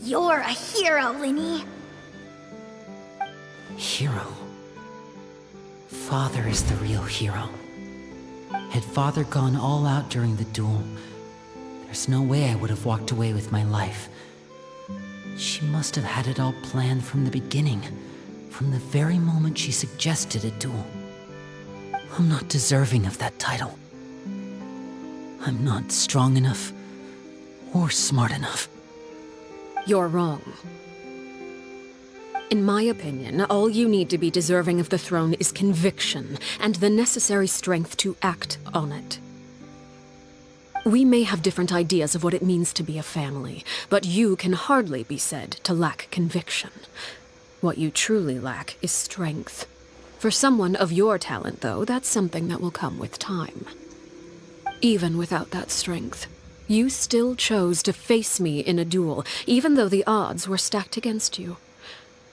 You're a hero, Linny. Hero? Father is the real hero. Had Father gone all out during the duel, there's no way I would have walked away with my life. She must have had it all planned from the beginning, from the very moment she suggested a duel. I'm not deserving of that title. I'm not strong enough or smart enough. You're wrong. In my opinion, all you need to be deserving of the throne is conviction and the necessary strength to act on it. We may have different ideas of what it means to be a family, but you can hardly be said to lack conviction. What you truly lack is strength. For someone of your talent, though, that's something that will come with time. Even without that strength, you still chose to face me in a duel, even though the odds were stacked against you.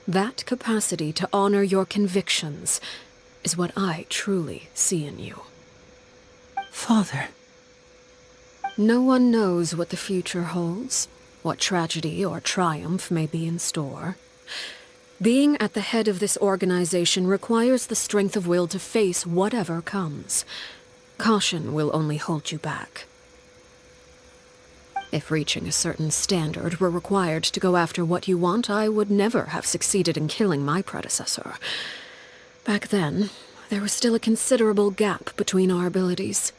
That capacity to honor your convictions is what I truly see in you. Father. No one knows what the future holds, what tragedy or triumph may be in store. Being at the head of this organization requires the strength of will to face whatever comes. Caution will only hold you back. If reaching a certain standard were required to go after what you want, I would never have succeeded in killing my predecessor. Back then, there was still a considerable gap between our abilities.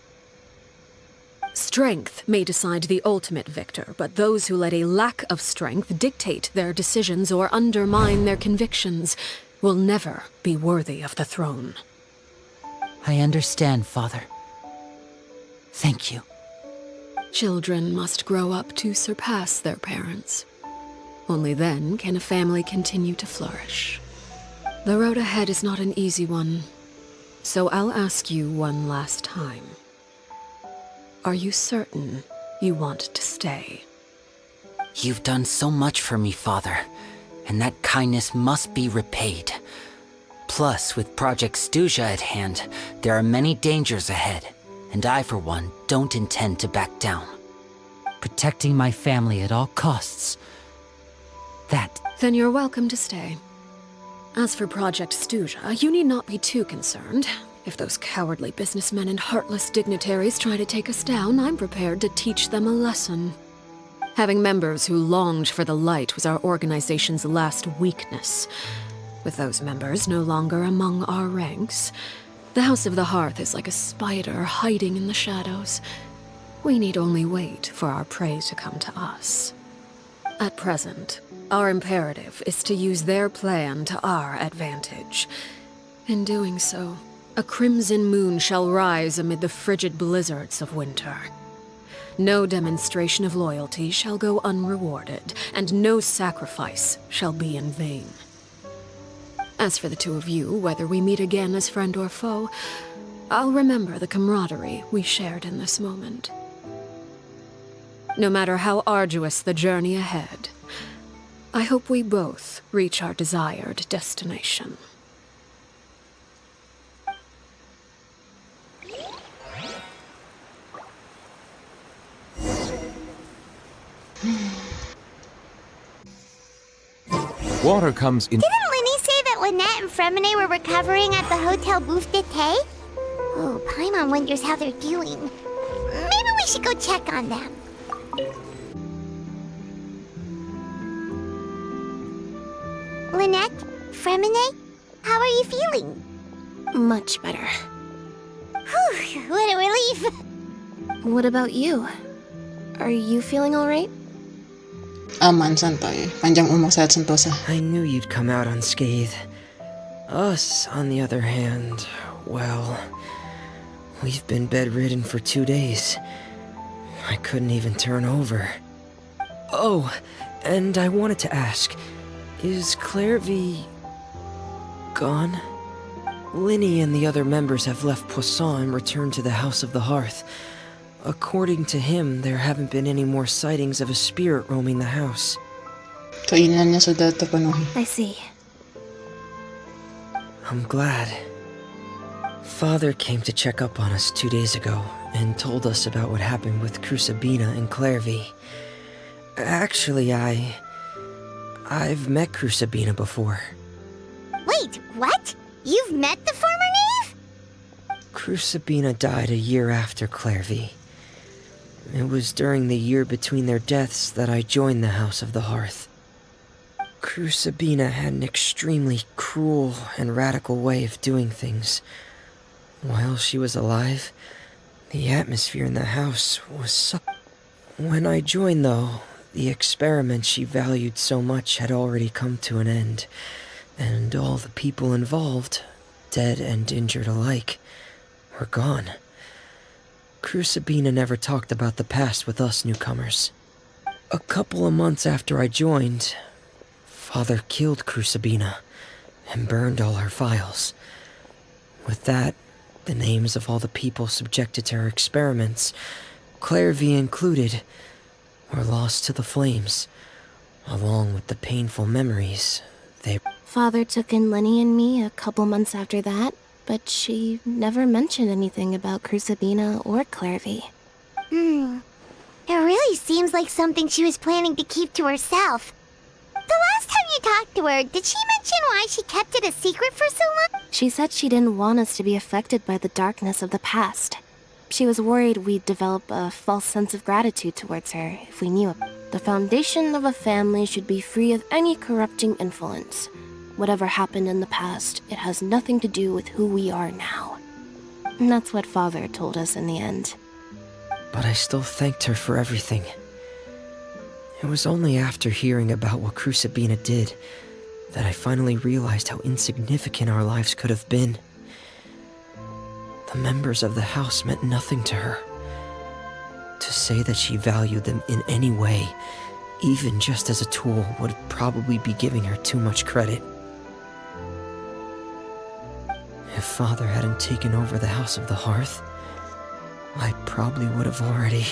Strength may decide the ultimate victor, but those who let a lack of strength dictate their decisions or undermine their convictions will never be worthy of the throne. I understand, Father. Thank you. Children must grow up to surpass their parents. Only then can a family continue to flourish. The road ahead is not an easy one, so I'll ask you one last time. Are you certain you want to stay? You've done so much for me, Father, and that kindness must be repaid. Plus, with Project Stuja at hand, there are many dangers ahead, and I, for one, don't intend to back down. Protecting my family at all costs. That... Then you're welcome to stay. As for Project Stuja, you need not be too concerned. If those cowardly businessmen and heartless dignitaries try to take us down, I'm prepared to teach them a lesson. Having members who longed for the light was our organization's last weakness. With those members no longer among our ranks, the House of the Hearth is like a spider hiding in the shadows. We need only wait for our prey to come to us. At present, our imperative is to use their plan to our advantage. In doing so, a crimson moon shall rise amid the frigid blizzards of winter. No demonstration of loyalty shall go unrewarded, and no sacrifice shall be in vain. As for the two of you, whether we meet again as friend or foe, I'll remember the camaraderie we shared in this moment. No matter how arduous the journey ahead, I hope we both reach our desired destination. Water comes in. Didn't Linny say that Lynette and Fremine were recovering at the Hotel Bouffe d'été? Oh, Paimon wonders how they're doing. Maybe we should go check on them. Lynette? Fremine? How are you feeling? Much better. Whew, what a relief. What about you? Are you feeling alright? Aman, santai. Panjang umur, sehat sentosa. I knew you'd come out unscathed. Us, on the other hand, well, we've been bedridden for 2 days. I couldn't even turn over. Oh, and I wanted to ask, is Claire V gone? Linny and the other members have left Poisson and returned to the House of the Hearth. According to him, there haven't been any more sightings of a spirit roaming the house. Kainan niya sudah terpenuhi. I see. I'm glad. Father came to check up on us 2 days ago and told us about what happened with Crusabina and Clairvy. Actually, I've met Crusabina before. Wait, what? You've met the former knave? Crusabina died a year after Clairvy. It was during the year between their deaths that I joined the House of the Hearth. Crusabina had an extremely cruel and radical way of doing things. While she was alive, the atmosphere in the house was so... When I joined, though, the experiment she valued so much had already come to an end, and all the people involved, dead and injured alike, were gone. Crusabina never talked about the past with us newcomers. A couple of months after I joined, Father killed Crusabina and burned all her files. With that, the names of all the people subjected to her experiments, Clairvy included, were lost to the flames, along with the painful memories they... Father took in Lenny and me a couple months after that, but she never mentioned anything about Crusabina or Clairvy. It really seems like something she was planning to keep to herself. The last time you talked to her, did she mention why she kept it a secret for so long? She said she didn't want us to be affected by the darkness of the past. She was worried we'd develop a false sense of gratitude towards her if we knew it. The foundation of a family should be free of any corrupting influence. Whatever happened in the past, it has nothing to do with who we are now. And that's what Father told us in the end. But I still thanked her for everything. It was only after hearing about what Crusabina did that I finally realized how insignificant our lives could have been. The members of the house meant nothing to her. To say that she valued them in any way, even just as a tool, would probably be giving her too much credit. If Father hadn't taken over the House of the Hearth, I probably would have already...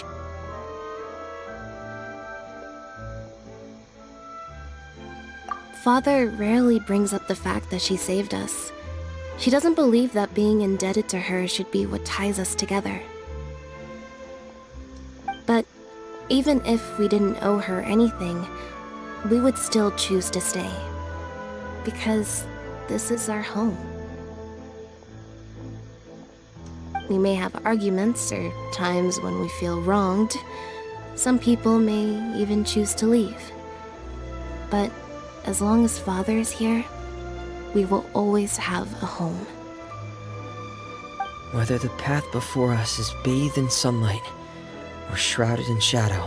Father rarely brings up the fact that she saved us. She doesn't believe that being indebted to her should be what ties us together. But even if we didn't owe her anything, we would still choose to stay. Because this is our home. We may have arguments or times when we feel wronged. Some people may even choose to leave. But as long as Father is here, we will always have a home. Whether the path before us is bathed in sunlight or shrouded in shadow,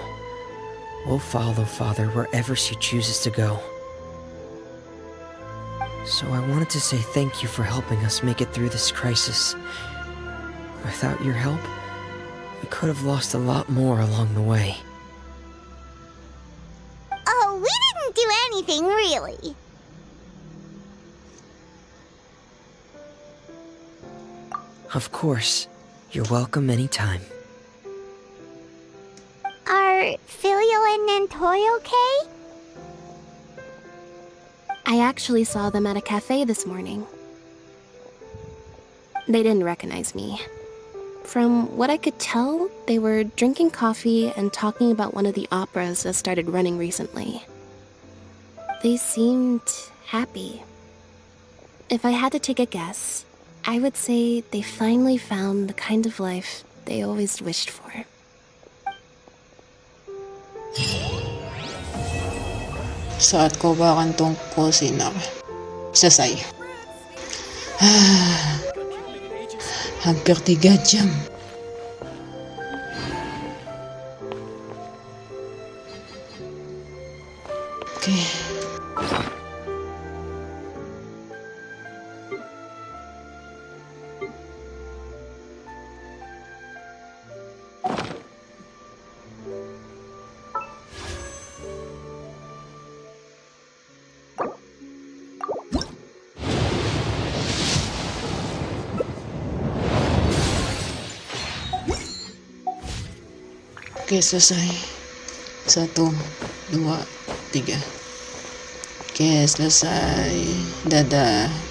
we'll follow Father wherever she chooses to go. So I wanted to say thank you for helping us make it through this crisis. Without your help, we could have lost a lot more along the way. Oh, we didn't do anything, really. Of course. You're welcome anytime. Are Filio and Nantoy okay? I actually saw them at a cafe this morning. They didn't recognize me. From what I could tell, they were drinking coffee and talking about one of the operas that started running recently. They seemed happy. If I had to take a guess, I would say they finally found the kind of life they always wished for. Saat Kobaran tungkol Sirna. Selesai. Hampir 3 jam. Oke. Oke, selesai. 1, 2, 3. Oke, selesai. Dadah.